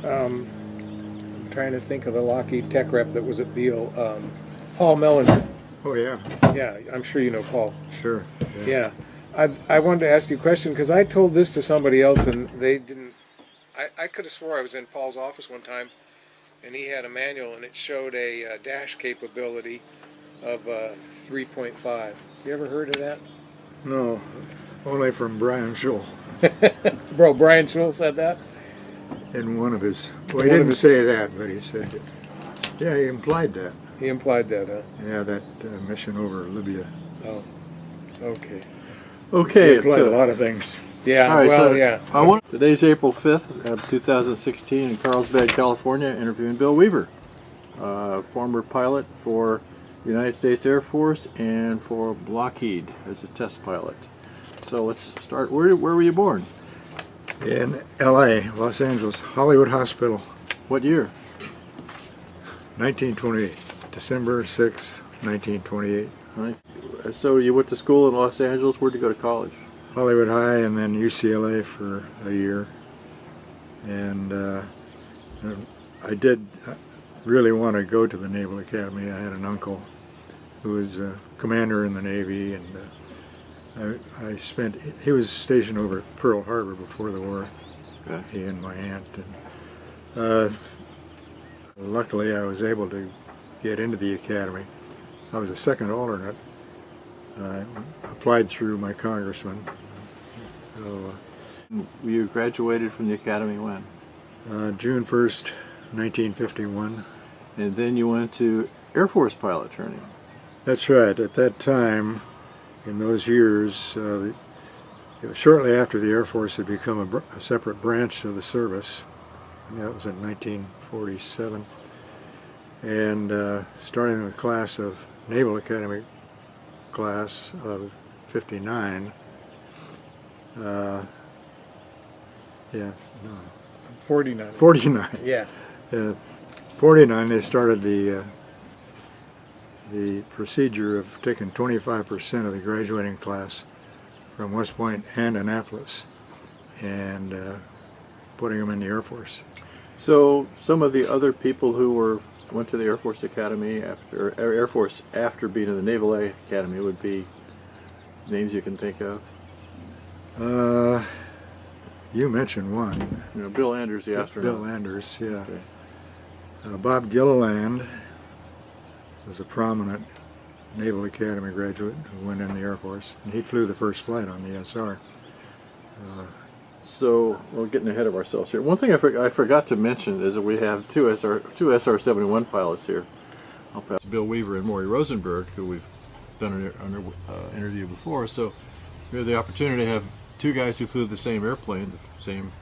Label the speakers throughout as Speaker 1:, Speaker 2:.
Speaker 1: I'm trying to think of the Lockheed tech rep that was at Beale. Paul Mellinger.
Speaker 2: Oh, yeah.
Speaker 1: Yeah, I'm sure you know Paul.
Speaker 2: Sure.
Speaker 1: Yeah. I wanted to ask you a question because I told this to somebody else and they didn't. I could have swore I was in Paul's office one time and he had a manual and it showed a dash capability of 3.5. You ever heard of that?
Speaker 2: No, only from Brian Schull.
Speaker 1: Bro, Brian Swill said that?
Speaker 2: In one of his, well, he didn't say that, but he said, yeah, he implied that.
Speaker 1: He implied that, huh?
Speaker 2: Yeah, that mission over Libya.
Speaker 1: Oh, okay.
Speaker 2: He implied a lot of things.
Speaker 1: Yeah,
Speaker 3: All right,
Speaker 1: well,
Speaker 3: so
Speaker 1: yeah.
Speaker 3: Today's April 5th of 2016 in Carlsbad, California, interviewing Bill Weaver, former pilot for United States Air Force and for Lockheed as a test pilot. So let's start. Where were you born?
Speaker 2: In L.A., Los Angeles, Hollywood Hospital.
Speaker 3: What year?
Speaker 2: 1928, December 6, 1928.
Speaker 3: Right. So you went to school in Los Angeles. Where'd you go to college?
Speaker 2: Hollywood High and then UCLA for a year. And I did really want to go to the Naval Academy. I had an uncle who was a commander in the Navy, and he was stationed over at Pearl Harbor before the war,
Speaker 3: Okay.
Speaker 2: he and my aunt. And luckily I was able to get into the academy. I was a second alternate. I applied through my congressman. So,
Speaker 3: You graduated from the academy when?
Speaker 2: June 1st, 1951.
Speaker 3: And then you went to Air Force pilot training.
Speaker 2: That's right. At that time, in those years, it was shortly after the Air Force had become a separate branch of the service, and that was in 1947. And starting the class of Naval Academy class of 59,
Speaker 1: 49.
Speaker 2: 49.
Speaker 1: Yeah.
Speaker 2: 49, they started the procedure of taking 25% of the graduating class from West Point and Annapolis and putting them in the Air Force.
Speaker 3: So some of the other people who went to the Air Force Academy after being in the Naval Academy would be names you can think of.
Speaker 2: You mentioned one.
Speaker 3: You know, Bill Anders, the astronaut.
Speaker 2: Bill Anders, yeah.
Speaker 3: Okay.
Speaker 2: Bob Gilliland was a prominent Naval Academy graduate who went in the Air Force, and he flew the first flight on the SR.
Speaker 3: So we're getting ahead of ourselves here. One thing I forgot to mention is that we have two SR-71 pilots here. I'll pass Bill Weaver and Maury Rosenberg, who we've done an interview before. So we have the opportunity to have two guys who flew the same airplane, the same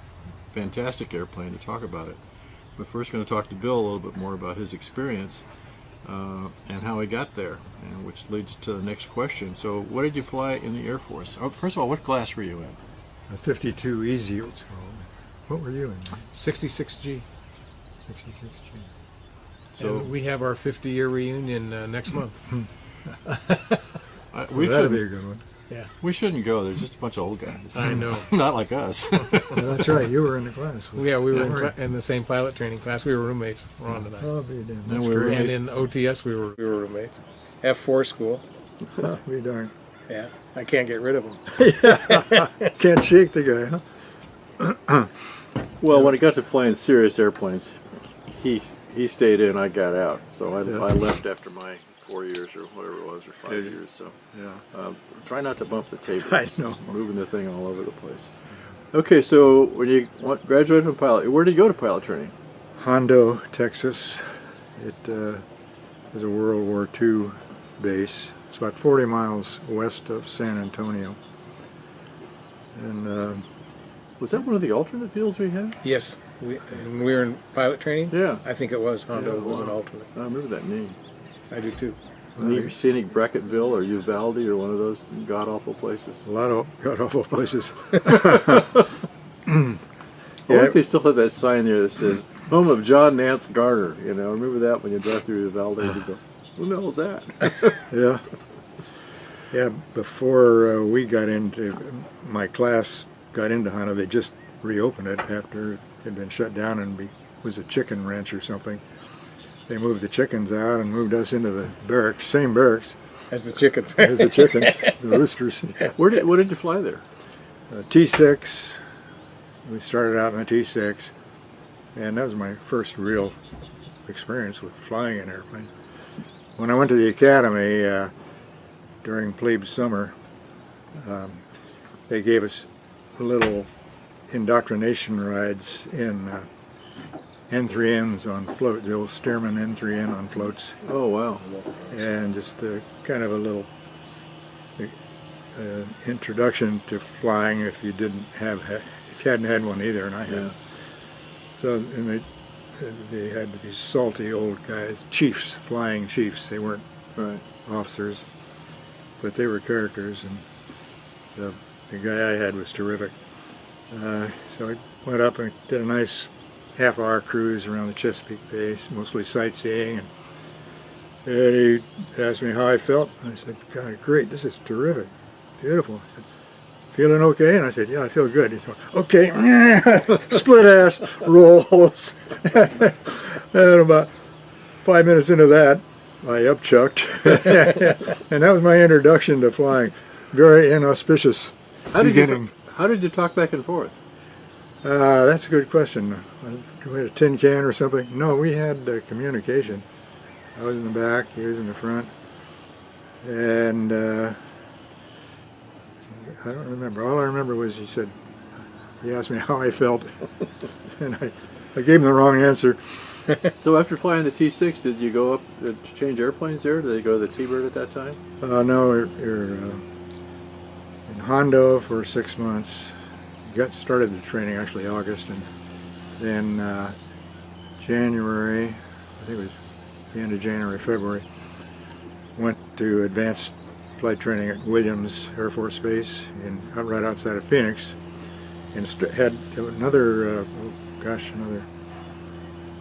Speaker 3: fantastic airplane, to talk about it. But first we're going to talk to Bill a little bit more about his experience and how he got there, and which leads to the next question. So what did you fly in the Air Force? Oh, first of all, what class were you in?
Speaker 2: 52 Easy, it's called. What were you in?
Speaker 1: 66G.
Speaker 2: 66G.
Speaker 1: So we have our 50-year reunion next month.
Speaker 2: That'd be a good one.
Speaker 1: Yeah.
Speaker 3: We shouldn't go. There's just a bunch of old guys.
Speaker 1: I know.
Speaker 3: Not like us.
Speaker 2: Well, that's right. You were in the class.
Speaker 1: Yeah, we were in the same pilot training class. We were roommates, Ron and I.
Speaker 2: Oh, be damned.
Speaker 3: And we were
Speaker 1: And in OTS, we were roommates. F4 school.
Speaker 2: Oh, be darned.
Speaker 1: Yeah, I can't get rid of him.
Speaker 2: Can't shake the guy, huh?
Speaker 3: Well, when it got to flying serious airplanes, he stayed in, I got out. So I left after my 4 years or whatever it was, or 5 years. So
Speaker 2: Yeah.
Speaker 3: try not to bump the tables.
Speaker 2: I know.
Speaker 3: Moving the thing all over the place. Okay, so when you graduated from pilot, where did you go to pilot training?
Speaker 2: Hondo, Texas. It is a World War II base. It's about 40 miles west of San Antonio. And
Speaker 3: Was that one of the alternate fields we had?
Speaker 1: Yes, we were in pilot training.
Speaker 3: Yeah.
Speaker 1: I think it was. Hondo
Speaker 3: Yeah,
Speaker 1: was
Speaker 3: wow.
Speaker 1: an alternate.
Speaker 3: I remember that name.
Speaker 1: I do too.
Speaker 3: Near scenic Bracketville or Uvalde or one of those god-awful places.
Speaker 2: a lot of god-awful places.
Speaker 3: I wonder if they still have that sign there that says, home of John Nance Garner. You know, remember that when you drive through Uvalde, you go, who the hell is that?
Speaker 2: Yeah. Yeah, before we got into, my class got into Hondo, they just reopened it after had been shut down and was a chicken ranch or something. They moved the chickens out and moved us into the barracks, same barracks
Speaker 1: As the chickens.
Speaker 2: as the chickens, the roosters.
Speaker 3: What did you fly there?
Speaker 2: T6. We started out in the T6, and that was my first real experience with flying an airplane. When I went to the academy during plebe summer, they gave us little indoctrination rides in N3Ns on float, the old Stearman N3N on floats.
Speaker 3: Oh wow!
Speaker 2: And just kind of a little introduction to flying if you hadn't had one either, and I had.
Speaker 3: Yeah.
Speaker 2: So and they had these salty old guys, chiefs, flying chiefs. They weren't
Speaker 3: Right.
Speaker 2: officers, but they were characters, and the guy I had was terrific. So I went up and did a nice half-hour cruise around the Chesapeake Bay, mostly sightseeing, and he asked me how I felt, and I said, God, great, this is terrific, beautiful. He said, feeling okay? And I said, yeah, I feel good. He said, okay, split ass rolls. And about 5 minutes into that, I upchucked, and that was my introduction to flying. Very inauspicious beginning.
Speaker 3: How did you talk back and forth?
Speaker 2: That's a good question. We had a tin can or something? No, we had communication. I was in the back, he was in the front, and I don't remember. All I remember was he asked me how I felt, and I gave him the wrong answer.
Speaker 3: So after flying the T6, did you go up to change airplanes there? Did they go to the T-Bird at that time?
Speaker 2: No, you're in Hondo for 6 months. Got started the training actually August, and then January, I think it was the end of January, February, went to advanced flight training at Williams Air Force Base right outside of Phoenix, and had another, another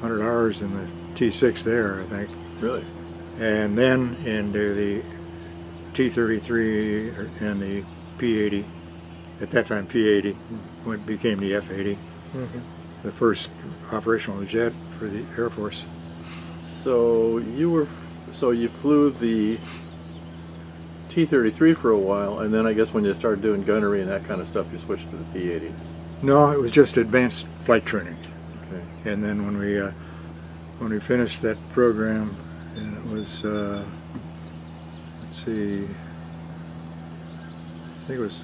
Speaker 2: 100 hours in the T6 there, I think.
Speaker 3: Really?
Speaker 2: And then into the T-33 and the P-80, at that time P-80, what became the F-80, the first operational jet for the Air Force.
Speaker 3: So you flew the T-33 for a while, and then I guess when you started doing gunnery and that kind of stuff, you switched to the P-80.
Speaker 2: No, it was just advanced flight training.
Speaker 3: Okay.
Speaker 2: And then when we finished that program, and it was let's see, I think it was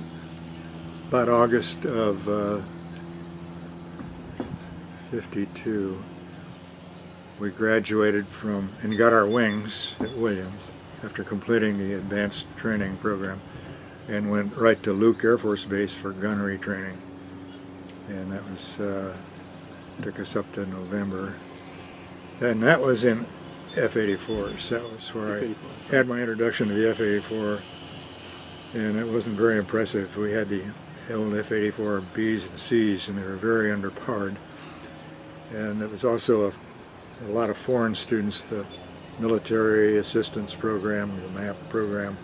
Speaker 2: about August of '52, we graduated from and got our wings at Williams after completing the advanced training program, and went right to Luke Air Force Base for gunnery training. And that was took us up to November, and that was in F-84s. That was where I had my introduction to the F-84, and it wasn't very impressive. We had the old F-84 Bs and Cs, and they were very underpowered. And it was also a lot of foreign students. The military assistance program, the MAP program,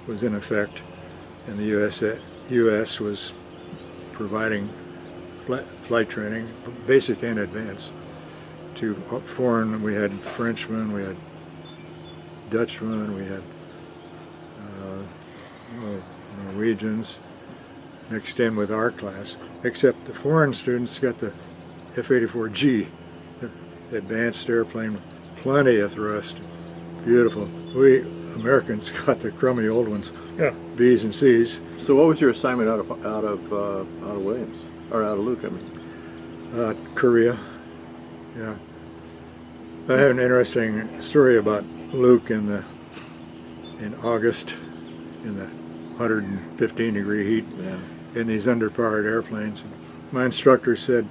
Speaker 2: was in effect, and the U.S. was providing flight training, basic and advanced, to foreign. We had Frenchmen, we had Dutchmen, we had Norwegians mixed in with our class, except the foreign students got the F-84G, the advanced airplane with plenty of thrust, beautiful. We Americans got the crummy old ones,
Speaker 1: Yeah.
Speaker 2: Bs and Cs.
Speaker 3: So what was your assignment out of Williams, or out of Luke? I mean,
Speaker 2: Korea, yeah. I have an interesting story about Luke in August, in the 115-degree heat,
Speaker 3: yeah.
Speaker 2: in these underpowered airplanes. My instructor said,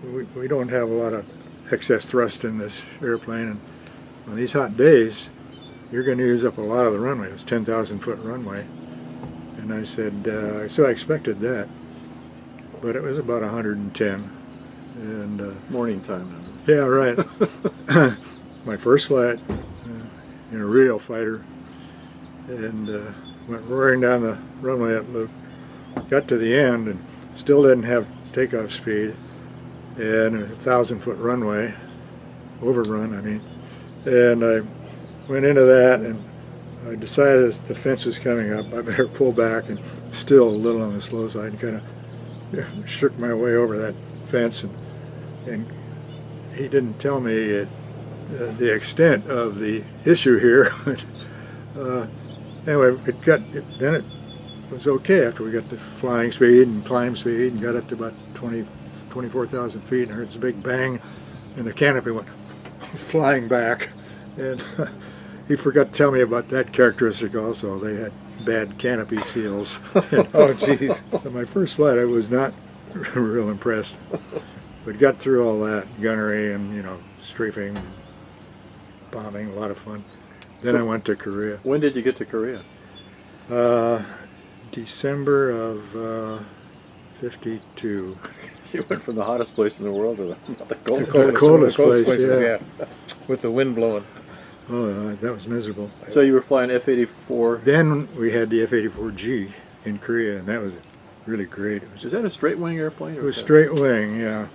Speaker 2: we don't have a lot of excess thrust in this airplane, and on these hot days, you're going to use up a lot of the runway. It was 10,000-foot runway. And I said, so I expected that, but it was about 110. And
Speaker 3: Morning time.
Speaker 2: yeah, right. My first flight in a real fighter, and went roaring down the runway at Luke. Got to the end, and still didn't have takeoff speed, and a 1,000-foot runway, overrun, I mean. And I went into that, and I decided as the fence was coming up, I better pull back, and still a little on the slow side, and kind of shook my way over that fence, and he didn't tell me the extent of the issue here. Anyway, then it was okay after we got to flying speed and climb speed and got up to about 24,000 feet, and I heard this big bang, and the canopy went flying back. And he forgot to tell me about that characteristic also. They had bad canopy seals.
Speaker 1: Oh, jeez.
Speaker 2: So my first flight, I was not real impressed. But got through all that, gunnery and, you know, strafing, bombing, a lot of fun. Then I went to Korea.
Speaker 3: When did you get to Korea?
Speaker 2: December of 52.
Speaker 3: You went from the hottest place in the world to the coldest.
Speaker 2: The coldest place,
Speaker 1: places, yeah. With the wind blowing.
Speaker 2: Oh, that was miserable.
Speaker 3: So you were flying F-84.
Speaker 2: Then we had the F-84G in Korea, and that was really great.
Speaker 3: Is that a straight wing airplane?
Speaker 2: It was straight wing, yeah.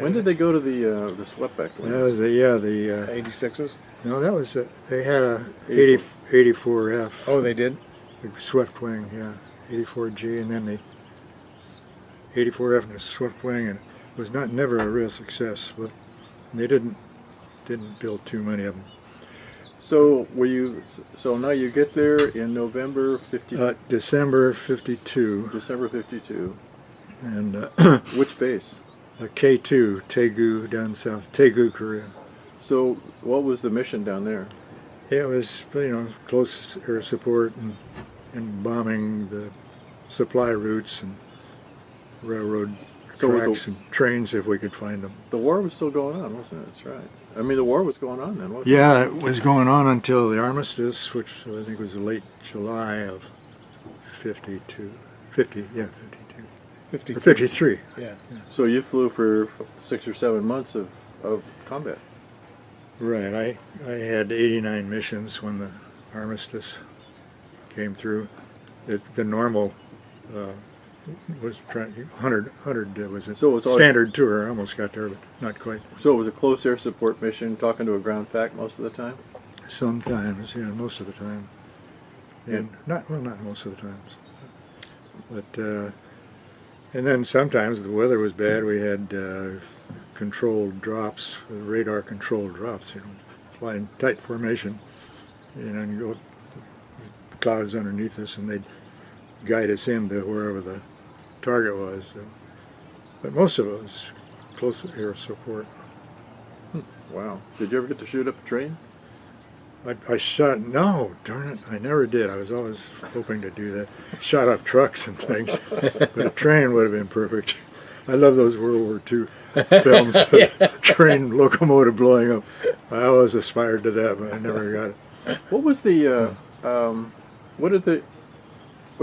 Speaker 3: When did they go to the swept-back wings?
Speaker 2: That was the
Speaker 1: 86s?
Speaker 2: No, that was they had a 84F.
Speaker 1: Oh, they did?
Speaker 2: The swept wing, yeah. 84G, and then the 84F and the swept wing, and it was never a real success, but they didn't build too many of them.
Speaker 3: So so now you get there in November 50.
Speaker 2: December 52.
Speaker 3: December 52.
Speaker 2: And
Speaker 3: which base?
Speaker 2: K2, Daegu down south, Daegu, Korea.
Speaker 3: So what was the mission down there?
Speaker 2: It was, you know, close air support and bombing the supply routes and railroad tracks and trains if we could find them.
Speaker 3: The war was still going on, wasn't it? That's right. I mean, the war was going on then, wasn't it?
Speaker 2: Yeah, it was going on until the armistice, which I think was late July of 52. 52. 53.
Speaker 1: Yeah.
Speaker 3: So you flew for 6 or 7 months of combat.
Speaker 2: Right. I had 89 missions when the armistice came through. The normal was 100 was a standard tour. I almost got there, but not quite.
Speaker 3: So it was a close air support mission, talking to a ground fac most of the time?
Speaker 2: Sometimes, yeah, most of the time. And not most of the times. But and then sometimes the weather was bad. We had controlled drops, radar controlled drops, you know, fly in tight formation, you know, and go the clouds underneath us, and they'd guide us into wherever the target was. So. But most of it was close air support.
Speaker 3: Wow. Did you ever get to shoot up a train?
Speaker 2: I shot, no, darn it, I never did. I was always hoping to do that. Shot up trucks and things, but a train would have been perfect. I love those World War II films, train locomotive blowing up. I always aspired to that, but I never got it.
Speaker 3: What was the, what did the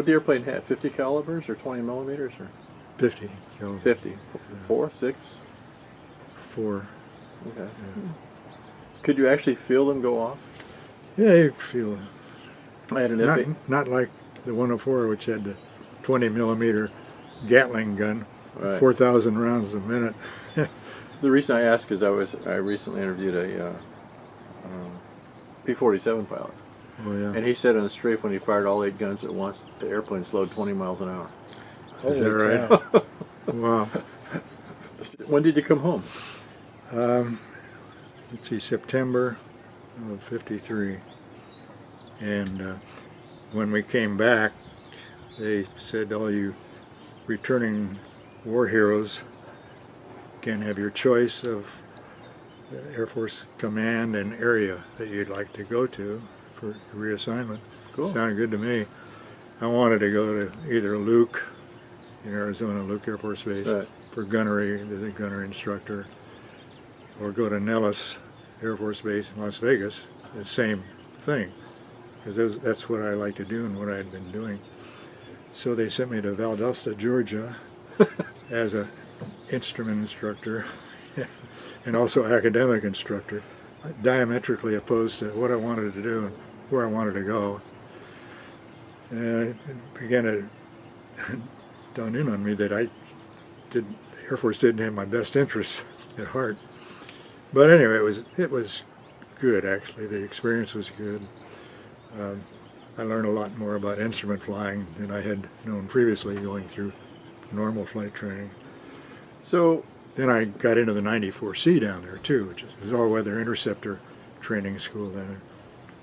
Speaker 3: airplane have? 50 calibers or 20 millimeters? Or
Speaker 2: 50 calibers.
Speaker 3: 50. 4, 6?
Speaker 2: 4.
Speaker 3: Okay.
Speaker 2: Yeah.
Speaker 3: Could you actually feel them go off?
Speaker 2: Yeah, you feel it.
Speaker 3: I had an
Speaker 2: not like the 104, which had the 20 millimeter Gatling gun,
Speaker 3: right.
Speaker 2: 4,000 rounds a minute.
Speaker 3: The reason I ask is I recently interviewed a P-47 pilot.
Speaker 2: Oh, yeah.
Speaker 3: And he said on the strafe when he fired all 8 guns at once, the airplane slowed 20 miles an hour.
Speaker 2: Is that right? Wow.
Speaker 3: When did you come home?
Speaker 2: Let's see, September of 53. And when we came back, they said all you returning war heroes can have your choice of Air Force command and area that you'd like to go to for reassignment.
Speaker 3: Cool.
Speaker 2: Sounded good to me. I wanted to go to either Luke in Arizona, Luke Air Force Base,
Speaker 3: right.
Speaker 2: for gunnery, as a gunnery instructor, or go to Nellis Air Force Base in Las Vegas, the same thing, because that's what I like to do and what I had been doing. So they sent me to Valdosta, Georgia, as an instrument instructor and also academic instructor, diametrically opposed to what I wanted to do and where I wanted to go. And I began to dawned in on me that the Air Force didn't have my best interests at heart. But anyway, it was good, actually. The experience was good. I learned a lot more about instrument flying than I had known previously going through normal flight training.
Speaker 3: So
Speaker 2: then I got into the 94C down there too, which was all-weather interceptor training school down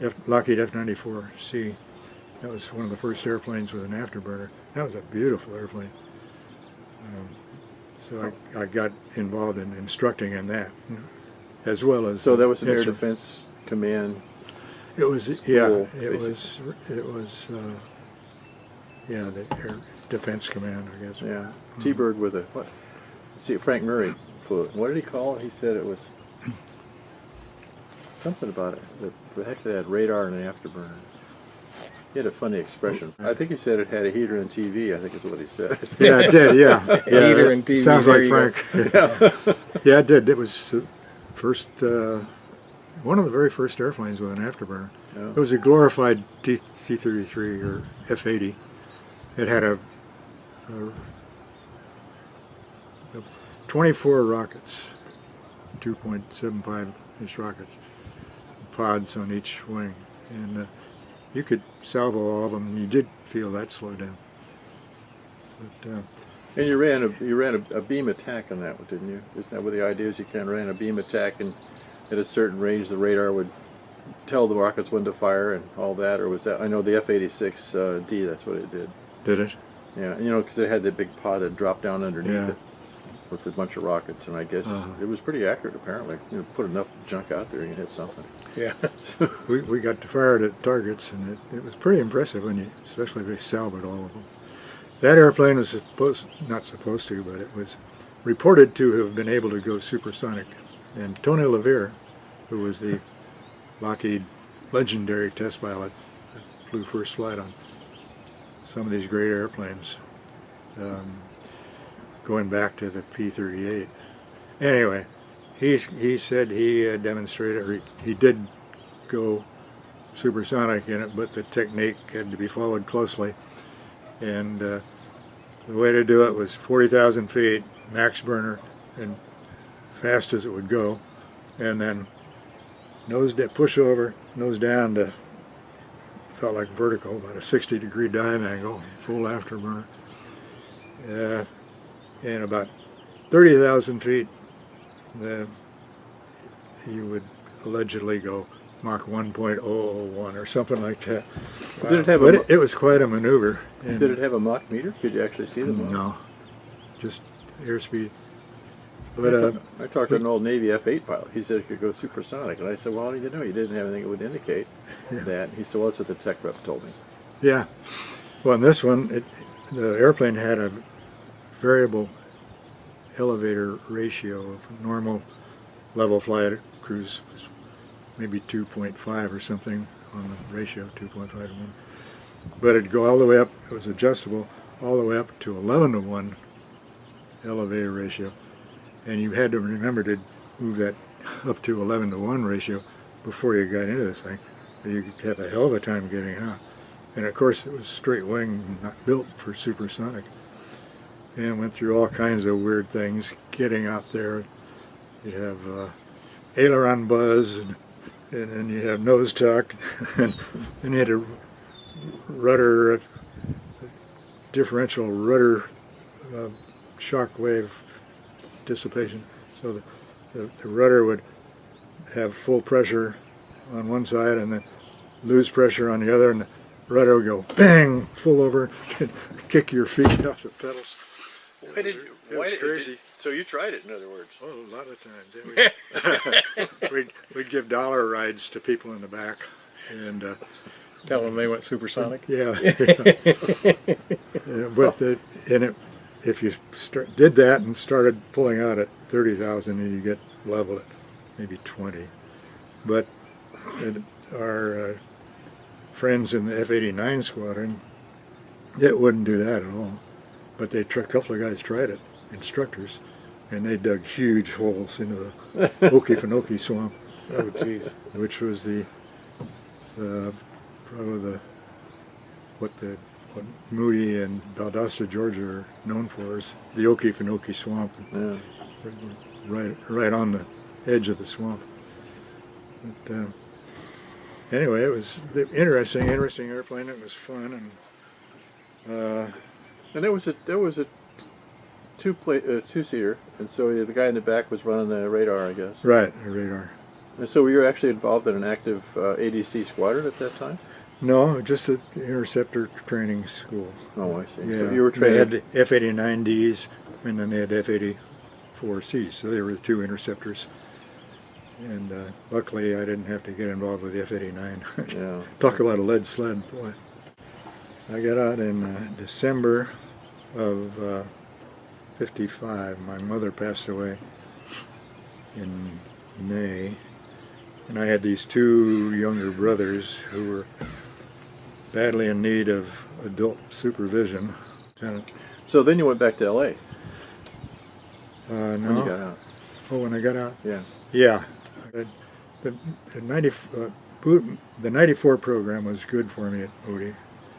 Speaker 2: there. Lockheed F-94C. That was one of the first airplanes with an afterburner. That was a beautiful airplane. So I got involved in instructing in that, as well as.
Speaker 3: So that was an Air Defense Command.
Speaker 2: It was
Speaker 3: school,
Speaker 2: it was the Air Defense Command, I guess.
Speaker 3: Yeah, T-bird with a what? Let's see, Frank Murray flew it. What did he call it? He said it was something about it. The heck, they had radar and an afterburner. He had a funny expression. I think he said it had a heater and TV. I think is what he said.
Speaker 2: Yeah, it did. Yeah,
Speaker 1: Heater and TV.
Speaker 2: Sounds like Frank. Yeah, it did. It was first. One of the very first airplanes with an afterburner. Oh. It was a glorified T-33 or F-80. It had a 24 rockets, 2.75-inch rockets, pods on each wing, and you could salvo all of them. And you did feel that slow down. But,
Speaker 3: and you ran a beam attack on that one, didn't you? Isn't that what the idea is? You can ran a beam attack and at a certain range, the radar would tell the rockets when to fire and all that, or was that? I know the F-86D. That's what it did.
Speaker 2: Did it?
Speaker 3: Yeah, you know, because it had that big pod that dropped down underneath it with a bunch of rockets, and I guess it was pretty accurate. Apparently, you know, put enough junk out there, you hit something.
Speaker 1: Yeah.
Speaker 2: we got to fire it at targets, and it was pretty impressive when you, especially if they salvaged all of them. That airplane was not supposed to, but it was reported to have been able to go supersonic. And Tony Theyre, who was the Lockheed legendary test pilot that flew first flight on some of these great airplanes, going back to the P-38. Anyway, he said he demonstrated, or he did go supersonic in it, but the technique had to be followed closely. And the way to do it was 40,000 feet, max burner, and fast as it would go, and then push over, nose down to, felt like vertical, about a 60-degree dive angle, full afterburner. And about 30,000 feet, you would allegedly go Mach 1.001 or something like that.
Speaker 3: Wow. Did it have
Speaker 2: it was quite a maneuver.
Speaker 3: Did it have a Mach meter? Could you actually see the Mach?
Speaker 2: No, just airspeed. But
Speaker 3: I talked to an old Navy F-8 pilot. He said it could go supersonic, and I said, "Well, how did you know? You didn't have anything that would indicate that." He said, "Well, that's what the tech rep told me."
Speaker 2: Yeah. Well, in this one, the airplane had a variable elevator ratio of normal level flight cruise was maybe 2.5 or something on the ratio, 2.5 to 1. But it'd go all the way up. It was adjustable all the way up to 11 to 1 elevator ratio. And you had to remember to move that up to 11 to 1 ratio before you got into this thing. You could have a hell of a time getting out. And of course it was straight wing, not built for supersonic. And went through all kinds of weird things getting out there. You have aileron buzz, and then you have nose tuck, and then you had a rudder, differential rudder shock wave dissipation, so the rudder would have full pressure on one side and then lose pressure on the other, and the rudder would go bang, full over, and kick your feet off the pedals. It was crazy.
Speaker 3: So you tried it, in other words?
Speaker 2: Oh, a lot of times. Yeah, we'd give dollar rides to people in the back, and
Speaker 1: tell them they went supersonic.
Speaker 2: Yeah. But if you did that and started pulling out at 30,000, and you get level at maybe 20. But our friends in the F-89 squadron, it wouldn't do that at all. But a couple of guys tried it, instructors, and they dug huge holes into the Okefenokee swamp.
Speaker 1: Oh, jeez.
Speaker 2: Which was probably what the what Moody and Valdosta, Georgia are known for is the Okefenokee Swamp.
Speaker 3: Yeah.
Speaker 2: Right on the edge of the swamp. But, anyway, it was interesting airplane. It was fun,
Speaker 3: And there was a two-seater, and so the guy in the back was running the radar, I guess.
Speaker 2: right, a radar.
Speaker 3: And so you were actually involved in an active ADC squadron at that time?
Speaker 2: No, just the interceptor training school.
Speaker 3: Oh, I see.
Speaker 2: Yeah,
Speaker 3: So you were trained.
Speaker 2: They had F-89Ds, and then they had F-84Cs, so they were the two interceptors. And luckily, I didn't have to get involved with the F-89.
Speaker 3: Yeah.
Speaker 2: Talk about a lead sled, boy. I got out in December of '55. My mother passed away in May, and I had these two younger brothers who were badly in need of adult supervision.
Speaker 3: So then you went back to L.A.
Speaker 2: No.
Speaker 3: when you got out.
Speaker 2: Oh, when I got out?
Speaker 3: Yeah.
Speaker 2: Yeah. The 94 program was good for me at Moody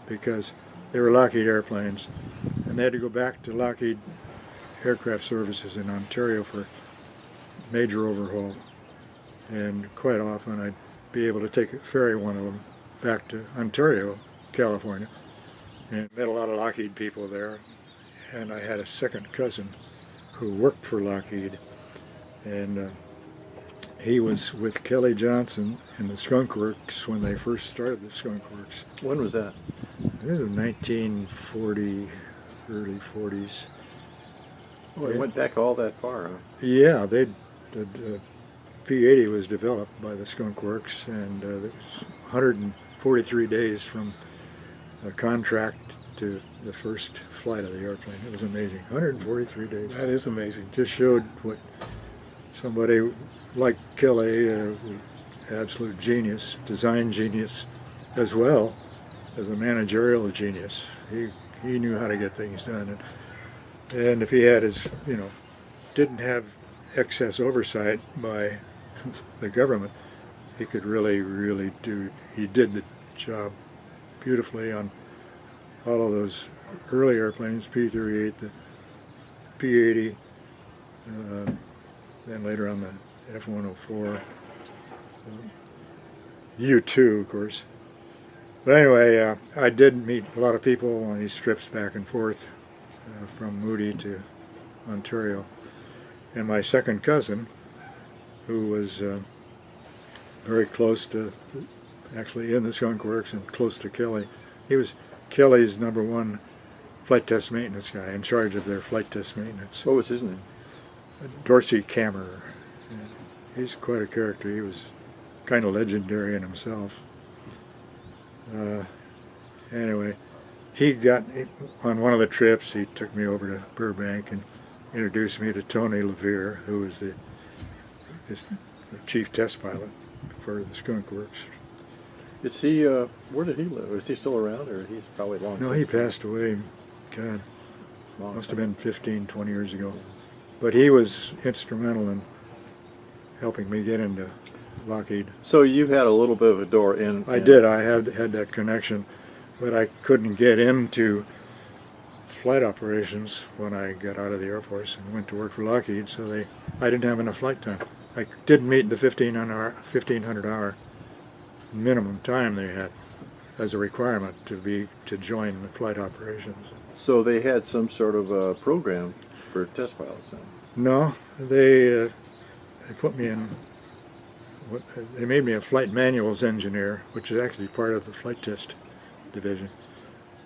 Speaker 2: because they were Lockheed airplanes, and they had to go back to Lockheed Aircraft Services in Ontario for major overhaul. And quite often I'd be able to take a ferry, one of them, back to Ontario, California, and met a lot of Lockheed people there. And I had a second cousin who worked for Lockheed, and he was with Kelly Johnson in the Skunk Works when they first started the Skunk Works.
Speaker 3: When was that?
Speaker 2: It was in 1940, early 40s.
Speaker 3: Oh, it went back all that far, huh?
Speaker 2: Yeah, the P-80 was developed by the Skunk Works, and it was 143 days from a contract to the first flight of the airplane. It was amazing. 143 days.
Speaker 1: That is amazing.
Speaker 2: Just showed what somebody like Kelly, absolute genius, design genius, as well as a managerial genius. He knew how to get things done, and if he had his, didn't have excess oversight by the government, he could really do. He did the job beautifully on all of those early airplanes, P-38, the P-80, then later on the F-104, U-2, of course. But anyway, I did meet a lot of people on these trips back and forth from Moody to Ontario. And my second cousin, who was very close to, actually in the Skunk Works and close to Kelly, he was Kelly's #1 flight test maintenance guy, in charge of their flight test maintenance.
Speaker 3: What was his name?
Speaker 2: Dorsey Kammerer. He's quite a character. He was kind of legendary in himself. Anyway, he got, on one of the trips, he took me over to Burbank and introduced me to Tony LeVere, who was the chief test pilot for the Skunk Works.
Speaker 3: Is he, where did he live? Is he still around, or he's probably long
Speaker 2: No,
Speaker 3: since
Speaker 2: he
Speaker 3: gone?
Speaker 2: passed away, God,
Speaker 3: Long
Speaker 2: must have
Speaker 3: time.
Speaker 2: been 15, 20 years ago. But he was instrumental in helping me get into Lockheed.
Speaker 3: So you had a little bit of a door in.
Speaker 2: I did. I had that connection, but I couldn't get into flight operations when I got out of the Air Force and went to work for Lockheed, so I didn't have enough flight time. I didn't meet the 1,500-hour minimum time they had as a requirement to join the flight operations.
Speaker 3: So they had some sort of a program for test pilots then?
Speaker 2: No, they put me in. They made me a flight manuals engineer, which is actually part of the flight test division.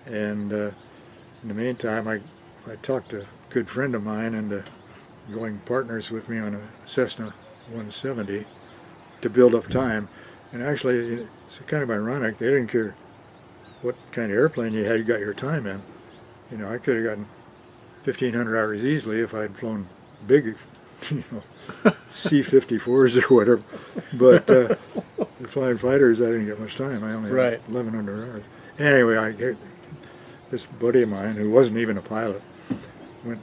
Speaker 2: And in the meantime, I talked a good friend of mine into going partners with me on a Cessna 170 to build up time. And actually, it's kind of ironic. They didn't care what kind of airplane you had, you got your time in. I could have gotten 1,500 hours easily if I'd flown big, C-54s or whatever. But the flying fighters, I didn't get much time. I only had 1,100 hours. Anyway, this buddy of mine, who wasn't even a pilot, went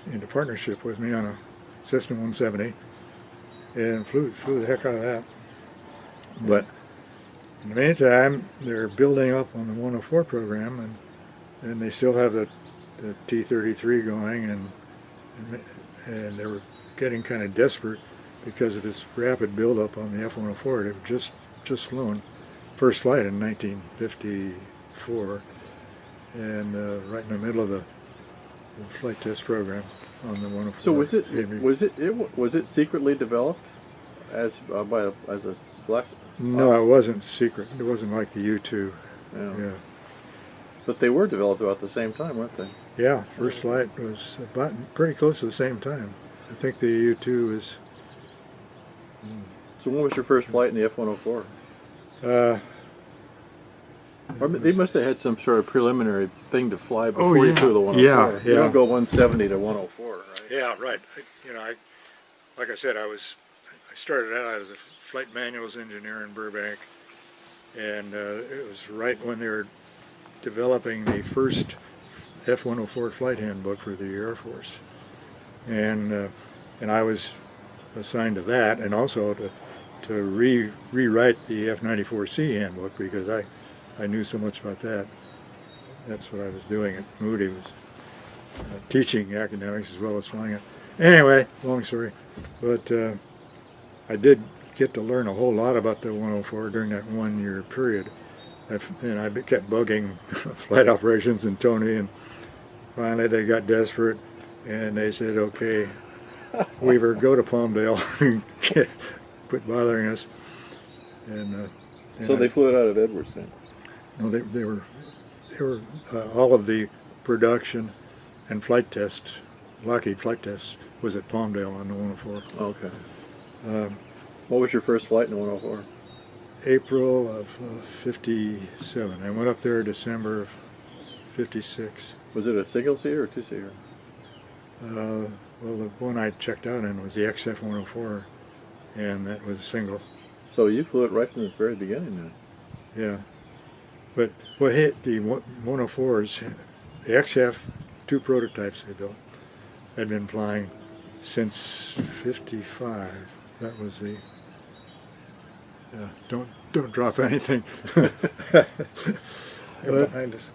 Speaker 2: into partnership with me on a Cessna 170 and flew the heck out of that. But In the meantime, they're building up on the 104 program, and they still have the T-33 going, and they were getting kind of desperate because of this rapid buildup on the F-104. It had just flown first flight in 1954, and right in the middle of the flight test program on the 104.
Speaker 3: So was it secretly developed as a black?
Speaker 2: No, it wasn't secret. It wasn't like the U-2. Yeah.
Speaker 3: But they were developed about the same time, weren't they?
Speaker 2: Yeah, first flight was about pretty close to the same time. I think the U-2 is.
Speaker 3: So when was your first flight in the F-104? They must have had some sort of preliminary thing to fly before you flew the 104.
Speaker 2: Yeah.
Speaker 3: You don't go 170 to 104, right?
Speaker 2: Yeah, right. Like I said, I started out as a flight manuals engineer in Burbank, and it was right when they were developing the first F-104 flight handbook for the Air Force, and I was assigned to that, and also to rewrite the F-94C handbook, because I knew so much about that. That's what I was doing at Moody, was teaching academics as well as flying it. Anyway, long story, but I did get to learn a whole lot about the 104 during that 1 year period. And I kept bugging flight operations and Tony, and finally they got desperate and they said, okay, Weaver, go to Palmdale and quit bothering us. And
Speaker 3: so they flew it out of Edwards then?
Speaker 2: No, they were all of the production and flight tests, Lockheed flight tests, was at Palmdale on the 104.
Speaker 3: Okay. What was your first flight in the 104?
Speaker 2: April of 57. I went up there December of 56.
Speaker 3: Was it a single seater or two seater?
Speaker 2: Well, the one I checked out in was the XF-104, and that was a single.
Speaker 3: So you flew it right from the very beginning then?
Speaker 2: Yeah. But what hit the 104s, the XF, two prototypes they built, had been flying since 55. That was the... don't drop anything.
Speaker 1: Behind us.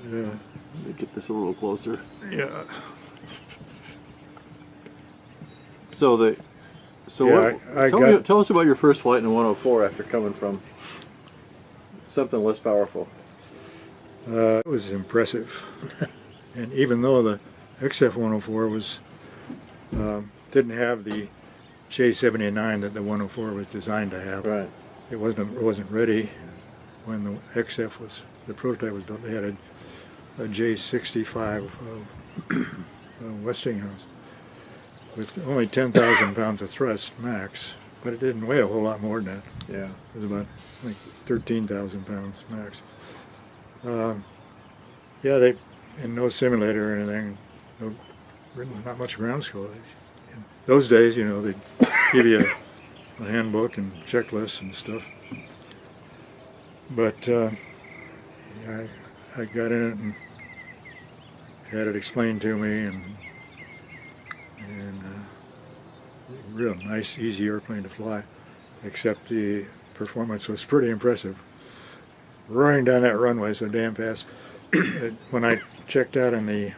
Speaker 2: Yeah.
Speaker 3: Let me get this a little closer.
Speaker 2: Yeah.
Speaker 3: Tell us about your first flight in the 104 after coming from something less powerful.
Speaker 2: It was impressive. And even though the XF-104 was didn't have the J79 that the 104 was designed to have.
Speaker 3: Right.
Speaker 2: It wasn't ready when the XF was, the prototype was built. They had a J65 Westinghouse with only 10,000 pounds of thrust max, but it didn't weigh a whole lot more than that.
Speaker 3: Yeah.
Speaker 2: It was about like 13,000 pounds max. Yeah, they, and no simulator or anything, not much ground school. In those days, you know, they'd give you a handbook and checklists and stuff. But I got in it and had it explained to me, and real nice, easy airplane to fly, except the performance was pretty impressive. Roaring down that runway so damn fast. When I checked out in the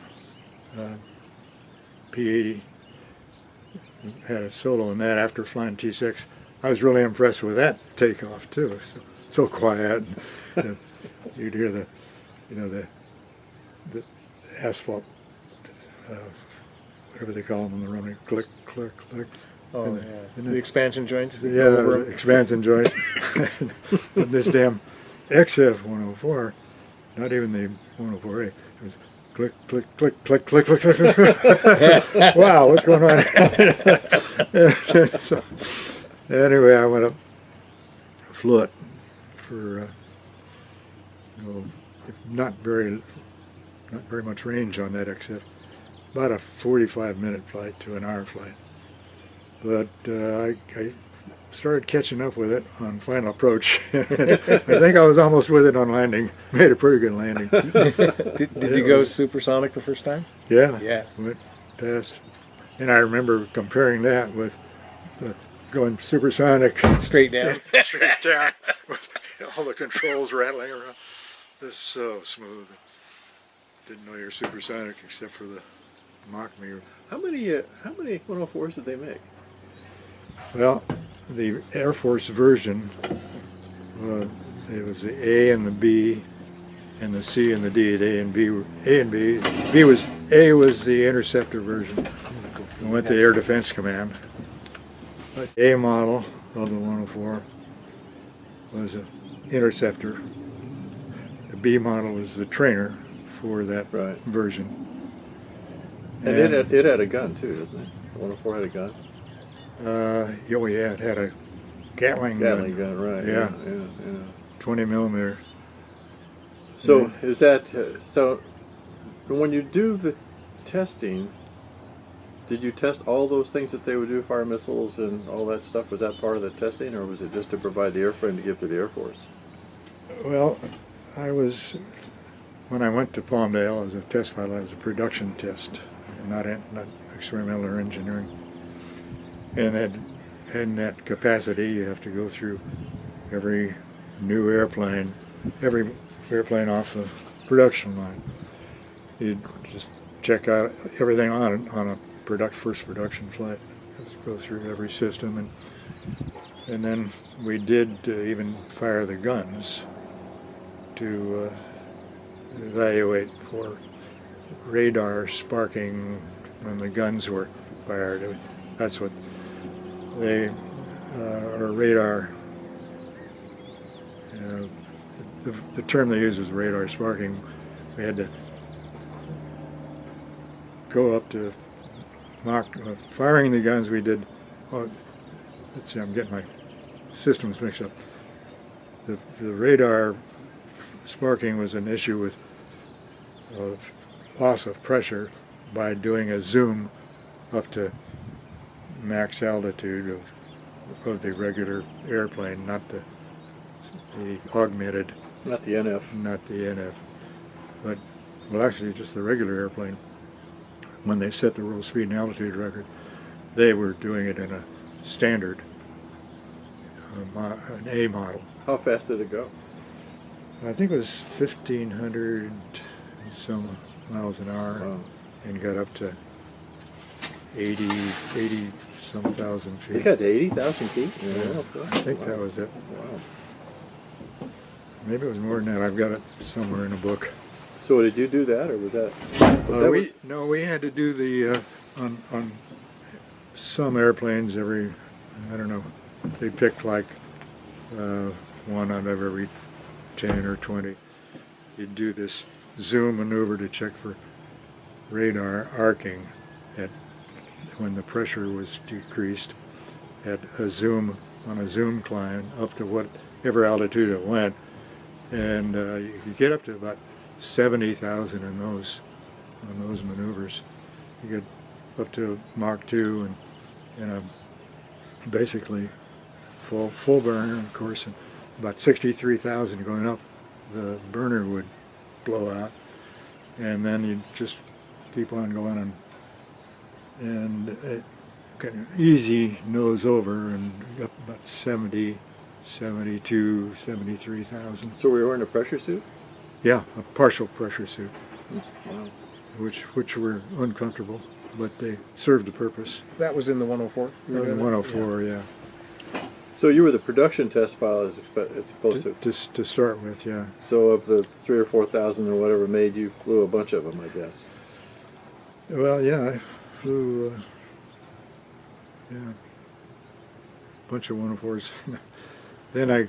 Speaker 2: P-80, had a solo in that after flying T-6, I was really impressed with that takeoff too. So quiet. You'd hear the, you know, the asphalt, whatever they call them on the runway, click, click, click.
Speaker 1: Oh, yeah. The expansion joints?
Speaker 2: Yeah, the expansion joints. But this damn XF-104, not even the 104A, it was click, click, click, click, click, click, click, click. Wow, what's going on? So, anyway, I went up, flew it for, not very much range on that XF. About a 45-minute flight to an hour flight. But I started catching up with it on final approach. I think I was almost with it on landing. Made a pretty good landing.
Speaker 1: Did you go supersonic the first time?
Speaker 2: Yeah.
Speaker 1: Yeah.
Speaker 2: Went fast. And I remember comparing that with going supersonic.
Speaker 1: Straight down.
Speaker 2: Straight down. With, all the controls rattling around. This is so smooth. Didn't know you're supersonic except for the Mach meter.
Speaker 3: How many 104s did they make?
Speaker 2: Well, the Air Force version, it was the A and the B, and the C and the D. A and B were A and B. A was the interceptor version. It went to Air Defense Command. A model of the 104 was an interceptor. The B model was the trainer for that version.
Speaker 3: And it had a gun too, doesn't it? The 104 had a gun.
Speaker 2: Oh yeah, it had a Gatling
Speaker 3: gun, right?
Speaker 2: Yeah. 20 millimeter.
Speaker 3: So is that so? When you do the testing, did you test all those things that they would do, fire missiles and all that stuff? Was that part of the testing, or was it just to provide the airframe to give to the Air Force?
Speaker 2: Well, when I went to Palmdale as a test pilot, it was a production test, not experimental or engineering. And in that capacity, you have to go through every new airplane, every airplane off the production line. You just check out everything on it on a first production flight. Just go through every system, and then we did even fire the guns to evaluate for radar sparking when the guns were fired. That's what or radar. The term they used was radar sparking. We had to go up to firing the guns. We did. Oh, let's see, I'm getting my systems mixed up. The radar sparking was an issue with loss of pressure by doing a zoom up to max altitude of the regular airplane, not the augmented.
Speaker 3: Not the NF.
Speaker 2: Not the NF. But, well, actually just the regular airplane. When they set the world speed and altitude record, they were doing it in a standard, an A model.
Speaker 3: How fast did it go?
Speaker 2: I think it was 1,500 and some miles an hour.
Speaker 3: Wow.
Speaker 2: And got up to 80 some thousand feet.
Speaker 3: It got to 80,000 feet?
Speaker 2: Yeah. I think that was it.
Speaker 3: Wow.
Speaker 2: Maybe it was more than that. I've got it somewhere in a book.
Speaker 3: So did you do that, or was that?
Speaker 2: No, we had to do the on some airplanes every, I don't know, they picked like one out of every 10 or 20. You'd do this zoom maneuver to check for radar arcing when the pressure was decreased at a zoom climb up to whatever altitude it went, and you could get up to about 70,000 in those maneuvers. You get up to Mach 2 and basically full burner, of course, and about 63,000 going up, the burner would blow out, and then you just keep on going and it kind of easy nose over and up about 70, 72, 73,000.
Speaker 3: So were you wearing a pressure suit?
Speaker 2: Yeah, a partial pressure suit,
Speaker 3: Wow.
Speaker 2: which were uncomfortable, but they served a purpose.
Speaker 1: That was in the 104?
Speaker 2: In the 104, yeah.
Speaker 3: So you were the production test pilot as opposed to...
Speaker 2: To start with, yeah.
Speaker 3: So of the 3,000 or 4,000 or whatever made, you flew a bunch of them, I guess.
Speaker 2: Well, yeah, I flew, a bunch of 104s. Then I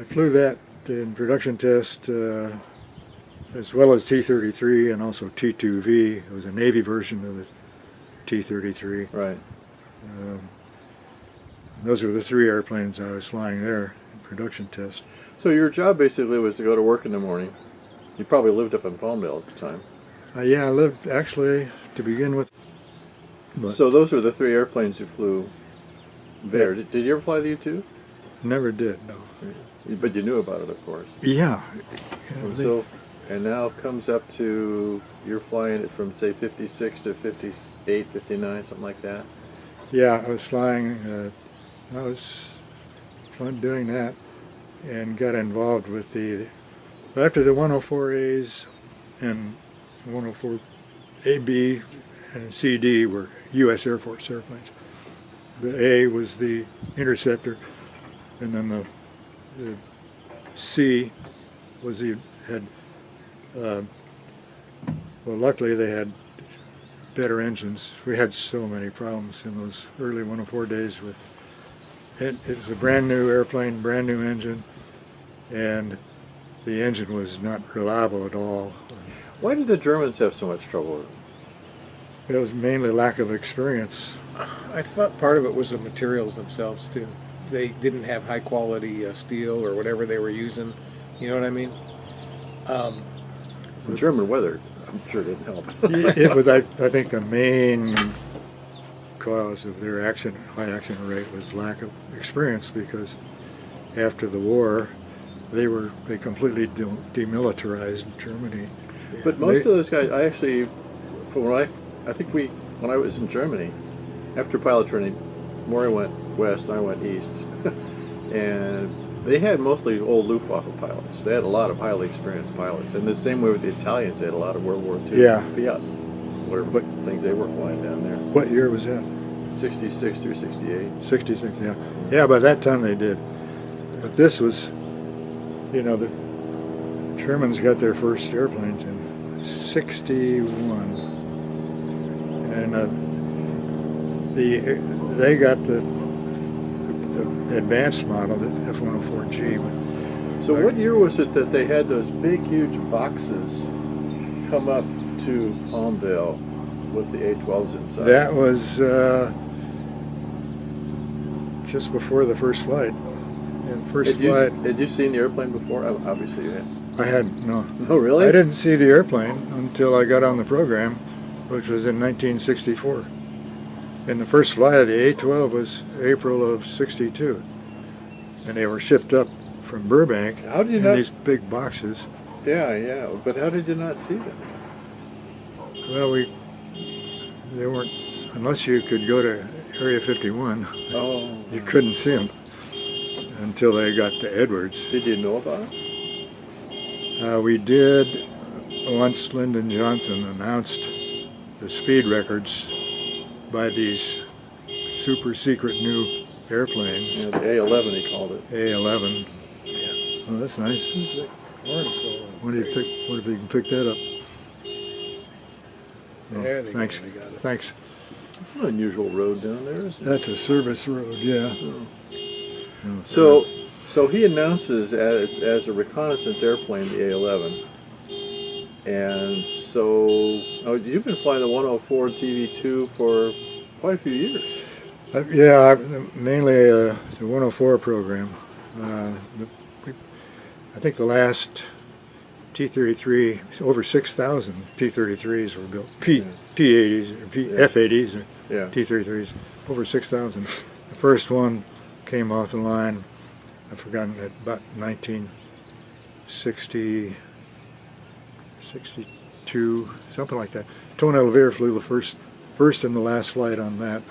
Speaker 2: flew that in production test as well as T-33 and also T-2V. It was a Navy version of the T-33.
Speaker 3: Right.
Speaker 2: Those were the three airplanes I was flying there in production test.
Speaker 3: So your job basically was to go to work in the morning. You probably lived up in Palmdale at the time.
Speaker 2: Yeah, I lived actually to begin with. But
Speaker 3: So those were the three airplanes you flew there. Did you ever fly the U-2?
Speaker 2: never did, no.
Speaker 3: But you knew about it, of course.
Speaker 2: Yeah.
Speaker 3: And now comes up to, you're flying it from, say, 56 to 58, 59, something like that?
Speaker 2: Yeah, I was flying doing that. and got involved with after the 104As and 104AB and CD were U.S. Air Force airplanes. The A was the interceptor, and then the C was well, luckily they had better engines. We had so many problems in those early 104 days with it. It was a brand new airplane, brand new engine, and the engine was not reliable at all.
Speaker 3: Why did the Germans have so much trouble with it?
Speaker 2: It was mainly lack of experience.
Speaker 1: I thought part of it was the materials themselves too. They didn't have high quality steel or whatever they were using. You know what I mean?
Speaker 3: The German weather, I'm sure, didn't help.
Speaker 2: It was, I think, the main cause of their high accident rate was lack of experience, because after the war, they completely demilitarized Germany.
Speaker 3: But most of those guys, I actually, when I was in Germany, after pilot training, Maury went west, I went east, and they had mostly old Luftwaffe pilots. They had a lot of highly experienced pilots, and the same way with the Italians, they had a lot of World War II Fiat, whatever things they were flying down there.
Speaker 2: What year was that?
Speaker 3: 66 through 68.
Speaker 2: 66, yeah. Yeah, by that time they did. But this was, you know, the Germans got their first airplanes in 61, and they got the advanced model, the F-104G.
Speaker 3: So what year was it that they had those big, huge boxes come up to Palmdale with the A-12s inside?
Speaker 2: That was just before the first flight.
Speaker 3: Had you seen the airplane before? Obviously you had.
Speaker 2: I hadn't, no.
Speaker 3: Oh, really?
Speaker 2: I didn't see the airplane until I got on the program, which was in 1964. And the first flight of the A-12 was April of 62. And they were shipped up from Burbank in these big boxes.
Speaker 3: Yeah, but how did you not see them?
Speaker 2: Well, they weren't, unless you could go to Area 51, you couldn't see them until they got to Edwards.
Speaker 3: Did you know about it?
Speaker 2: We did once. Lyndon Johnson announced the speed records by these super secret new airplanes.
Speaker 3: Yeah, the A-11 he called it.
Speaker 2: A-11.
Speaker 1: Yeah.
Speaker 2: Oh, that's nice.
Speaker 1: Who's the horns going on?
Speaker 2: What if you can pick that up?
Speaker 1: There they
Speaker 2: thanks.
Speaker 1: go. They got it.
Speaker 2: Thanks.
Speaker 3: It's an unusual road down there, isn't it?
Speaker 2: That's a service road, yeah.
Speaker 3: Oh. So he announces as a reconnaissance airplane the A-11. And so, you've been flying the 104 TV2 for quite a few years.
Speaker 2: Yeah, mainly the 104 program. I think the last T-33, over 6,000 T-33s were built. P-80s, F-80s, T-33s, over 6,000. The first one came off the line, I've forgotten, at about 1960. 62, something like that. Tone Elvire flew the first and the last flight on that.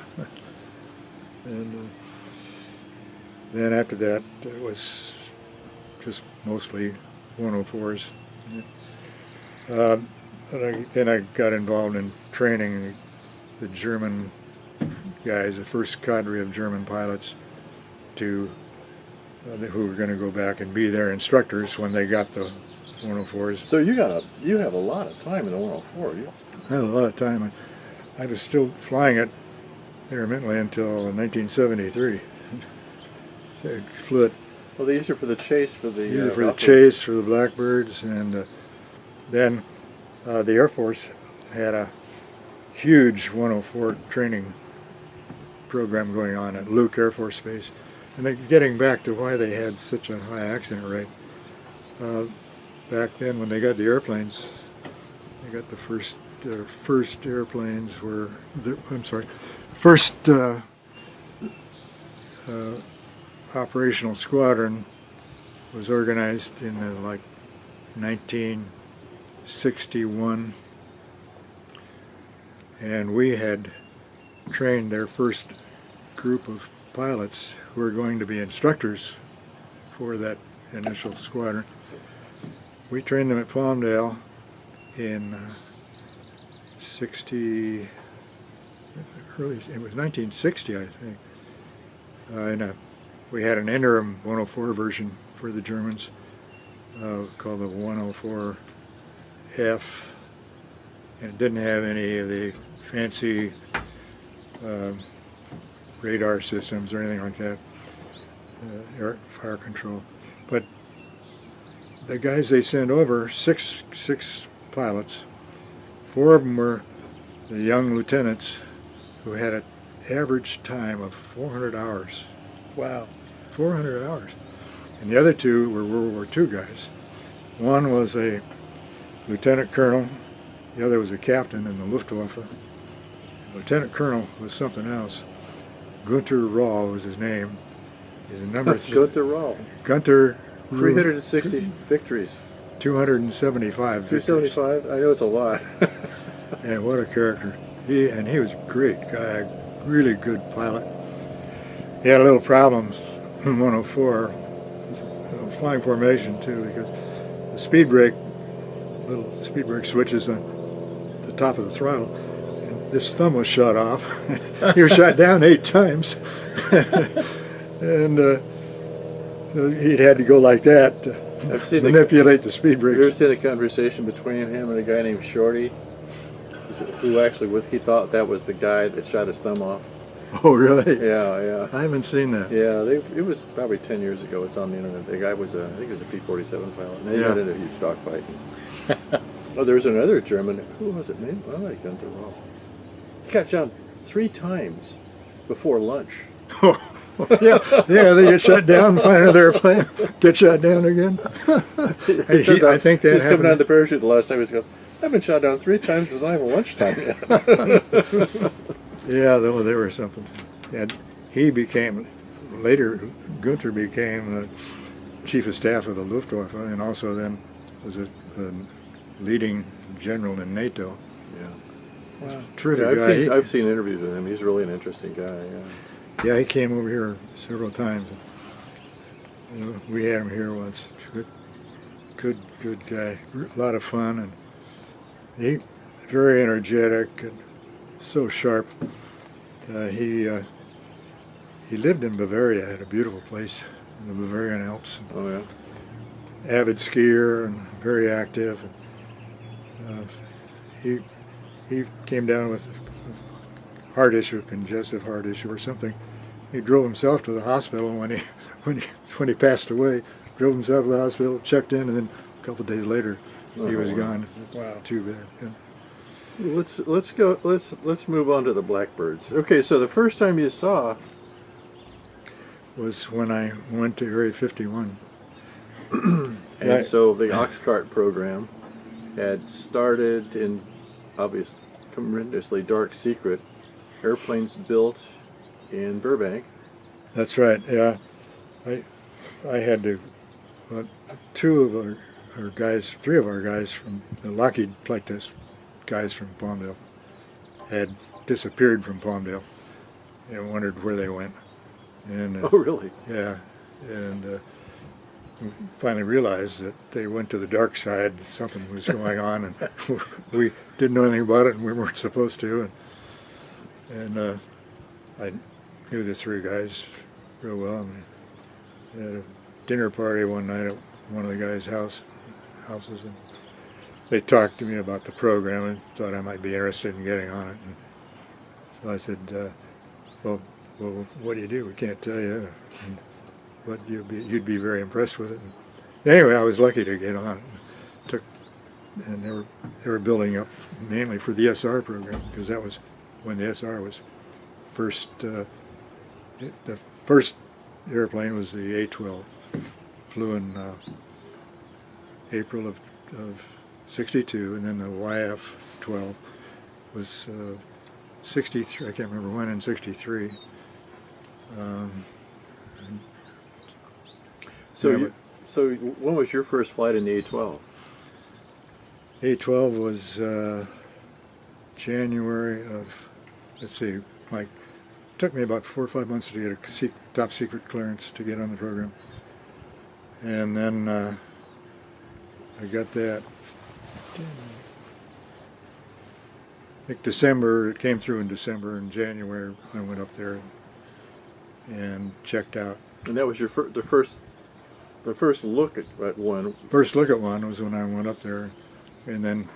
Speaker 2: And then after that, it was just mostly 104s. Then I got involved in training the German guys, the first cadre of German pilots, who were going to go back and be their instructors when they got the 104s.
Speaker 3: So you have a lot of time in the 104.
Speaker 2: I had a lot of time. I was still flying it intermittently until 1973. So I flew it.
Speaker 3: Well, they used it for the chase for the.
Speaker 2: For the chase, for the Blackbirds, and then the Air Force had a huge 104 training program going on at Luke Air Force Base. And getting back to why they had such a high accident rate. Back then, when they got the airplanes, they got the first airplanes were, first operational squadron was organized in like 1961, and we had trained their first group of pilots who were going to be instructors for that initial squadron. We trained them at Palmdale in it was 1960, I think. We had an interim 104 version for the Germans called the 104F, and it didn't have any of the fancy radar systems or anything like that, fire control. But the guys they sent over, six pilots, 4 of them were the young lieutenants who had an average time of 400 hours.
Speaker 1: Wow.
Speaker 2: 400 hours. And the other 2 were World War II guys. One was a lieutenant colonel, the other was a captain in the Luftwaffe. Lieutenant colonel was something else. Gunther Rahl was his name. He's a number
Speaker 3: Gunther Rahl.
Speaker 2: Gunther.
Speaker 3: 360 victories.
Speaker 2: 275 victories.
Speaker 3: 275? I know it's a lot.
Speaker 2: And what a character. He was a great guy, really good pilot. He had a little problems in 104, flying formation too, because the little speed brake switches on the top of the throttle, and this thumb was shot off. He was shot down 8 times. And so he'd had to go like that to manipulate the speed brakes.
Speaker 3: You ever seen a conversation between him and a guy named Shorty, who actually he thought that was the guy that shot his thumb off?
Speaker 2: Oh, really?
Speaker 3: Yeah.
Speaker 2: I haven't seen that.
Speaker 3: Yeah, it was probably 10 years ago. It's on the internet. The guy was I think he was a P-47 pilot. And they got in a huge dogfight. Oh, there was another German. Who was it? Maybe I like Gunther Rahl. He got shot 3 times before lunch.
Speaker 2: yeah, they get shut down, find another airplane, get shot down again. I think that
Speaker 3: he's coming out of the parachute the last time. He's going, I've been shot down 3 times since I have lunchtime yet.
Speaker 2: Yeah, they were something. And he became, later, Gunther became chief of staff of the Luftwaffe, and also then was a leading general in NATO.
Speaker 3: Yeah.
Speaker 1: Wow.
Speaker 2: Terrific guy.
Speaker 3: I've seen interviews with him. He's really an interesting guy. Yeah.
Speaker 2: Yeah, he came over here several times. We had him here once. Good guy. A lot of fun, and he very energetic and so sharp. He lived in Bavaria, had a beautiful place in the Bavarian Alps.
Speaker 3: Oh yeah.
Speaker 2: Avid skier and very active. He came down with congestive heart issue or something. He drove himself to the hospital when he passed away. Drove himself to the hospital, checked in, and then a couple of days later he was gone.
Speaker 1: Wow.
Speaker 2: Too bad. Yeah.
Speaker 3: Let's move on to the Blackbirds. Okay, so the first time you saw
Speaker 2: was when I went to Area 51.
Speaker 3: And so the Oxcart program had started in tremendously dark secret, airplanes built in Burbank.
Speaker 2: That's right. Yeah, I had to. 2 of our guys, 3 of our guys from the Lockheed flight test guys from Palmdale had disappeared from Palmdale and wondered where they went. And
Speaker 3: oh, really?
Speaker 2: Yeah, and we finally realized that they went to the dark side. Something was going on, and we didn't know anything about it, and we weren't supposed to. And I knew the 3 guys real well. And we had a dinner party one night at one of the guys' houses, and they talked to me about the program and thought I might be interested in getting on it. And so I said, well, what do you do? We can't tell you. But you'd be very impressed with it. And anyway, I was lucky to get on it. And they were building up mainly for the SR program, because that was when the SR was first. The first airplane was the A-12. Flew in April of '62, and then the YF-12 was 63. I can't remember when in '63.
Speaker 3: So when was your first flight in the A-12?
Speaker 2: A-12 was January of, let's see, it took me about 4 or 5 months to get a top secret clearance to get on the program. And then I got that. I think December, it came through in December. In January, I went up there and checked out.
Speaker 3: And that was your the first look at one.
Speaker 2: First look at one was when I went up there, and then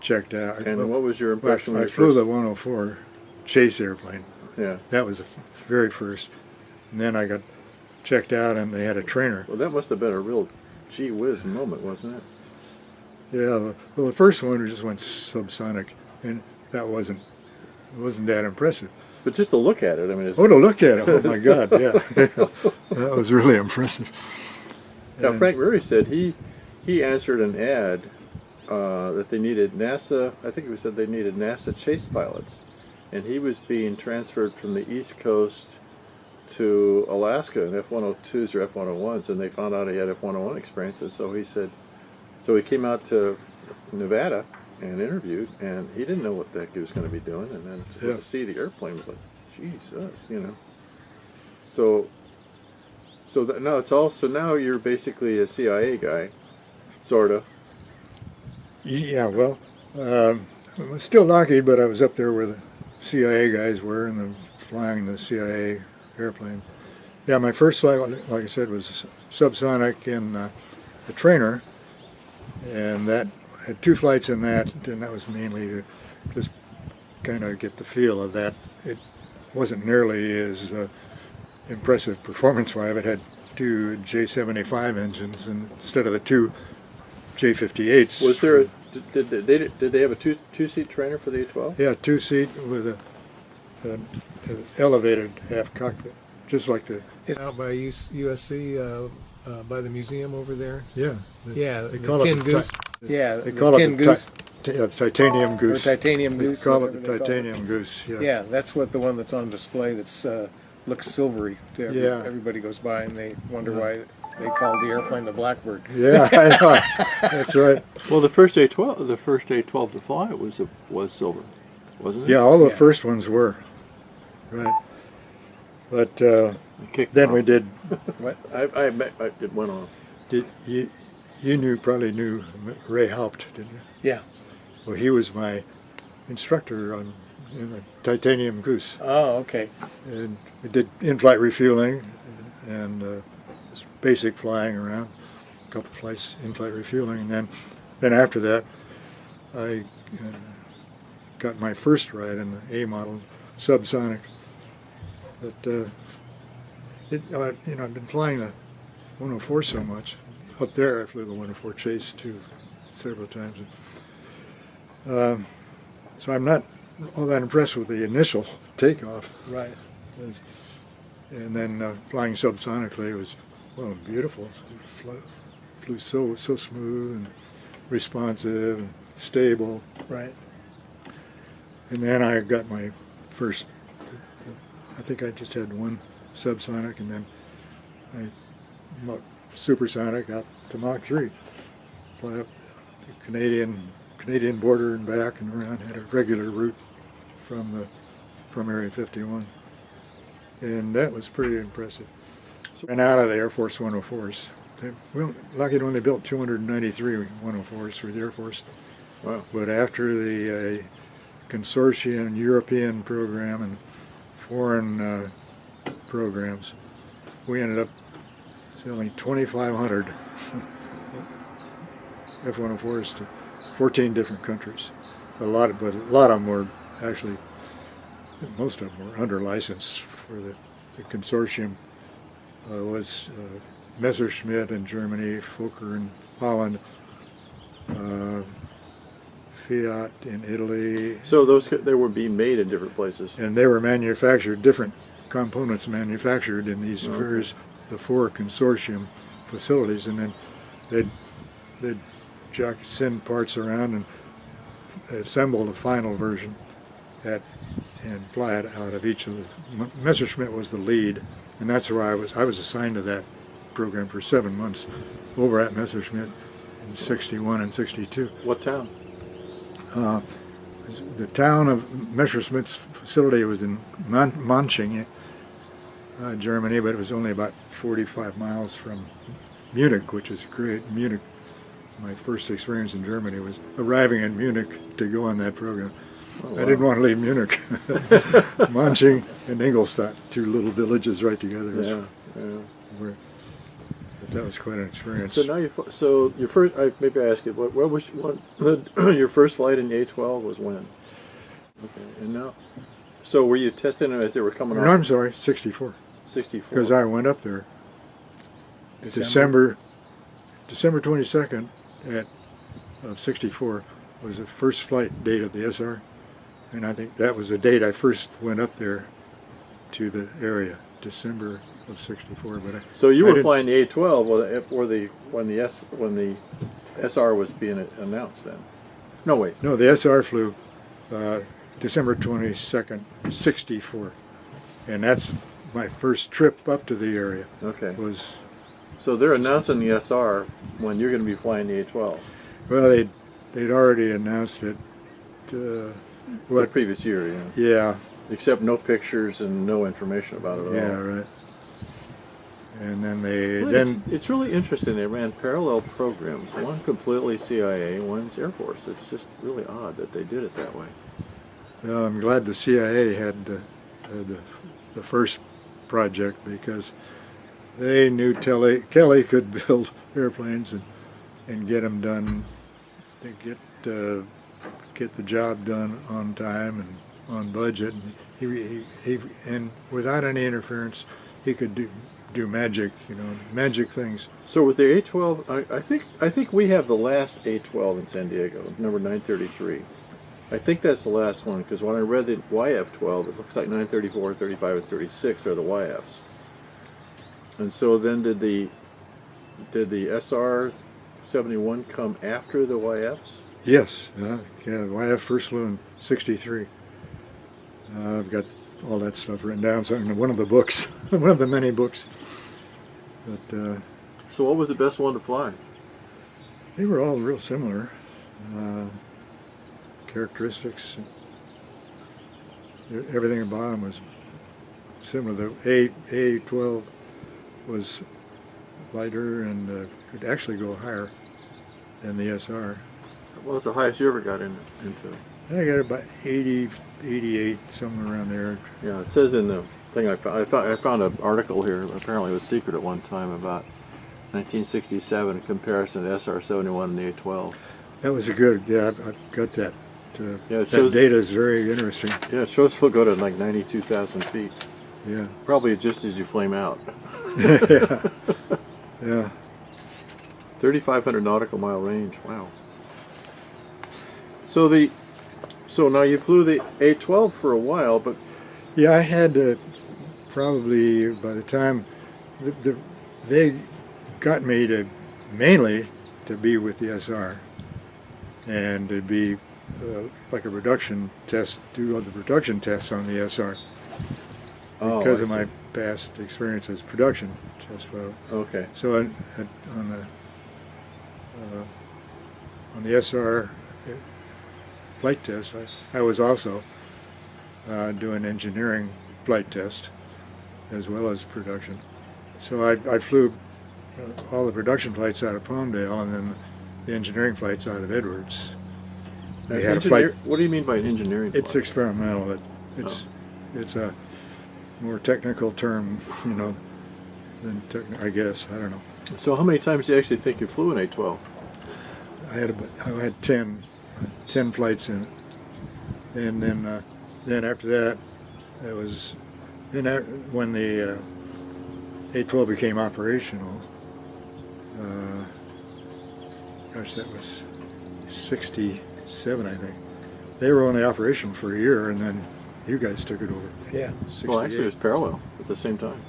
Speaker 2: checked out.
Speaker 3: And what was your impression?
Speaker 2: I flew the 104 chase airplane.
Speaker 3: Yeah.
Speaker 2: That was the very first. And then I got checked out, and they had a trainer.
Speaker 3: Well, that must have been a real gee whiz moment, wasn't it?
Speaker 2: Yeah. Well, the first one just went subsonic, and that wasn't that impressive.
Speaker 3: But just to look at it, I mean, it's...
Speaker 2: Oh, to look at it! Oh my God! Yeah, that was really impressive.
Speaker 3: Now, Frank Murray said he answered an ad that they needed NASA. I think he said they needed NASA chase pilots, and he was being transferred from the East Coast to Alaska in F-102s or F-101s, and they found out he had F-101 experiences. So he said, so he came out to Nevada and interviewed, and he didn't know what the heck he was going to be doing, and then to see the airplane was like, Jesus, you know. So now it's all. So now you're basically a CIA guy, sorta.
Speaker 2: Yeah. Well, I was still Lockheed, but I was up there where the CIA guys were, and flying the CIA airplane. Yeah, my first flight, like I said, was subsonic in the trainer, and that had 2 flights in that, and that was mainly to just kind of get the feel of that. It wasn't nearly as impressive performance-wise. It had 2 J75 engines instead of the 2 J58s.
Speaker 3: Was there did they have a two-seat trainer for the A-12?
Speaker 2: Yeah, 2-seat with an elevated half cockpit, just like the...
Speaker 1: It's out by USC, by the museum over there.
Speaker 2: Yeah.
Speaker 1: They call it the Tin Goose.
Speaker 2: They call it the Titanium Goose.
Speaker 1: Or Titanium Goose.
Speaker 2: They call it the Titanium Goose, yeah.
Speaker 1: Yeah, that's what the one that's on display that's looks silvery to everybody goes by, and they wonder why they called the airplane the Blackbird.
Speaker 2: Yeah, I know. That's right.
Speaker 3: Well, the first A-12 to fly was silver, wasn't it?
Speaker 2: Yeah, all the first ones were. Right. But then we did...
Speaker 3: What? It went off.
Speaker 2: You probably knew Ray Haupt, didn't you?
Speaker 1: Yeah.
Speaker 2: Well, he was my instructor in the Titanium Goose.
Speaker 1: Oh, okay.
Speaker 2: And we did in-flight refueling and just basic flying around, a couple flights in-flight refueling, and then after that, I got my first ride in the A model subsonic. But I've been flying the 104 so much. Up there, I flew the 104 chase too, several times. So I'm not all that impressed with the initial takeoff.
Speaker 1: Right.
Speaker 2: And then flying subsonically was, well, beautiful. It flew so smooth and responsive and stable.
Speaker 1: Right.
Speaker 2: And then I got my first, I think I just had one subsonic, and then I supersonic out to Mach 3. Fly up the Canadian border and back and around, had a regular route from Area 51. And that was pretty impressive. And out of the Air Force 104s. Lockheed only built 293 104s for the Air Force.
Speaker 3: Wow.
Speaker 2: But after the consortium European program and foreign programs, we ended up selling 2,500 F-104s to 14 different countries. But a lot of them were actually, most of them were under license for the consortium. Was Messerschmitt in Germany, Fokker in Holland, Fiat in Italy.
Speaker 3: So they were being made in different places.
Speaker 2: And they were manufactured, different components manufactured in these the 4 consortium facilities, and then they'd send parts around and assemble the final version and fly it out of each of the... Messerschmitt was the lead, and that's where I was assigned to that program for 7 months over at Messerschmitt in 61 and 62.
Speaker 3: What town?
Speaker 2: The town of Messerschmitt's facility was in Manching, Germany, but it was only about 45 miles from Munich, which is great. Munich, my first experience in Germany was arriving in Munich to go on that program.
Speaker 3: Oh, wow.
Speaker 2: I didn't want to leave Munich. Manching and Ingolstadt, two little villages right together. But that was quite an experience.
Speaker 3: So now your first, maybe I ask you, what was your first flight in the A-12 was when? Okay, and now, so were you testing them as they were coming off?
Speaker 2: No, I'm sorry, 64.
Speaker 3: 64.
Speaker 2: Because I went up there December 22nd of 64 was the first flight date of the SR, and I think that was the date I first went up there to the area, December of 64. But
Speaker 3: so you were flying the A-12 when the SR was being announced then? No, wait.
Speaker 2: No, the SR flew December 22nd, 64, and that's my first trip up to the area.
Speaker 3: Okay.
Speaker 2: Was
Speaker 3: so they're announcing the SR when you're going to be flying the A-12.
Speaker 2: Well, they'd already announced it.
Speaker 3: The previous year, yeah.
Speaker 2: Yeah.
Speaker 3: Except no pictures and no information about it at all.
Speaker 2: Yeah, right. And then
Speaker 3: it's really interesting. They ran parallel programs. One completely CIA, one's Air Force. It's just really odd that they did it that way.
Speaker 2: Well, I'm glad the CIA had the first project, because they knew Kelly could build airplanes and get them done, to get the job done on time and on budget. And he and without any interference, he could do magic, magic things.
Speaker 3: So with the A-12, I think we have the last A-12 in San Diego, number 933. I think that's the last one, because when I read the YF-12, it looks like 934, 35, and 36 are the YFs. And so then did the SR-71 come after the YFs?
Speaker 2: Yes, yeah. YF first flew in 63. I've got all that stuff written down in one of the books, one of the many books. But
Speaker 3: so what was the best one to fly?
Speaker 2: They were all real similar. Characteristics, everything about them was similar. The A-12 was lighter and could actually go higher than the SR.
Speaker 3: Well, it's the highest you ever got into.
Speaker 2: I got about 80, 88, somewhere around there.
Speaker 3: Yeah, it says in the thing I found an article here, apparently it was secret at one time, about 1967 in comparison to SR-71 and the A-12.
Speaker 2: That was a good, I've got that.
Speaker 3: Yeah,
Speaker 2: that data is very interesting.
Speaker 3: Yeah, it shows it'll go to like 92,000 feet.
Speaker 2: Yeah.
Speaker 3: Probably just as you flame out.
Speaker 2: Yeah. Yeah.
Speaker 3: 3,500 nautical mile range. Wow. So now you flew the A-12 for a while, but
Speaker 2: yeah, I had probably by the time they got me mainly to be with the SR and to be like a production test, do all the production tests on the SR because of my past experience as production test pilot.
Speaker 3: Okay.
Speaker 2: So on the SR flight test, I was also doing engineering flight test as well as production. So I flew all the production flights out of Palmdale and then the engineering flights out of Edwards. We had a flight.
Speaker 3: What do you mean by an engineering flight?
Speaker 2: It's experimental. It's a more technical term, than I guess. I don't know.
Speaker 3: So how many times do you actually think you flew an A-12?
Speaker 2: I had 10 flights in it, and then after that, it was when the A-12 became operational. Gosh, that was 67, I think. They were only operational for a year, and then you guys took it over.
Speaker 1: Yeah.
Speaker 3: Well, actually, it was parallel at the same time.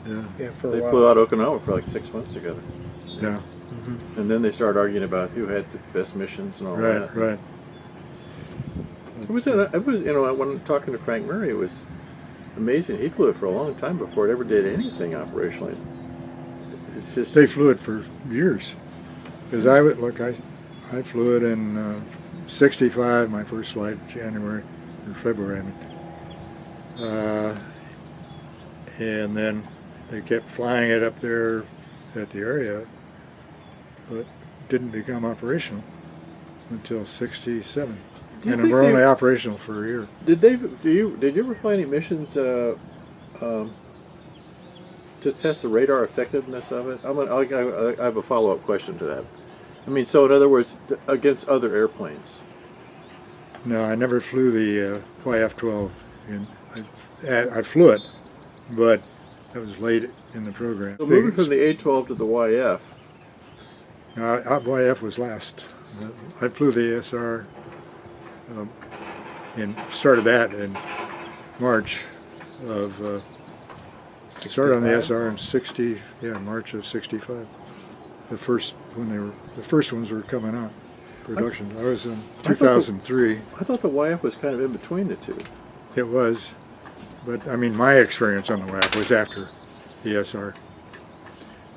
Speaker 2: Yeah.
Speaker 1: Yeah, for a
Speaker 3: They
Speaker 1: while.
Speaker 3: flew out Okinawa for like 6 months together.
Speaker 2: Yeah.
Speaker 1: Mm-hmm.
Speaker 3: And then they started arguing about who had the best missions and all that.
Speaker 2: Right.
Speaker 3: It was, when talking to Frank Murray, it was amazing. He flew it for a long time before it ever did anything operationally. It's just
Speaker 2: They flew it for years. Because I flew it in 65, my first flight, January or February, I mean. and then they kept flying it up there at the area, but didn't become operational until '67. And we're only operational for a year.
Speaker 3: Did you ever fly any missions to test the radar effectiveness of it? I have a follow-up question to that. I mean, so in other words, against other airplanes.
Speaker 2: No, I never flew the YF-12. I flew it, but that was late in the program.
Speaker 3: So moving from the A-12 to the YF.
Speaker 2: No, YF was last. I flew the SR and started that in March of. Started on the SR in March of '65. The first ones were coming out, production. I was in 2003.
Speaker 3: I thought the YF was kind of in between the two.
Speaker 2: It was, but I mean, my experience on the YF was after the SR.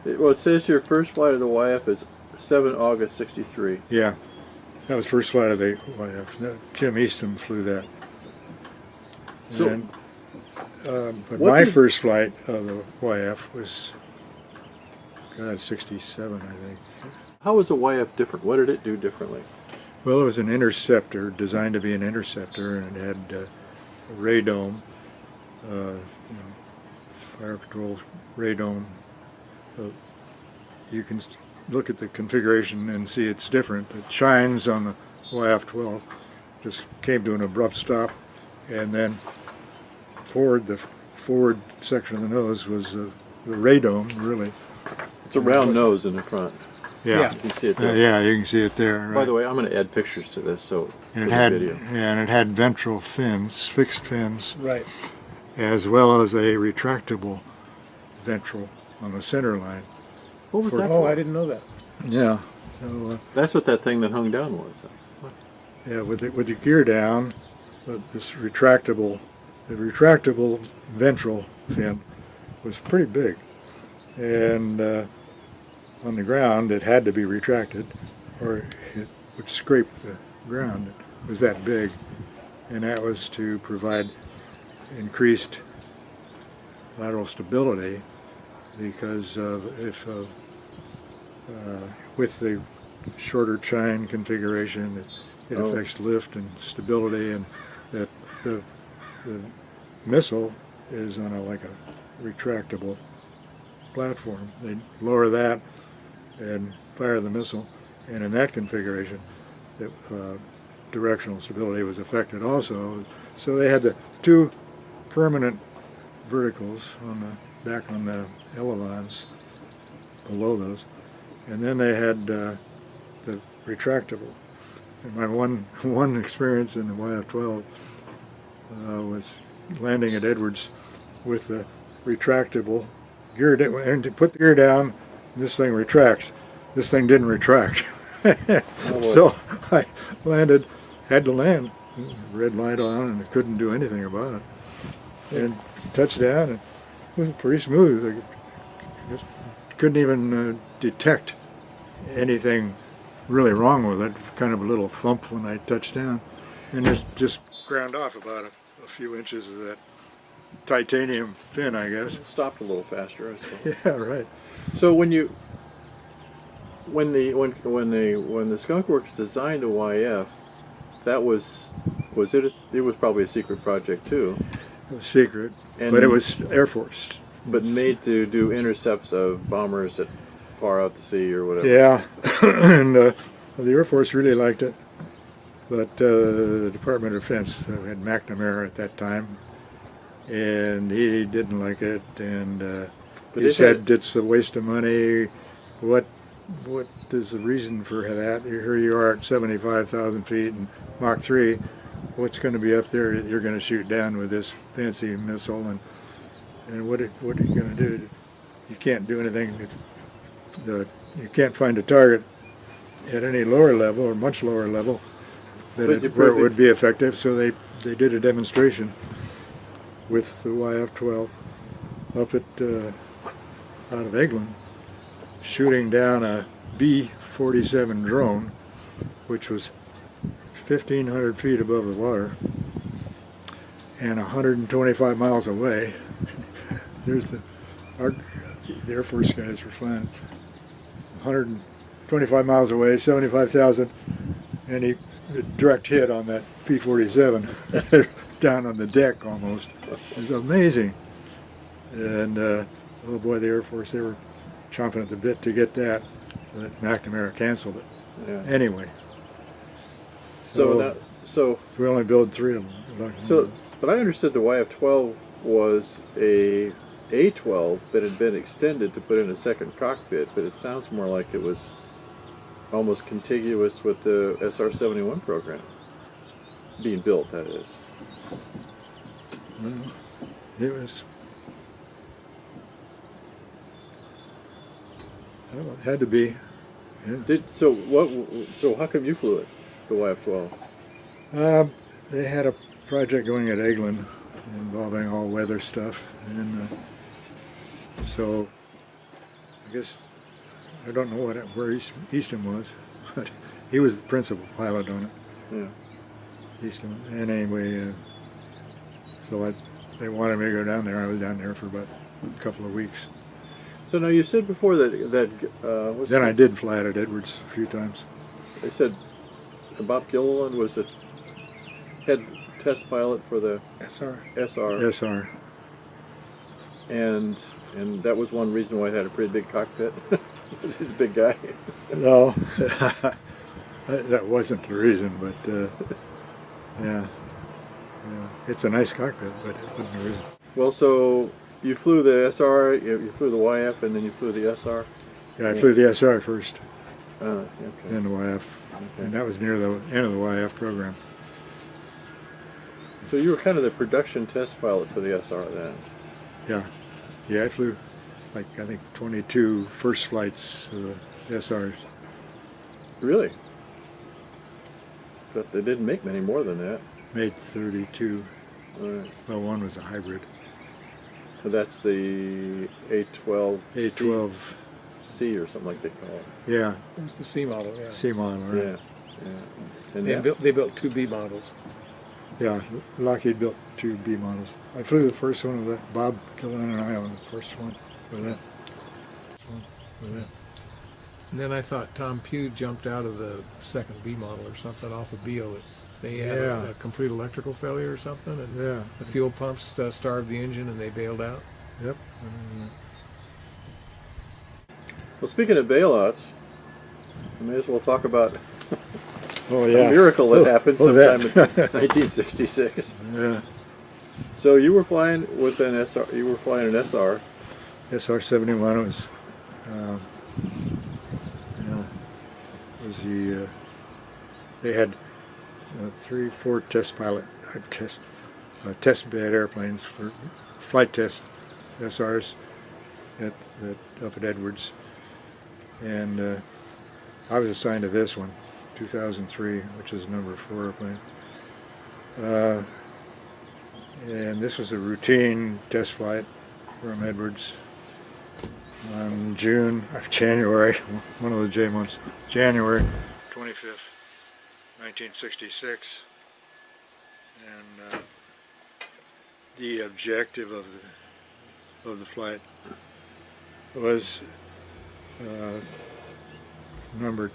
Speaker 3: Well, it says your first flight of the YF is 7 August '63.
Speaker 2: Yeah, that was first flight of the YF. Jim Eastham flew that.
Speaker 3: So,
Speaker 2: and, but my first flight of the YF was, God, '67, I think.
Speaker 3: How was the YF different? What did it do differently?
Speaker 2: Well, it was an interceptor, designed to be an interceptor, and it had a radome, fire control radome. You can look at the configuration and see it's different. It shines on the YF-12, just came to an abrupt stop, and then the forward section of the nose was the radome, really.
Speaker 3: It's a round nose in the front.
Speaker 2: Yeah.
Speaker 3: You can see it there.
Speaker 2: Yeah, you can see it there. Right.
Speaker 3: By the way, I'm going to add pictures to this,
Speaker 2: and it had ventral fins, fixed fins,
Speaker 1: Right.
Speaker 2: as well as a retractable ventral on the center line.
Speaker 3: What was that
Speaker 1: Oh,
Speaker 3: for?
Speaker 1: I didn't know that.
Speaker 2: Yeah. So,
Speaker 3: That's what that thing that hung down was.
Speaker 2: yeah, with the gear down, this retractable, the retractable ventral fin was pretty big, and on the ground it had to be retracted, or it would scrape the ground. It was that big, and that was to provide increased lateral stability, because with the shorter chine configuration, it affects lift and stability, and that the missile is on like a retractable platform. They lower that and fire the missile, and in that configuration, directional stability was affected also. So they had the two permanent verticals on the back on the ailerons below those, and then they had the retractable. And my one experience in the YF-12 was landing at Edwards with the retractable gear, and to put the gear down, this thing retracts. This thing didn't retract. So I had to land, red light on, and I couldn't do anything about it. And touched down, and it was pretty smooth. I just couldn't even detect anything really wrong with it. Kind of a little thump when I touched down, and it just ground off about a few inches of that titanium fin, I guess.
Speaker 3: It stopped a little faster, I suppose.
Speaker 2: Yeah, right.
Speaker 3: So when the Skunk Works designed a YF, that was it was probably a secret project too.
Speaker 2: It was secret, but it was Air Force.
Speaker 3: But made to do intercepts of bombers that far out to sea or whatever.
Speaker 2: Yeah, and the Air Force really liked it, but the Department of Defense had McNamara at that time, and he didn't like it, and he said it's a waste of money. What is the reason for that? Here you are at 75,000 feet and Mach 3. What's going to be up there that you're going to shoot down with this fancy missile, and what are you going to do? You can't do anything. You can't find a target at any lower level or much lower level where it would be effective. So they did a demonstration with the YF-12 up at out of England, shooting down a B-47 drone, which was 1,500 feet above the water and 125 miles away. There's the Air Force guys were flying 125 miles away, 75,000, and he direct hit on that P-47 down on the deck almost. It was amazing. And oh boy, the Air Force, they were chomping at the bit to get that, but McNamara canceled it.
Speaker 3: Yeah.
Speaker 2: Anyway.
Speaker 3: So
Speaker 2: we only build 3 of them.
Speaker 3: So, but I understood the YF-12 was a A-12 that had been extended to put in a second cockpit, but it sounds more like it was almost contiguous with the SR-71 program being built, that is.
Speaker 2: Well, it was, I don't know, it had to be. Yeah.
Speaker 3: So how come you flew it, the YF-12?
Speaker 2: They had a project going at Eglin involving all weather stuff, and so I guess I don't know where Easton was, but he was the principal pilot on it.
Speaker 3: Yeah.
Speaker 2: Easton, and anyway, so they wanted me to go down there. I was down there for about a couple of weeks.
Speaker 3: So now you said before that
Speaker 2: then I did fly it at Edwards a few times.
Speaker 3: They said Bob Gilliland was the head test pilot for the
Speaker 1: SR.
Speaker 2: SR.
Speaker 3: And that was one reason why it had a pretty big cockpit. Because he's a big guy.
Speaker 2: No, that wasn't the reason, but yeah, it's a nice cockpit, but it wasn't the reason.
Speaker 3: Well, so you flew the SR, you flew the YF, and then you flew the SR?
Speaker 2: Yeah, I flew the SR first,
Speaker 3: okay.
Speaker 2: then the YF, and that was near the end of the YF program.
Speaker 3: So you were kind of the production test pilot for the SR then?
Speaker 2: Yeah, I flew like I think 22 first flights of the SRs.
Speaker 3: Really? But they didn't make many more than that.
Speaker 2: Made 32.
Speaker 3: Right.
Speaker 2: Well, one was a hybrid.
Speaker 3: So that's the A-12
Speaker 2: A-12
Speaker 3: C or something like they call it.
Speaker 2: Yeah.
Speaker 1: It was the C model, yeah.
Speaker 2: C model, right?
Speaker 3: Yeah. And
Speaker 1: they built 2 B models.
Speaker 2: Yeah, Lockheed built 2 B models. I flew the first one with Bob Gilliland and I on the first one with that.
Speaker 1: And then I thought Tom Pugh jumped out of the second B model or something off of BO. They had a complete electrical failure or something, and the fuel pumps starved the engine and they bailed out.
Speaker 2: Yep.
Speaker 3: Well, speaking of bailouts, we may as well talk about
Speaker 2: a
Speaker 3: miracle that happened sometime in 1966.
Speaker 2: Yeah.
Speaker 3: So you were flying with an SR. You were flying an SR.
Speaker 2: SR-71 was they had 3-4 test bed airplanes for flight test SRs up at Edwards, and I was assigned to this one, 2003, which is number 4 airplane. And this was a routine test flight from Edwards on January, one of the J months, January 25th, 1966. And the objective of the flight was number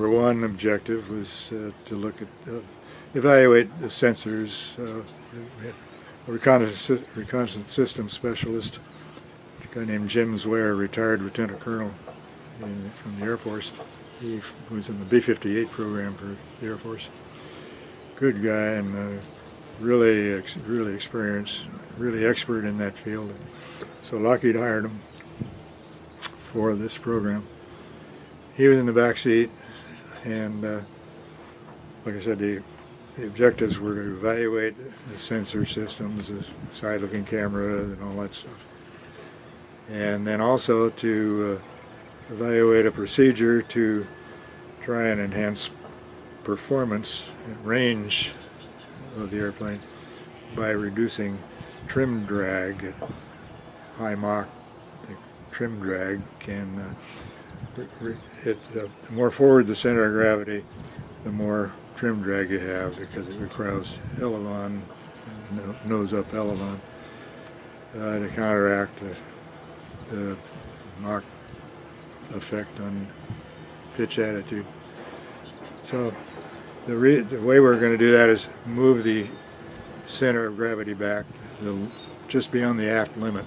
Speaker 2: 1 objective was to look at evaluate the sensors. We had a reconnaissance system specialist, a guy named Jim Zware, retired lieutenant colonel from the Air Force. He was in the B-58 program for the Air Force. Good guy and really experienced, really expert in that field. So Lockheed hired him for this program. He was in the back seat, and like I said, the objectives were to evaluate the sensor systems, the side-looking camera, and all that stuff. And then also to evaluate a procedure to try and enhance performance and range of the airplane by reducing trim drag at high Mach. The trim drag can, the more forward the center of gravity, the more trim drag you have because it requires elevon, nose up elevon. to counteract the Mach effect on pitch attitude. So the way we're going to do that is move the center of gravity back just beyond the aft limit.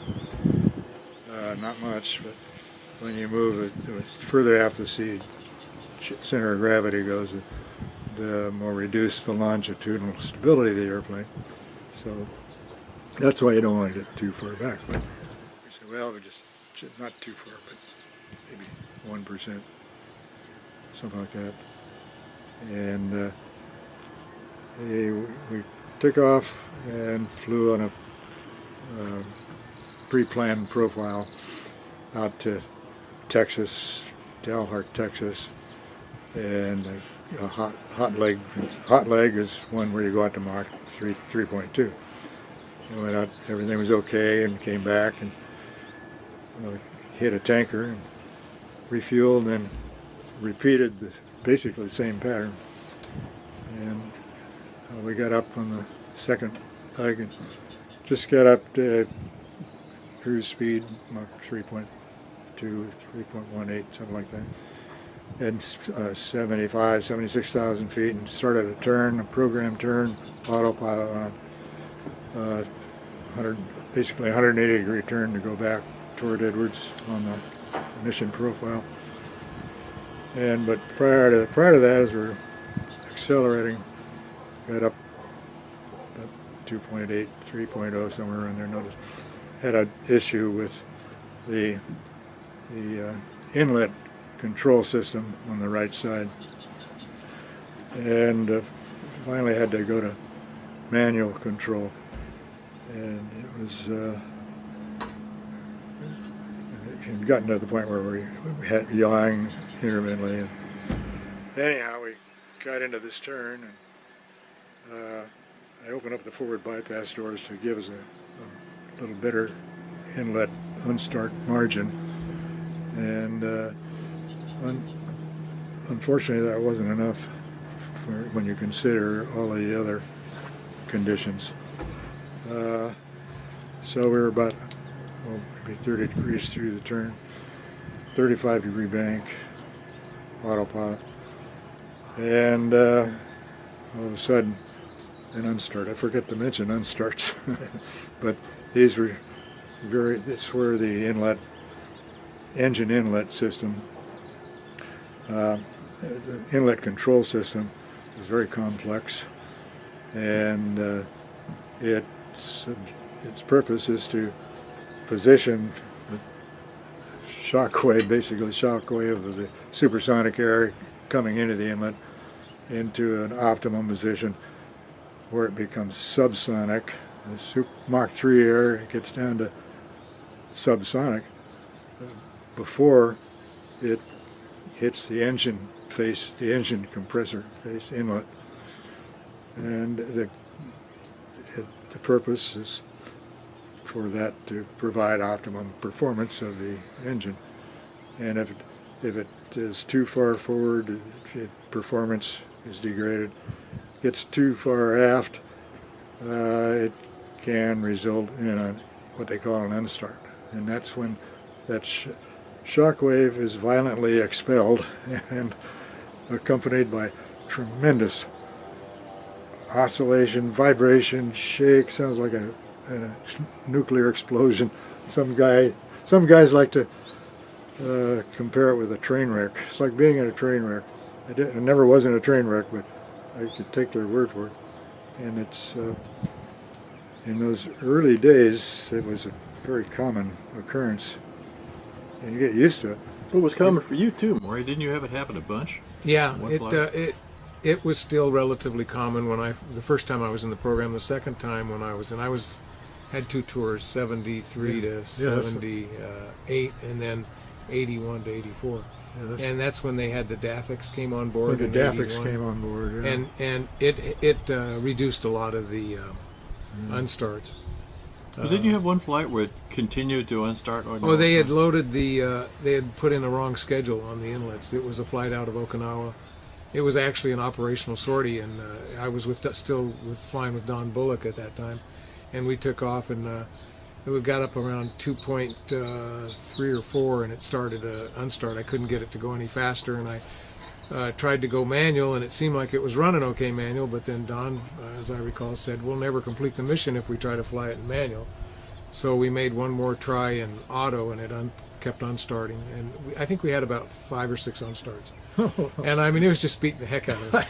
Speaker 2: Not much, but when you move it further aft the sea center of gravity goes, the more reduced the longitudinal stability of the airplane. So that's why you don't want to get too far back. But we say, well, we just not too far, but maybe 1%, something like that. And we took off and flew on a pre-planned profile out to Texas, Dalhart, Texas, and a hot leg. Hot leg is one where you go out to Mach 3.2. We went out, everything was okay, and came back and hit a tanker and refueled, and then repeated basically the same pattern. And we got up on the second leg and just got up to cruise speed, Mach 3.2, 3.18, something like that. And 76,000 feet, and started a turn, a program turn, autopilot on basically 180 degree turn to go back toward Edwards on the mission profile. But prior to that, as we're accelerating, got up 2.8, 3.0, somewhere around there. Notice had an issue with the inlet control system on the right side, and finally had to go to manual control, and it was it had gotten to the point where we had yawing intermittently, and anyhow we got into this turn, and I opened up the forward bypass doors to give us a little better inlet unstart margin, and unfortunately that wasn't enough when you consider all of the other conditions. So we were about maybe 30 degrees through the turn, 35 degree bank, autopilot, and all of a sudden an unstart. I forget to mention unstarts, but these were it's where the engine inlet system, the inlet control system is very complex, and its purpose is to position the shock wave, basically the shock wave of the supersonic air coming into the inlet into an optimum position where it becomes subsonic. The Mach 3 air gets down to subsonic before it hits the engine face, the engine compressor face inlet, and the purpose is for that to provide optimum performance of the engine. And if it is too far forward, performance is degraded. Gets too far aft, it can result in what they call an unstart, and that's when that shock wave is violently expelled and accompanied by tremendous oscillation, vibration, shake. Sounds like a nuclear explosion. Some guys like to compare it with a train wreck. It's like being in a train wreck. I never was in a train wreck, but I could take their word for it. And it's in those early days, it was a very common occurrence, and you get used to it.
Speaker 3: Well, it was common for you too, Maury. Didn't you have it happen a bunch?
Speaker 1: Yeah, it was still relatively common when the first time I was in the program. The second time when I had two tours, 73 to 78, and then 81 to 84. Yeah, and that's when they had the DAFIX came on board.
Speaker 2: When the DAFIX came on board, yeah.
Speaker 1: And it reduced a lot of the unstarts.
Speaker 3: But didn't you have one flight where it continued to unstart?
Speaker 1: Oh, they had loaded they had put in a wrong schedule on the inlets. It was a flight out of Okinawa. It was actually an operational sortie, and I was still flying with Don Bullock at that time, and we took off, and we got up around 2.3 or 4, and it started to unstart. I couldn't get it to go any faster, and I tried to go manual, and it seemed like it was running okay manual, but then Don, as I recall, said, we'll never complete the mission if we try to fly it in manual. So we made one more try in auto, and it kept unstarting, and I think we had about 5 or 6 unstarts. And I mean, it was just beating the heck out of us.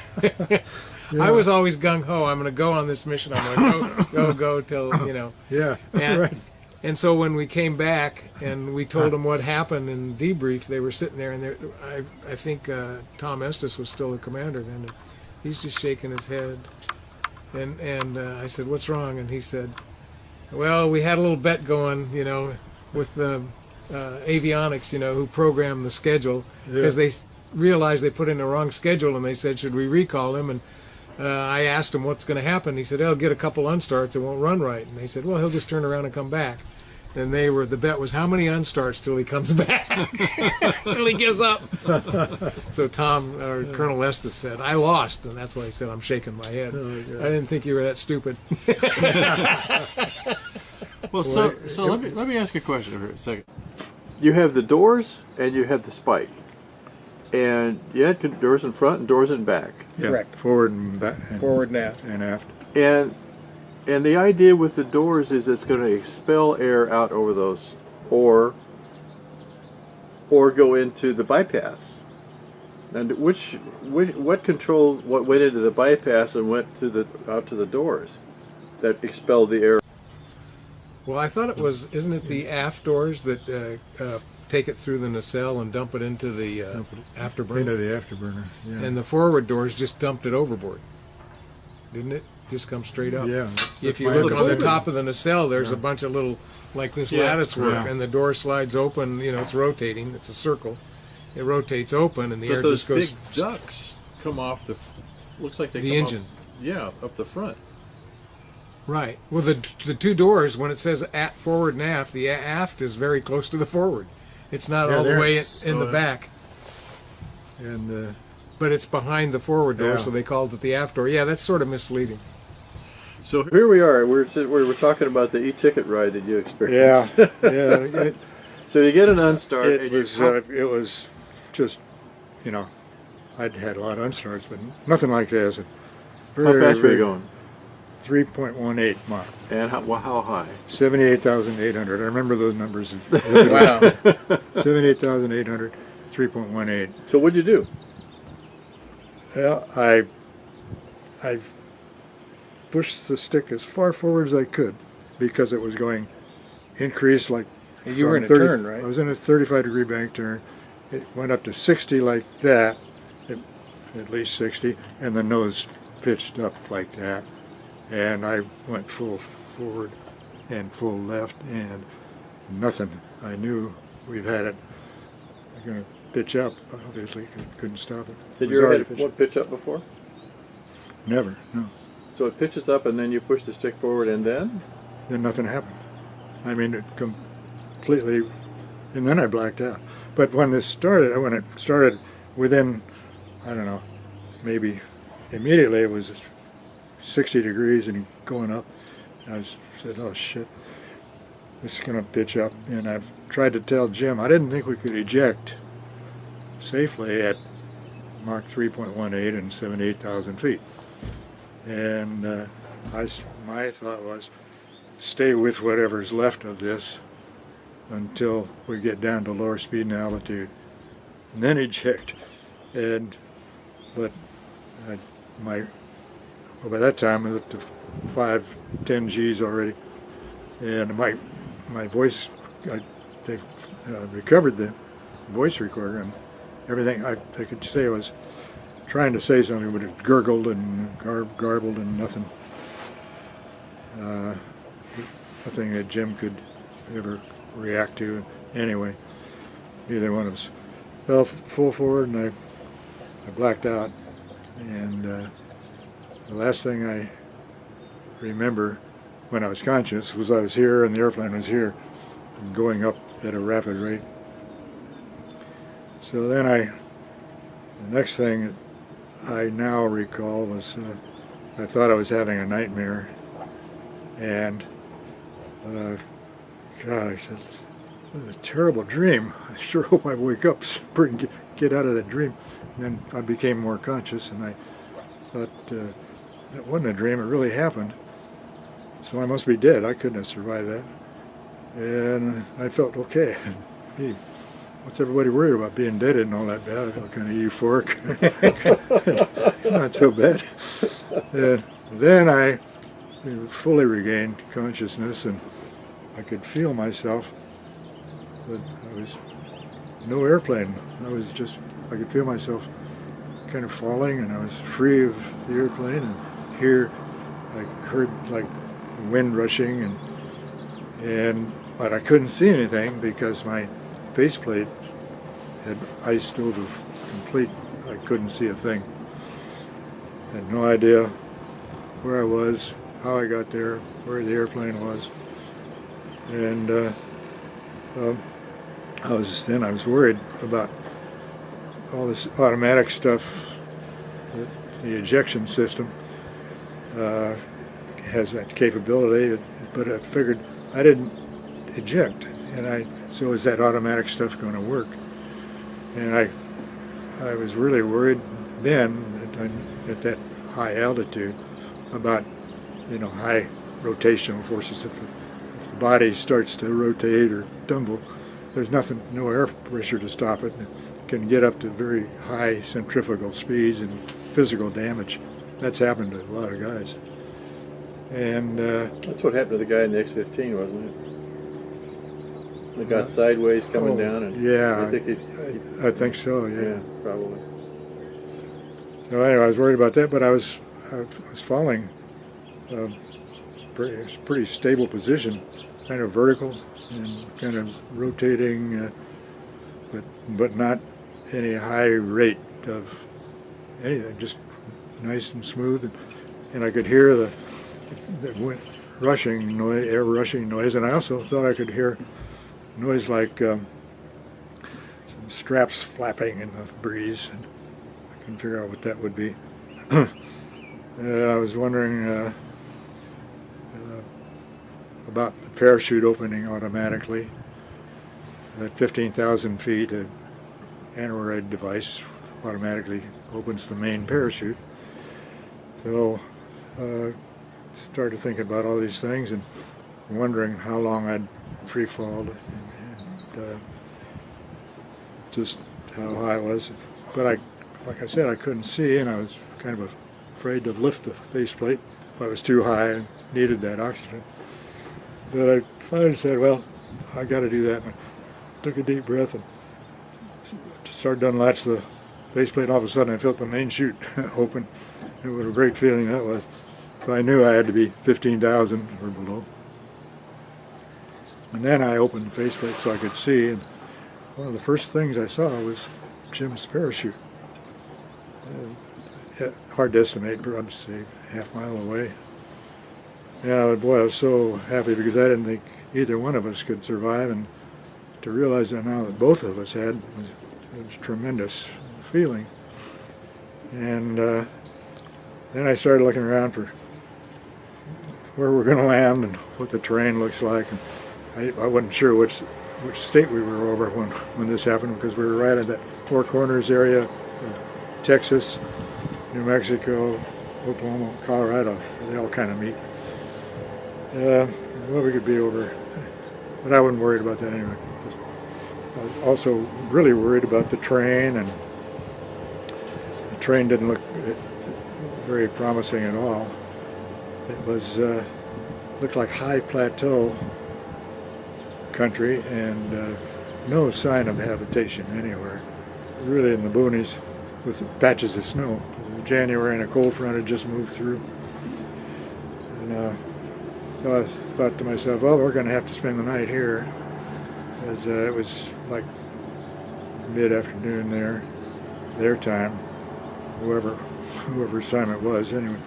Speaker 1: Yeah. I was always gung-ho. I'm going to go on this mission. I'm going to go till, you know.
Speaker 2: Yeah,
Speaker 1: and,
Speaker 2: right.
Speaker 1: And so when we came back and we told them what happened in debrief, they were sitting there, and I think Tom Estes was still the commander then. And he's just shaking his head. And I said, what's wrong? And he said, well, we had a little bet going, you know, with the avionics, you know, who programmed the schedule, because they realized they put in the wrong schedule, and they said, should we recall him? And I asked him what's going to happen. He said, he'll get a couple unstarts, it won't run right. And they said, well, he'll just turn around and come back. And the bet was how many unstarts till he comes back, till he gives up. So Tom, or Colonel Estes, said, I lost, and that's why he said, I'm shaking my head. Oh, I didn't think you were that stupid.
Speaker 3: Well, so let me ask you a question for a second. You have the doors and you have the spike, and you had doors in front and doors in back.
Speaker 2: Yeah,
Speaker 1: correct.
Speaker 2: Forward and back.
Speaker 1: Forward and aft.
Speaker 2: And aft.
Speaker 3: And the idea with the doors is it's going to expel air out over those, or go into the bypass. And what controlled what went into the bypass and went out to the doors that expelled the air?
Speaker 1: Well, I thought it was, isn't it the aft doors that take it through the nacelle and dump it into the afterburner?
Speaker 2: Into the afterburner, yeah.
Speaker 1: And the forward doors just dumped it overboard, didn't it? Just come straight up.
Speaker 2: Yeah.
Speaker 1: If you look on the top of the nacelle, there's a bunch of little, like this lattice work, and the door slides open, you know, it's rotating, it's a circle. It rotates open, and the air just goes...
Speaker 3: But those big ducts come off the, looks like they
Speaker 1: the
Speaker 3: come
Speaker 1: engine.
Speaker 3: Up the front.
Speaker 1: Right. Well, the two doors, when it says forward and aft, the aft is very close to the forward. It's not all the way in the back.
Speaker 2: And
Speaker 1: but it's behind the forward door, so they called it the aft door. Yeah, that's sort of misleading.
Speaker 3: So here we are. We're talking about the e-ticket ride that you experienced.
Speaker 2: Yeah, yeah.
Speaker 3: So you get an unstart.
Speaker 2: It was just, you know, I'd had a lot of unstarts, but nothing like this.
Speaker 3: How fast were you going?
Speaker 2: 3.18 Mach.
Speaker 3: And how high?
Speaker 2: 78,800. I remember those numbers.
Speaker 1: Wow.
Speaker 2: 78,800, 3.18.
Speaker 3: So what'd you do?
Speaker 2: Well, I pushed the stick as far forward as I could because it was going increased like.
Speaker 1: You were in a turn, right?
Speaker 2: I was in a 35-degree bank turn. It went up to 60 like that, at least 60, and the nose pitched up like that. And I went full forward and full left, and nothing. I knew we've had it. We're going to pitch up, obviously, because we couldn't stop it.
Speaker 3: Did you ever hit one pitch up before?
Speaker 2: Never, no.
Speaker 3: So it pitches up, and then you push the stick forward, and then?
Speaker 2: Then nothing happened. I mean, it completely, and then I blacked out. But when it started within, I don't know, maybe immediately it was 60 degrees and going up. And I said, oh shit, this is going to pitch up. And I've tried to tell Jim, I didn't think we could eject safely at Mach 3.18 and 78,000 feet. And my thought was, stay with whatever's left of this until we get down to lower speed and altitude, and then eject. But by that time I was up to 5-10 Gs already, and my voice, they recovered the voice recorder, and everything I could say I was trying to say something, but it gurgled and garbled and nothing. Nothing that Jim could ever react to. Anyway, neither one of us. Fell full forward, and I blacked out. And the last thing I remember when I was conscious was I was here and the airplane was here, going up at a rapid rate. So then the next thing I now recall was I thought I was having a nightmare, and God, I said, it was a terrible dream. I sure hope I wake up and get out of that dream. And then I became more conscious, and I thought, that wasn't a dream, it really happened. So I must be dead. I couldn't have survived that. And I felt okay. Gee, what's everybody worried about? Being dead isn't all that bad. I felt kind of euphoric. Not so bad. And then I fully regained consciousness, and I could feel myself, but I was no airplane. I could feel myself kind of falling, and I was free of the airplane, and here I heard like wind rushing, but I couldn't see anything because my faceplate had iced over complete. I couldn't see a thing. Had no idea where I was, how I got there, where the airplane was, and I was worried about all this automatic stuff. The ejection system has that capability, but I figured I didn't eject, and so is that automatic stuff going to work? And I was really worried then at that high altitude about high rotational forces. If the body starts to rotate or tumble, there's no air pressure to stop it. It can get up to very high centrifugal speeds and physical damage. That's happened to a lot of guys. And
Speaker 3: that's what happened to the guy in the X-15, wasn't it? They got sideways coming down, and
Speaker 2: yeah, I think so. Yeah,
Speaker 3: probably.
Speaker 2: So anyway, I was worried about that, but I was falling pretty stable position, kind of vertical and kind of rotating, but not any high rate of anything, just nice and smooth, and I could hear the rushing noise, air rushing noise, and I also thought I could hear noise like some straps flapping in the breeze. And I couldn't figure out what that would be. I was wondering about the parachute opening automatically. At 15,000 feet, an aneroid device automatically opens the main parachute. So started thinking about all these things and wondering how long I'd free-falled and just how high it was. But like I said, I couldn't see, and I was kind of afraid to lift the faceplate if I was too high and needed that oxygen. But I finally said, well, I got to do that. And I took a deep breath and started to unlatch the faceplate. All of a sudden, I felt the main chute open. It was a great feeling that was. So I knew I had to be 15,000 or below. And then I opened the faceplate so I could see, and one of the first things I saw was Jim's parachute. Hard to estimate, but I'd say half mile away. Yeah, boy, I was so happy because I didn't think either one of us could survive, and to realize that now that both of us had was a tremendous feeling. And then I started looking around for where we're going to land and what the terrain looks like. And I wasn't sure which state we were over when this happened, because we were right at that Four Corners area of Texas, New Mexico, Oklahoma, Colorado, where they all kind of meet. Well, we could be over, but I wasn't worried about that anyway. I was also really worried about the train, and the train didn't look very promising at all. It was looked like high plateau country, and no sign of habitation anywhere. Really in the boonies with patches of snow. January and a cold front had just moved through. And so I thought to myself, well, we're going to have to spend the night here, as it was like mid-afternoon there, their time, whoever's time it was. Anyway,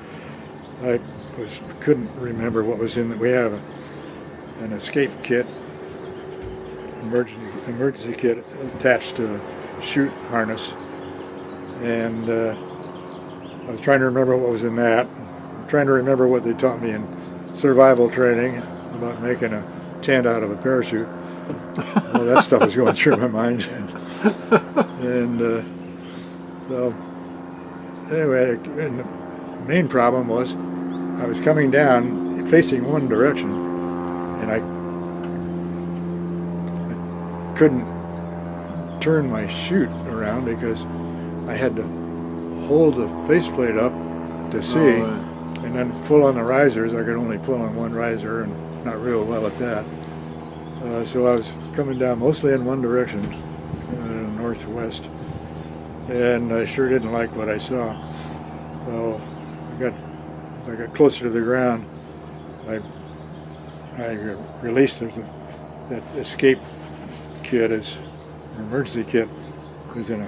Speaker 2: I couldn't remember what was in it. We had an escape kit, emergency kit attached to a chute harness, and I was trying to remember what was in that. I'm trying to remember what they taught me in survival training about making a tent out of a parachute. All that stuff was going through my mind. And so anyway, and the main problem was I was coming down facing one direction, and I couldn't turn my chute around because I had to hold the faceplate up to see, and then pull on the risers. I could only pull on one riser, and not real well at that. So I was coming down mostly in one direction, northwest, and I sure didn't like what I saw. So I got closer to the ground. I released that escape kit, as an emergency kit, was in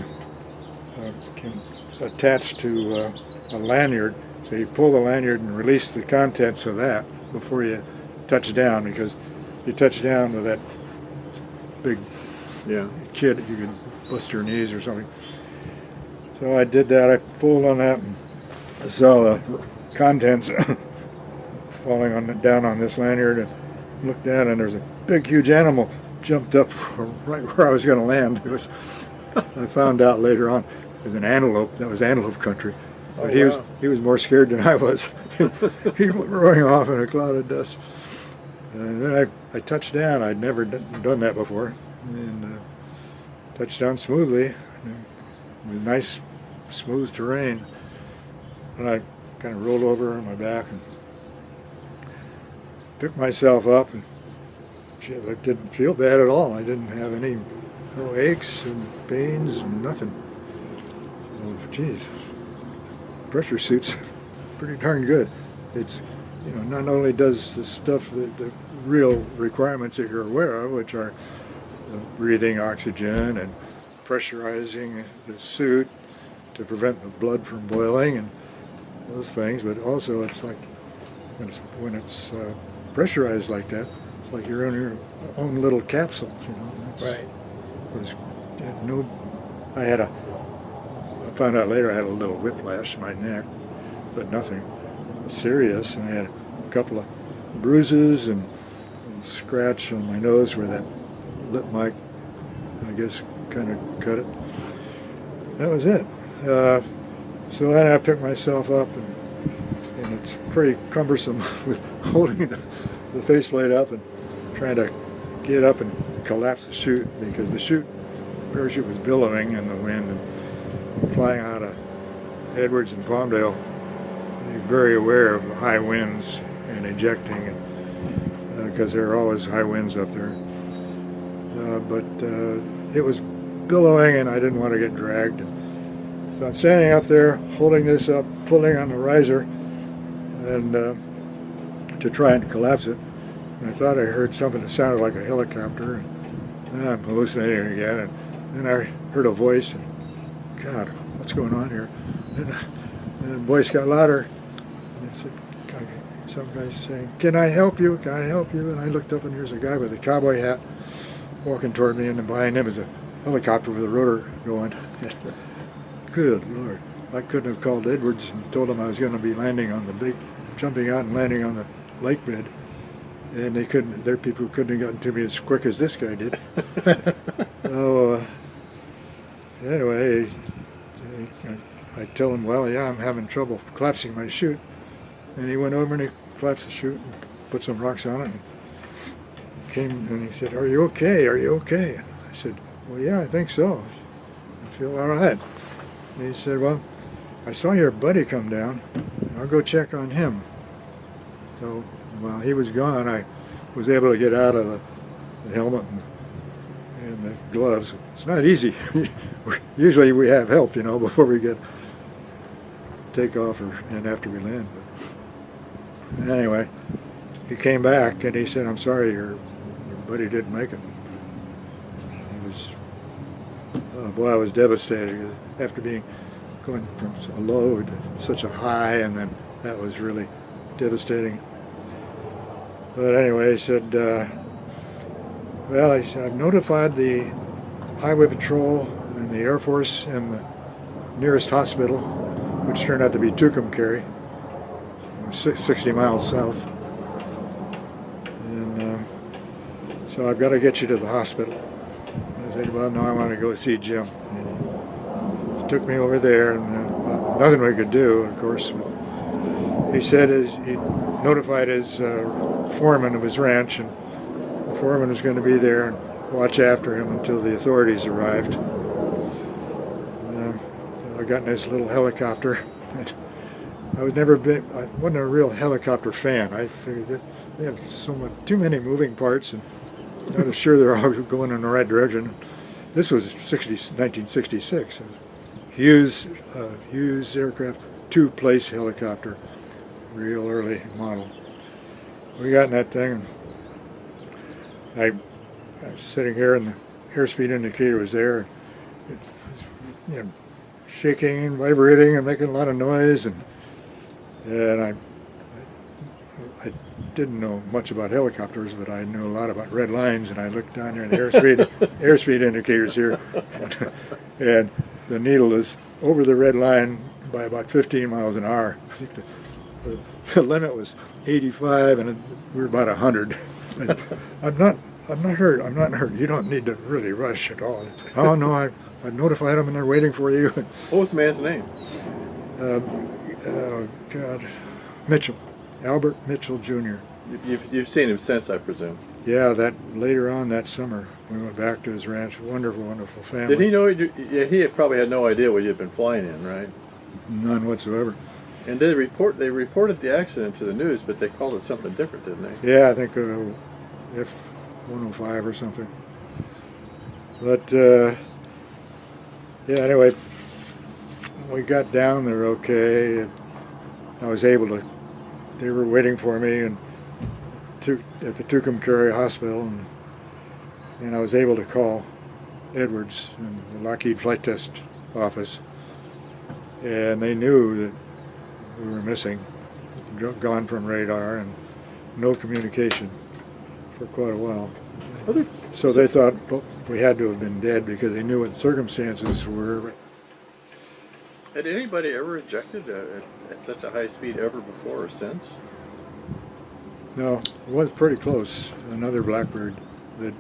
Speaker 2: attached to a lanyard. So you pull the lanyard and release the contents of that before you touch down, because you touch down with that big kit, you can bust your knees or something. So I did that. I pulled on that and I saw the contents falling down on this lanyard, and looked down, and there's a big, huge animal jumped up right where I was going to land. It was, I found out later on, it was an antelope. That was antelope country. But he was more scared than I was. He went roaring off in a cloud of dust. And then I touched down. I'd never done that before, and touched down smoothly with nice, smooth terrain. And I kind of rolled over on my back and picked myself up, and I didn't feel bad at all. I didn't have no aches and pains and nothing. So, geez, pressure suit's pretty darn good. It's, not only does the stuff, the real requirements that you're aware of, which are breathing oxygen and pressurizing the suit to prevent the blood from boiling and those things, but also it's like when it's pressurized like that, it's like you're in your own little capsule. Right. I found out later I had a little whiplash in my neck, but nothing serious, and I had a couple of bruises and a scratch on my nose where that lip mic, I guess, kind of cut it. That was it. So then I picked myself up, and it's pretty cumbersome with holding the faceplate up and trying to get up and collapse the chute, because the parachute was billowing in the wind and flying out of Edwards and Palmdale. You're very aware of the high winds and ejecting, because there are always high winds up there. But it was billowing, and I didn't want to get dragged. So I'm standing up there, holding this up, pulling on the riser, and to try and collapse it. And I thought I heard something that sounded like a helicopter. And I'm hallucinating again. And then I heard a voice, and God, what's going on here? And the voice got louder. And I said, some guy's saying, "Can I help you? Can I help you?" And I looked up, and here's a guy with a cowboy hat walking toward me, and then behind him is a helicopter with a rotor going. Good Lord. I couldn't have called Edwards and told him I was going to be jumping out and landing on the lake bed. And their people couldn't have gotten to me as quick as this guy did. So, anyway, I told him, well, yeah, I'm having trouble collapsing my chute. And he went over and he collapsed the chute and put some rocks on it. And came and he said, "Are you okay? Are you okay?" And I said, "Well, yeah, I think so. I feel all right." And he said, "Well, I saw your buddy come down, and I'll go check on him." So while he was gone, I was able to get out of the helmet and the gloves. It's not easy. Usually we have help, before we take off and after we land. But anyway, he came back and he said, "I'm sorry, your buddy didn't make it." He was, boy, I was devastated after going from a low to such a high, and then that was really devastating. But anyway, he said, well, he said, "I've notified the Highway Patrol and the Air Force and the nearest hospital," which turned out to be Tucumcari, 60 miles south. And so I've got to get you to the hospital. I said, well, no, I want to go see Jim. And he took me over there, and well, nothing we could do, of course. But he said he notified his foreman of his ranch, and the foreman was going to be there and watch after him until the authorities arrived. So I got in this little helicopter. I wasn't a real helicopter fan. I figured that they have too many moving parts, and not sure they're all going in the right direction. This was 1966. Hughes aircraft, two-place helicopter, real early model. We got in that thing, and I was sitting here, and the airspeed indicator was there. It was, you know, shaking and vibrating and making a lot of noise, and I didn't know much about helicopters, but I knew a lot about red lines, and I looked down there, and the airspeed indicators here, and the needle is over the red line by about 15 miles an hour. I think the limit was 85, and we were about 100. I'm not hurt. I'm not hurt. You don't need to really rush at all. Oh no, I've notified them, and they're waiting for you.
Speaker 3: What was the man's name?
Speaker 2: Oh God, Mitchell, Albert Mitchell Jr.
Speaker 3: You've seen him since, I presume.
Speaker 2: Yeah, that later on that summer we went back to his ranch. Wonderful, wonderful family.
Speaker 3: Did he know? He probably had no idea what you'd been flying in, right?
Speaker 2: None whatsoever.
Speaker 3: And they reported the accident to the news, but they called it something different, didn't they?
Speaker 2: Yeah, I think F-105 or something. But yeah, anyway, we got down there okay. And I was able to. They were waiting for me at the Tucumcari Hospital, and I was able to call Edwards in the Lockheed flight test office, and they knew that we were missing, gone from radar, and no communication for quite a while. So they thought we had to have been dead because they knew what the circumstances were.
Speaker 3: Had anybody ever ejected at such a high speed ever before or since?
Speaker 2: No, it was pretty close. Another Blackbird, the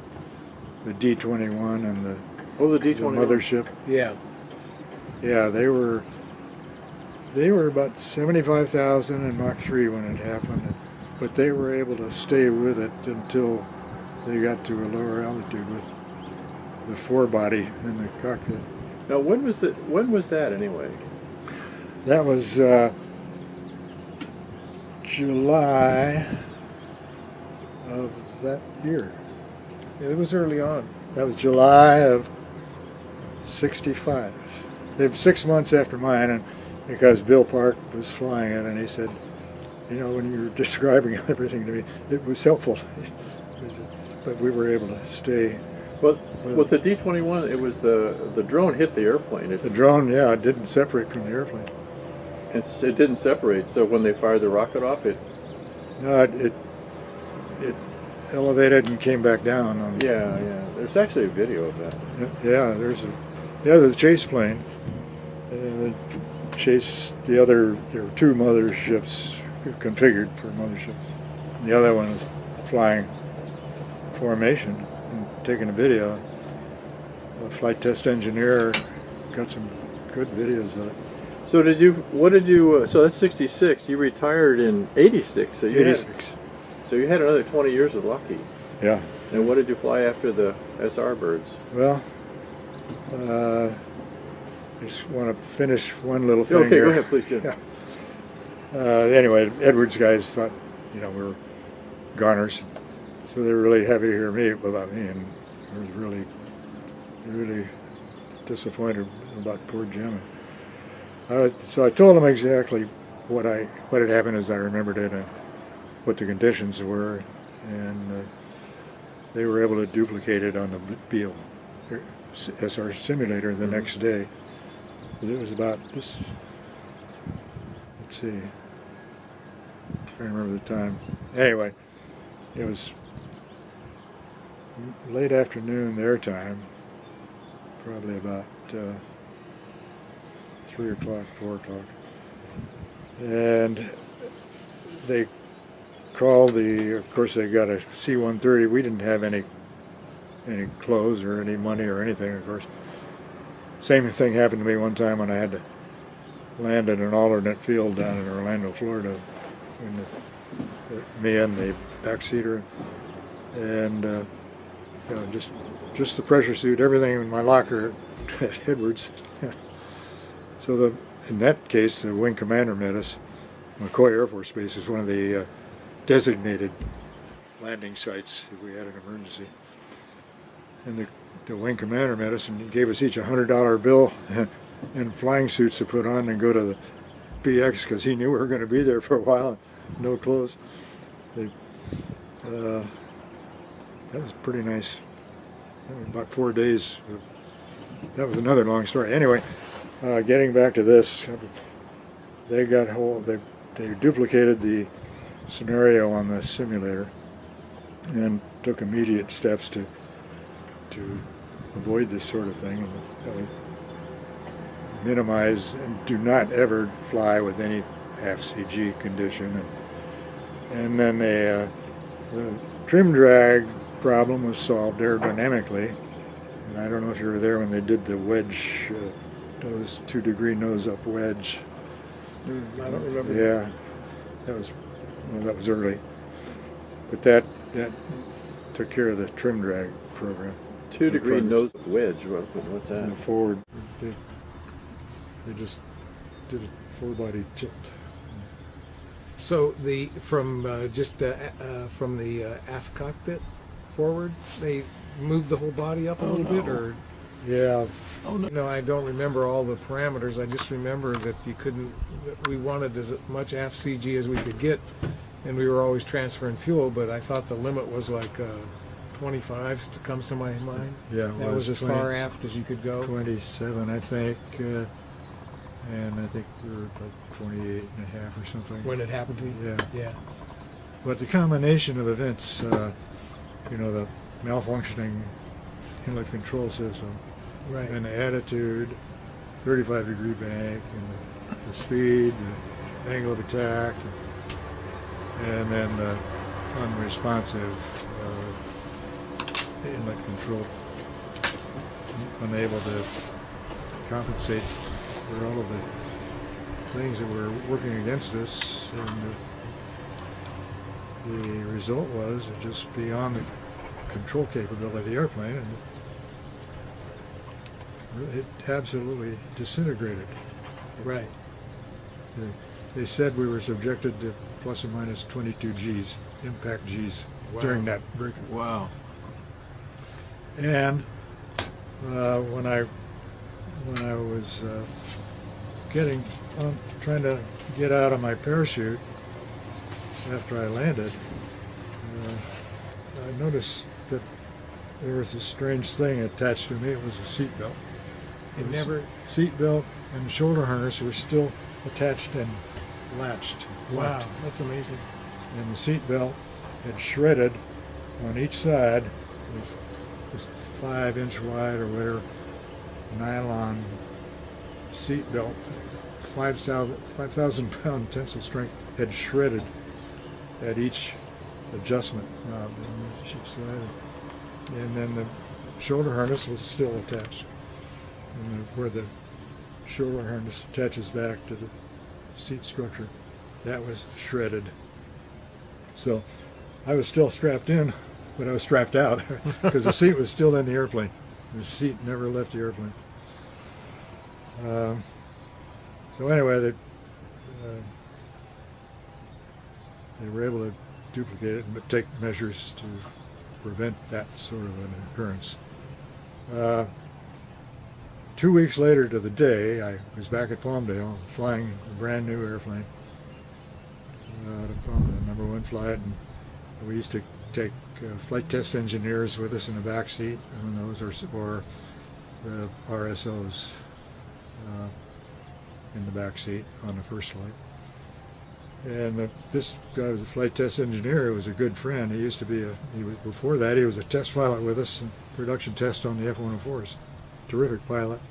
Speaker 2: D-21 and the
Speaker 3: D-21
Speaker 2: mothership.
Speaker 1: Yeah.
Speaker 2: Yeah, they were about 75,000 in Mach 3 when it happened, but they were able to stay with it until they got to a lower altitude with the forebody in the cockpit.
Speaker 3: Now, when was that anyway?
Speaker 2: That was July of that year.
Speaker 1: It was early on.
Speaker 2: That was July of '65. They were 6 months after mine, and because Bill Park was flying it, and he said, you know, when you were describing everything to me, it was helpful. But we were able to stay.
Speaker 3: Well, with the D-21, it was the drone hit the airplane.
Speaker 2: The drone, yeah, it didn't separate from the airplane.
Speaker 3: It didn't separate, so when they fired the rocket off, it
Speaker 2: elevated and came back down.
Speaker 3: Yeah. There's actually a video of that.
Speaker 2: Yeah, there's the chase plane. Chase the other. There were two motherships configured for motherships. The other one was flying formation and taking a video. A flight test engineer got some good videos of it.
Speaker 3: So so that's 66. You retired in 86. So you
Speaker 2: 86.
Speaker 3: So you had another 20 years with Lockheed.
Speaker 2: Yeah.
Speaker 3: And what did you fly after the SR birds?
Speaker 2: Well, I just want to finish one little thing
Speaker 3: okay,
Speaker 2: here.
Speaker 3: go ahead, please, Jim.
Speaker 2: Yeah. Anyway, Edwards guys thought, we were goners, so they were really happy to hear about me, and I was really, really disappointed about poor Jim. So I told them exactly what had happened as I remembered it, and what the conditions were, and they were able to duplicate it on the Beale SR simulator the next day. It was about this. Let's see. I remember the time. Anyway, it was late afternoon their time, probably about 3 o'clock, 4 o'clock, and they called of course they got a C-130. We didn't have any any clothes or any money or anything, of course. Same thing happened to me one time when I had to land at an alternate field down in Orlando, Florida, me and the backseater, and you know, just the pressure suit, everything in my locker at Edwards. So in that case, the wing commander met us. McCoy Air Force Base is one of the designated landing sites if we had an emergency. And the wing commander met us and gave us each a $100 bill and flying suits to put on and go to the PX because he knew we were going to be there for a while. No clothes. That was pretty nice. That was about 4 days. That was another long story. Anyway, getting back to this, they duplicated the scenario on the simulator and took immediate steps to avoid this sort of thing, and minimize and do not ever fly with any half-CG condition. And then the trim drag problem was solved aerodynamically. And I don't know if you were there when they did the wedge, nose 2-degree nose-up wedge.
Speaker 1: I don't remember.
Speaker 2: Yeah, that was early, but that took care of the trim drag program.
Speaker 3: 2-degree nose wedge. What's that?
Speaker 2: In the forward, they just did a full-body tilt.
Speaker 1: So from the aft cockpit forward, they moved the whole body up a little bit, or
Speaker 2: yeah.
Speaker 3: Oh no.
Speaker 1: you know, I don't remember all the parameters. I just remember that that we wanted as much aft CG as we could get, and we were always transferring fuel. But I thought the limit was like 25 comes to my mind.
Speaker 2: Yeah,
Speaker 1: that was as far aft as you could go.
Speaker 2: 27, I think, and I think we were like 28 and a half or something.
Speaker 1: When it happened to you?
Speaker 2: Yeah.
Speaker 1: Yeah.
Speaker 2: But the combination of events, you know, the malfunctioning inlet control system,
Speaker 1: Right.
Speaker 2: and the attitude, 35-degree bank, and the speed, the angle of attack, and then the unresponsive inlet control, unable to compensate for all of the things that were working against us, and the result was just beyond the control capability of the airplane, and it absolutely disintegrated.
Speaker 1: Right.
Speaker 2: They said we were subjected to plus or minus 22 Gs, impact Gs, during that break.
Speaker 3: Wow.
Speaker 2: And when I was trying to get out of my parachute after I landed, I noticed that there was a strange thing attached to me. It was a seat belt. Seat belt and the shoulder harness were still attached and latched.
Speaker 1: Wow,
Speaker 2: locked.
Speaker 1: that's amazing.
Speaker 2: And the seat belt had shredded on each side with this 5-inch wide or whatever nylon seat belt, 5,000 pound tensile strength, had shredded at each adjustment knob on each side. And then the shoulder harness was still attached. And where the shoulder harness attaches back to the seat structure, that was shredded. So I was still strapped in, but I was strapped out because the seat was still in the airplane. The seat never left the airplane. So anyway, they were able to duplicate it and take measures to prevent that sort of an occurrence. 2 weeks later to the day, I was back at Palmdale flying a brand new airplane out of Palmdale, #1 flight, and we used to take flight test engineers with us in the back seat on those, or the RSOs in the back seat on the first flight. And this guy was a flight test engineer. He was a good friend. Before that, he was a test pilot with us, and production test on the F-104s. Terrific pilot,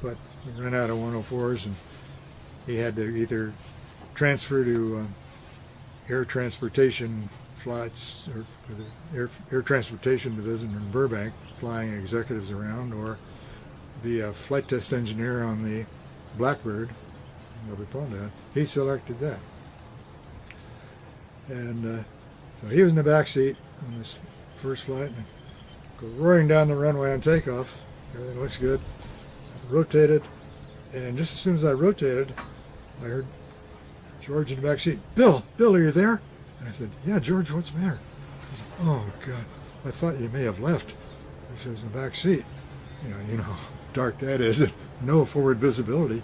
Speaker 2: but we ran out of 104s, and he had to either transfer to air transportation flights, or the Air Transportation Division in Burbank, flying executives around, or be a flight test engineer on the Blackbird, he selected that. And so he was in the back seat on this first flight, and go roaring down the runway on takeoff. Everything looks good. Rotated, and just as soon as I rotated, I heard George in the back seat, Bill, are you there? And I said, yeah, George, what's the matter? He said, oh, God, I thought you may have left. He says, in the back seat. You know how dark that is. No forward visibility,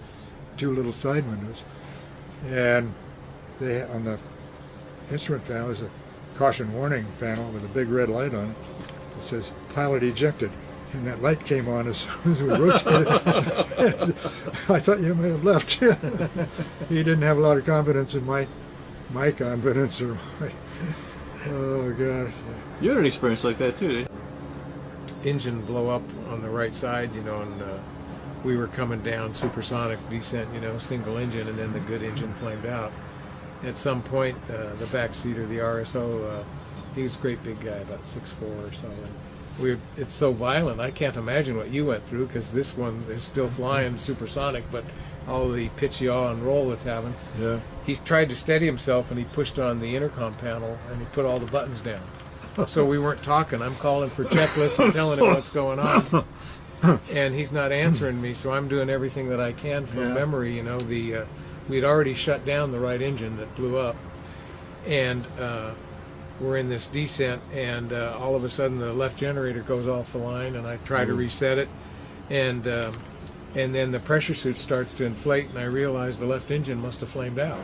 Speaker 2: 2 little side windows. And they, on the instrument panel, there's a caution warning panel with a big red light on it. It says, pilot ejected. And that light came on as soon as we rotated. I thought you may have left. He didn't have a lot of confidence in my confidence, or my, oh God.
Speaker 3: You had an experience like that too, didn't you?
Speaker 1: Engine blow up on the right side, and we were coming down supersonic descent, single engine, and then the good engine flamed out. At some point, the backseater, the RSO, he was a great big guy, about 6'4" or so. And it's so violent, I can't imagine what you went through, because this one is still flying supersonic, but all the pitch, yaw, and roll it's having.
Speaker 2: Yeah.
Speaker 1: He tried to steady himself, and he pushed on the intercom panel, and he put all the buttons down. So we weren't talking. I'm calling for checklists and telling him what's going on. And he's not answering me, so I'm doing everything that I can from memory. We'd already shut down the right engine that blew up. And we're in this descent, and all of a sudden the left generator goes off the line, and I try to reset it. And then the pressure suit starts to inflate, and I realize the left engine must have flamed out.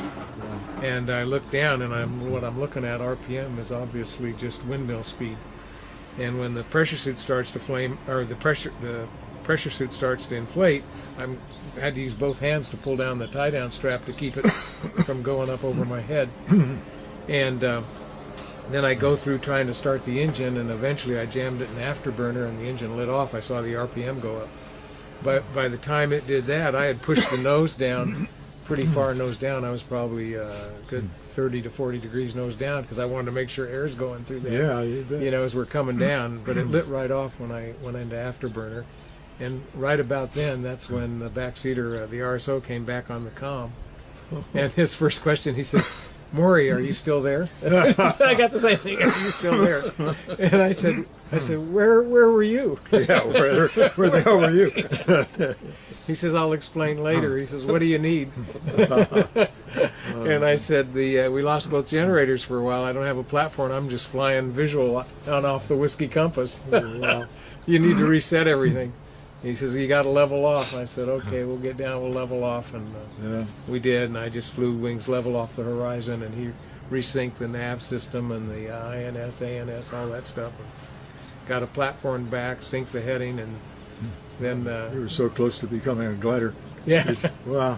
Speaker 1: And I look down, and what I'm looking at, RPM, is obviously just windmill speed. And when the pressure suit starts to flame, or the pressure suit starts to inflate, I had to use both hands to pull down the tie-down strap to keep it from going up over my head. And then I go through trying to start the engine, and eventually I jammed it in afterburner, and the engine lit off. I saw the RPM go up. But by the time it did that, I had pushed the nose down, pretty far nose down. I was probably a good 30 to 40 degrees nose down, because I wanted to make sure air's going through there.
Speaker 2: Yeah, you bet.
Speaker 1: As we're coming down. But it lit right off when I went into afterburner. And right about then, that's when the backseater, the RSO, came back on the comm. And his first question, he said, Maury, are you still there? I got the same thing. Are you still there? And I said, where were you?
Speaker 2: Yeah, where the hell were you?
Speaker 1: He says, I'll explain later. He says, what do you need? And I said, we lost both generators for a while. I don't have a platform. I'm just flying visual on off the Whiskey Compass. Well, you need to reset everything. He says, you got to level off. I said, okay, we'll get down, we'll level off. And we did, and I just flew wings level off the horizon, and he resynced the nav system and the INS, ANS, all that stuff. And got a platform back, synced the heading, and then...
Speaker 2: you were so close to becoming a glider.
Speaker 1: Yeah.
Speaker 2: Wow.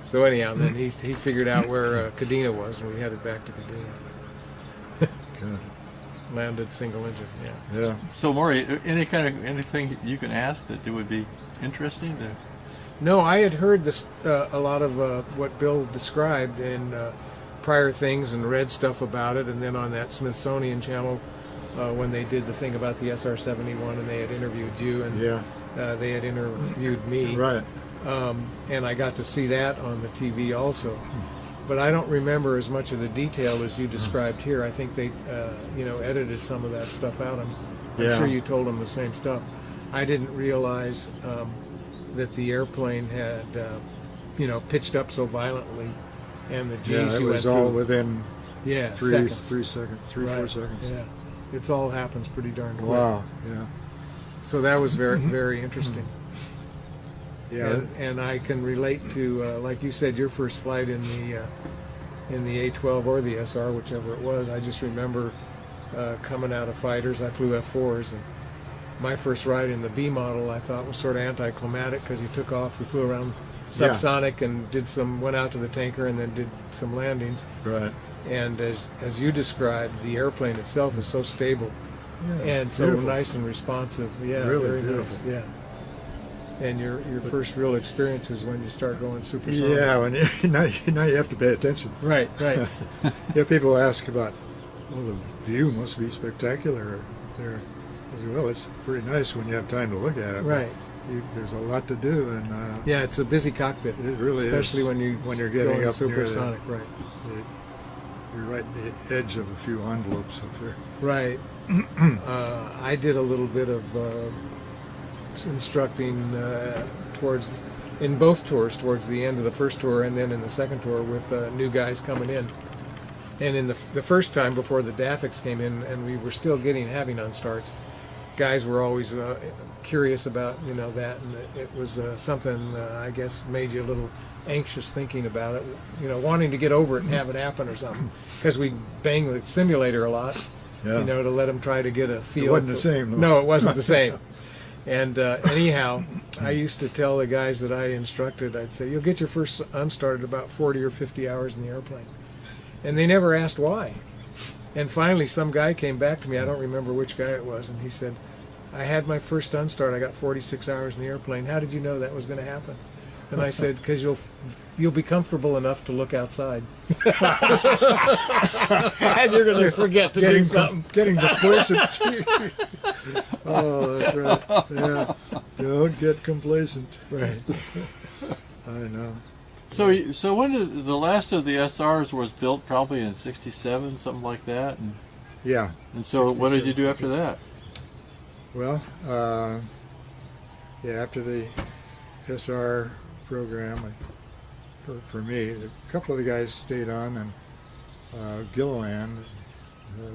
Speaker 1: So anyhow, then he figured out where Kadena was, and we headed back to Kadena.
Speaker 2: God.
Speaker 1: Landed single engine,
Speaker 2: Yeah.
Speaker 3: So Maury, anything you can ask that it would be interesting to?
Speaker 1: No, I had heard this a lot of what Bill described in prior things, and read stuff about it, and then on that Smithsonian channel when they did the thing about the SR-71, and they had interviewed you, and they had interviewed me.
Speaker 2: Right.
Speaker 1: And I got to see that on the TV also. But I don't remember as much of the detail as you described here. I think they, edited some of that stuff out. I'm sure you told them the same stuff. I didn't realize that the airplane had, pitched up so violently, and the G's you went through.
Speaker 2: It was all within
Speaker 1: 3
Speaker 2: seconds. 4 seconds.
Speaker 1: Yeah, it all happens pretty darn quick.
Speaker 2: Wow. Yeah.
Speaker 1: So that was very, very interesting.
Speaker 2: Yeah.
Speaker 1: And I can relate to, like you said, your first flight in the A-12 or the SR, whichever it was. I just remember coming out of fighters. I flew F-4s, and my first ride in the B model I thought was sort of anticlimactic, because you took off. We flew around subsonic and went out to the tanker, and then did some landings.
Speaker 2: Right.
Speaker 1: And as you described, the airplane itself is so stable and so
Speaker 2: beautiful.
Speaker 1: Nice and responsive. Yeah,
Speaker 2: really
Speaker 1: very
Speaker 2: beautiful.
Speaker 1: nice. Yeah. And your first real experience is when you start going supersonic.
Speaker 2: Yeah, now you have to pay attention.
Speaker 1: Right.
Speaker 2: People ask about "Oh, the view must be spectacular up there." I said, "Well, it's pretty nice when you have time to look at it.
Speaker 1: Right.
Speaker 2: There's a lot to do, and
Speaker 1: yeah, it's a busy cockpit.
Speaker 2: it really
Speaker 1: especially
Speaker 2: is.
Speaker 1: when you're
Speaker 2: getting
Speaker 1: going
Speaker 2: up near
Speaker 1: supersonic, right?
Speaker 2: you're right at the edge of a few envelopes up there.
Speaker 1: Right. I did a little bit of instructing in both tours, towards the end of the first tour and then in the second tour with new guys coming in. And in the first time before the DAFIX came in and we were still having unstarts, guys were always curious about that, and it was something I guess made you a little anxious thinking about it, wanting to get over it and have it happen or something, because we bang the simulator a lot,
Speaker 2: Yeah.
Speaker 1: to let them try to get a feel.
Speaker 2: It wasn't the same. though.
Speaker 1: No, it wasn't the same. And anyhow, I used to tell the guys that I instructed, I'd say, you'll get your first unstart at about 40 or 50 hours in the airplane. And they never asked why. And finally, some guy came back to me, I don't remember which guy it was, and he said, I had my first unstart, I got 46 hours in the airplane. How did you know that was going to happen? And I said, because you'll be comfortable enough to look outside. And you're going to forget to do something.
Speaker 2: Getting complacent. Oh, that's right. Yeah. Don't get complacent.
Speaker 1: Right.
Speaker 2: I know.
Speaker 3: So when did the last of the SRs was built? Probably in '67, something like that.
Speaker 2: Yeah.
Speaker 3: And so what did you do after that?
Speaker 2: Well, yeah, after the SR program, for me, a couple of the guys stayed on, and Gilliland,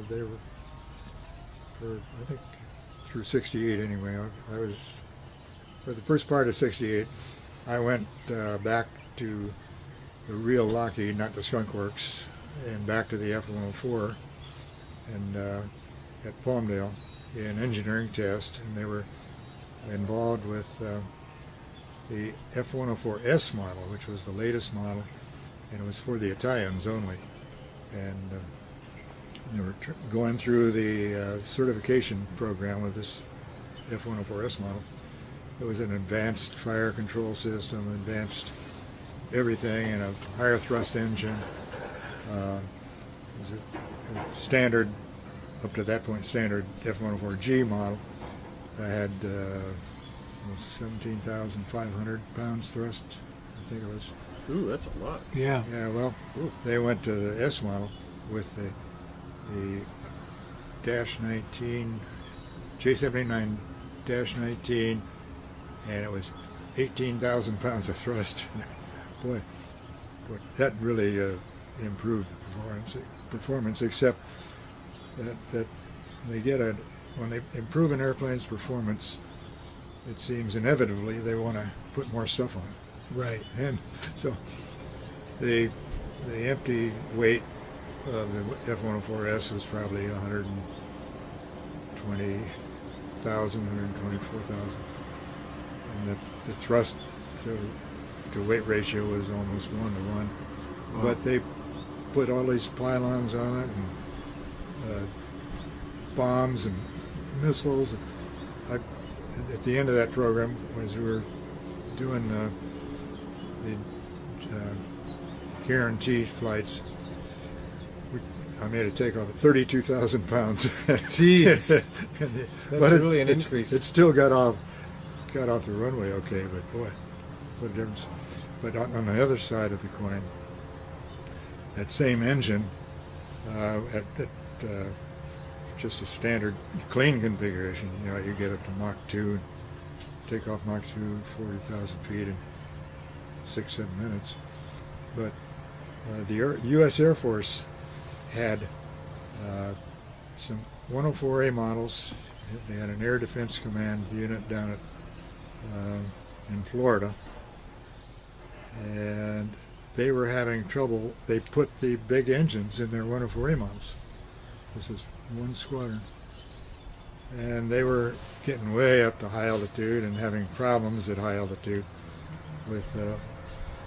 Speaker 2: they were, for, I think, through 68 anyway. I was, for the first part of 68, I went back to the real Lockheed, not the Skunk Works, and back to the F-104, and at Palmdale in engineering test, and they were involved with the F-104S model, which was the latest model, and it was for the Italians only. And they were going through the certification program with this F-104S model. It was an advanced fire control system, advanced everything, and a higher thrust engine. It was a standard, up to that point, standard F-104G model. I had 17,500 pounds thrust, I think it was.
Speaker 3: Ooh, that's a lot.
Speaker 1: Yeah.
Speaker 2: Yeah, well, they went to the S model with the -19, J79-19, and it was 18,000 pounds of thrust. Boy, that really improved the performance, except that when they improve an airplane's performance, it seems inevitably they want to put more stuff on it.
Speaker 1: Right.
Speaker 2: And so the empty weight of the F-104S was probably 120,000, 124,000. And the thrust to weight ratio was almost 1 to 1. Wow. But they put all these pylons on it, and bombs and missiles. At the end of that program, as we were doing the guarantee flights, I made a takeoff at 32,000 pounds.
Speaker 1: Jeez, that's really an increase.
Speaker 2: It still got off the runway okay, but boy, what a difference. But on the other side of the coin, that same engine at just a standard clean configuration, you get up to Mach 2, take off Mach 2, 40,000 feet in 6-7 minutes. But the U.S. Air Force had some 104A models. They had an Air Defense Command unit down in Florida, and they were having trouble. They put the big engines in their 104A models. This is one squadron, and they were getting way up to high altitude and having problems at high altitude with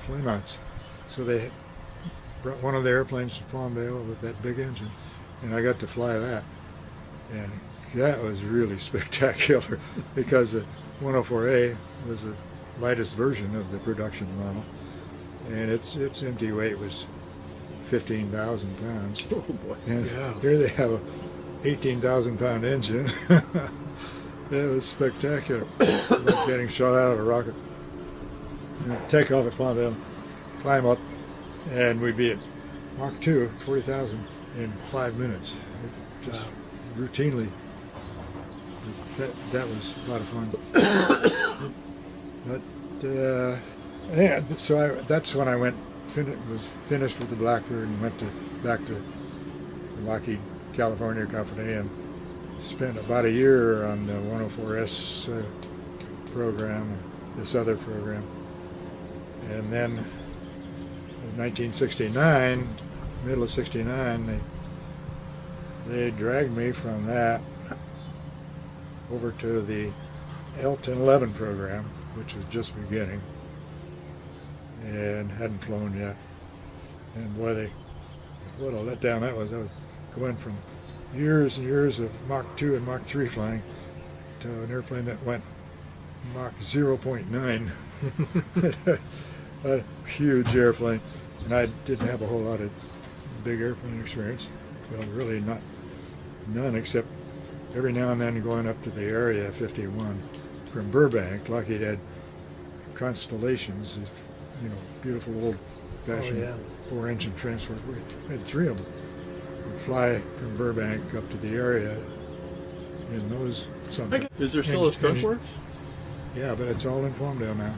Speaker 2: flameouts. So they brought one of the airplanes to Palmdale with that big engine, and I got to fly that, and that was really spectacular because the 104A was the lightest version of the production model, and its empty weight was 15,000 pounds.
Speaker 3: Oh boy.
Speaker 2: And
Speaker 1: Yeah.
Speaker 2: here they have a 18,000 pound engine. It was spectacular. Like getting shot out of a rocket. Take off at Palmdale, climb up, and we'd be at Mach 2, 40,000 in 5 minutes. It just routinely. That was a lot of fun. But yeah, so that's when I went. Was finished with the Blackbird and went back to the Lockheed California company and spent about a year on the 104S program, this other program, and then in 1969, middle of '69, they dragged me from that over to the L-1011 program, which was just beginning and hadn't flown yet. And boy, what a letdown that was. I was going from years and years of Mach 2 and Mach 3 flying to an airplane that went Mach 0.9. A huge airplane. And I didn't have a whole lot of big airplane experience. Well, really none, except every now and then going up to the Area 51 from Burbank. Lockheed had Constellations, beautiful old-fashioned four-engine transport. We had 3 of them. We'd fly from Burbank up to the Area in those.
Speaker 3: Is there still a Skunk Works?
Speaker 2: Yeah, but it's all in Palmdale now.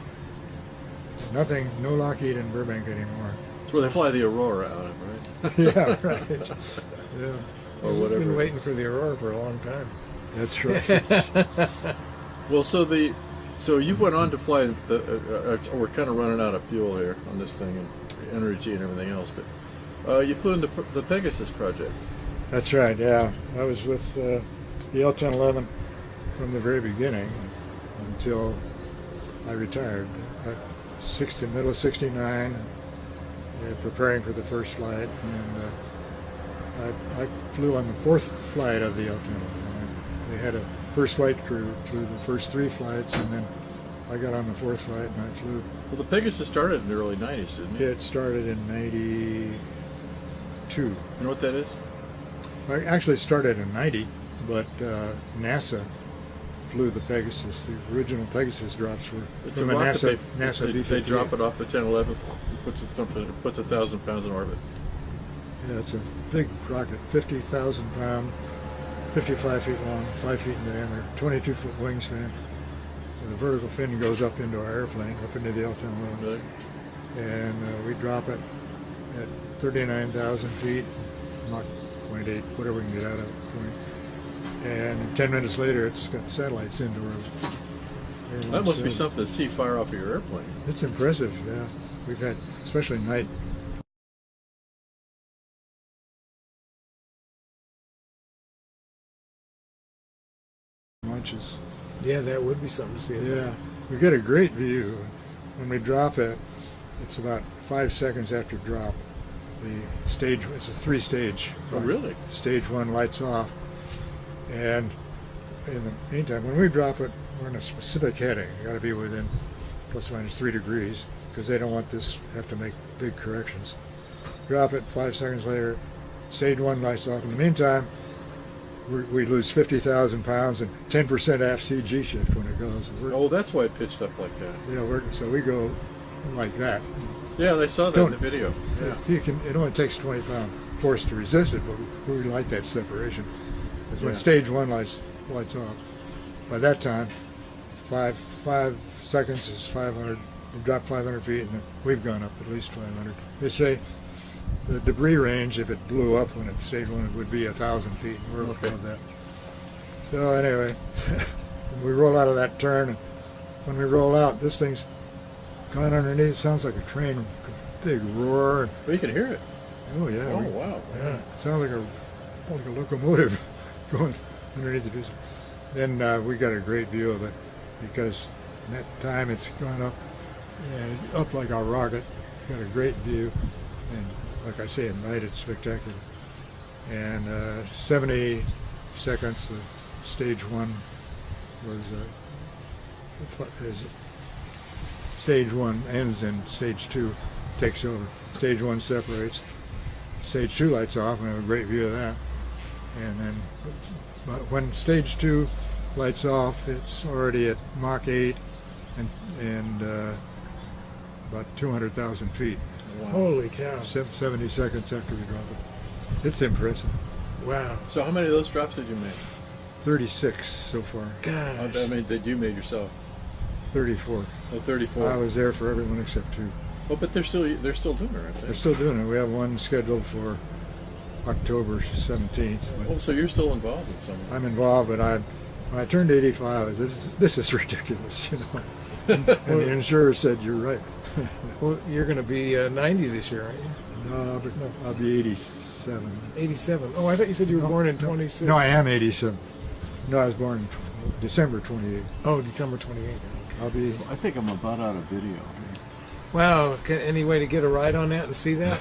Speaker 2: Nothing, no Lockheed in Burbank anymore.
Speaker 3: It's where they fly the Aurora out of, right?
Speaker 2: Yeah, right. Yeah.
Speaker 3: Or
Speaker 1: We've
Speaker 3: whatever.
Speaker 1: been waiting for the Aurora for a long time.
Speaker 2: That's right.
Speaker 3: Well, so you went on to fly. We're kind of running out of fuel here on this thing and energy and everything else, but you flew in the Pegasus project.
Speaker 2: That's right, yeah. I was with the L-1011 from the very beginning until I retired. Middle of '69, preparing for the first flight, and I flew on the 4th flight of the L-1011. They had a first flight crew, flew the first 3 flights, and then I got on the 4th flight and I flew.
Speaker 3: Well, the Pegasus started in the early 90s, didn't it?
Speaker 2: It started in '92.
Speaker 3: You know what that is?
Speaker 2: I actually started in '90, but NASA flew the Pegasus. The original Pegasus drops were
Speaker 3: It's
Speaker 2: from
Speaker 3: a
Speaker 2: a
Speaker 3: rocket
Speaker 2: NASA B-58.
Speaker 3: they drop it off the 1011, puts 1,000 pounds in orbit.
Speaker 2: Yeah, it's a big rocket, 50,000 pound, 55 feet long, 5 feet in diameter, 22-foot wingspan. The vertical fin goes up into our airplane, up into the L-1011.
Speaker 3: Really?
Speaker 2: And we drop it at 39,000 feet, Mach 0.8, whatever we can get out of it. And 10 minutes later, it's got satellites into it.
Speaker 3: That must be something to see fire off of your airplane.
Speaker 2: It's impressive, yeah. We've had, especially night launches.
Speaker 1: Yeah, that would be something to see.
Speaker 2: Yeah, we get a great view. When we drop it, it's about 5 seconds after drop. The stage, it's a 3-stage.
Speaker 3: Oh, really?
Speaker 2: Stage 1 lights off. And in the meantime, when we drop it, we're in a specific heading. You got to be within plus or minus 3 degrees because they don't want this, have to make big corrections. Drop it, 5 seconds later, stage 1 lights off. In the meantime, we lose 50,000 pounds and 10% aft CG shift when it goes.
Speaker 3: Oh, that's why it pitched up like that.
Speaker 2: Yeah, so we go like that.
Speaker 3: Yeah, they saw that in the video. Yeah.
Speaker 2: It only takes 20-pound force to resist it, but we like that separation. Because when
Speaker 3: Yeah.
Speaker 2: stage 1 lights off, by that time, 5 seconds is 500. We drop 500 feet, and we've gone up at least 500. They say the debris range, if it blew up when it stage 1, would be 1,000 feet. And we're above that. So anyway, we roll out of that turn, and when we roll out, this thing's gone underneath. It sounds like a train, big roar.
Speaker 3: Well, you can hear it.
Speaker 2: Oh yeah.
Speaker 3: Oh, wow.
Speaker 2: Yeah, it sounds like a locomotive going underneath the piece. Then we got a great view of it because in that time it's gone up and up like a rocket. Got a great view, and like I say, at night it's spectacular. And 70 seconds, the stage 1 was stage 1 ends and stage 2 takes over. Stage 1 separates, stage 2 lights off, and we have a great view of that. And then, but when stage 2 lights off, it's already at Mach 8 and about 200,000 feet.
Speaker 1: Wow. Holy cow.
Speaker 2: 70 seconds after we drop it. It's impressive.
Speaker 1: Wow.
Speaker 3: So how many of those drops did you make?
Speaker 2: 36 so far.
Speaker 1: Gosh.
Speaker 3: I mean, that you made yourself?
Speaker 2: 34.
Speaker 3: Oh, 34.
Speaker 2: I was there for everyone except 2.
Speaker 3: Oh, but they're still doing it, aren't they?
Speaker 2: They're still doing it. We have one scheduled for October 17th.
Speaker 3: Oh, so you're still involved in some?
Speaker 2: I'm involved, but when I turned 85, this is ridiculous, you know. And the insurer said, "You're right."
Speaker 1: Well, you're going to be 90 this year, aren't you?
Speaker 2: No, but I'll be 87.
Speaker 1: 87. Oh, I thought you said you were born in 26.
Speaker 2: No, I am 87. No, I was born in December 28.
Speaker 1: Oh, December 28.
Speaker 2: I'll be.
Speaker 3: I think I'm about out of video.
Speaker 1: Wow. Any way to get a ride on that and see that?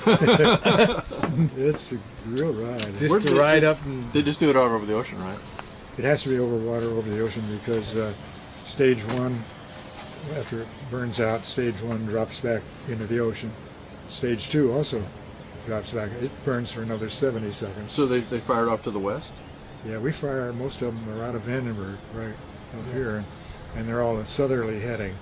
Speaker 2: It's a real ride.
Speaker 1: Just to ride up and...
Speaker 3: They just do it out over the ocean, right?
Speaker 2: It has to be over water, over the ocean, because stage 1, after it burns out, stage 1 drops back into the ocean. Stage 2 also drops back. It burns for another 70 seconds.
Speaker 3: So they fired off to the west?
Speaker 2: Yeah, we fire, most of them are out of Vandenberg, right up here, and they're all a southerly heading.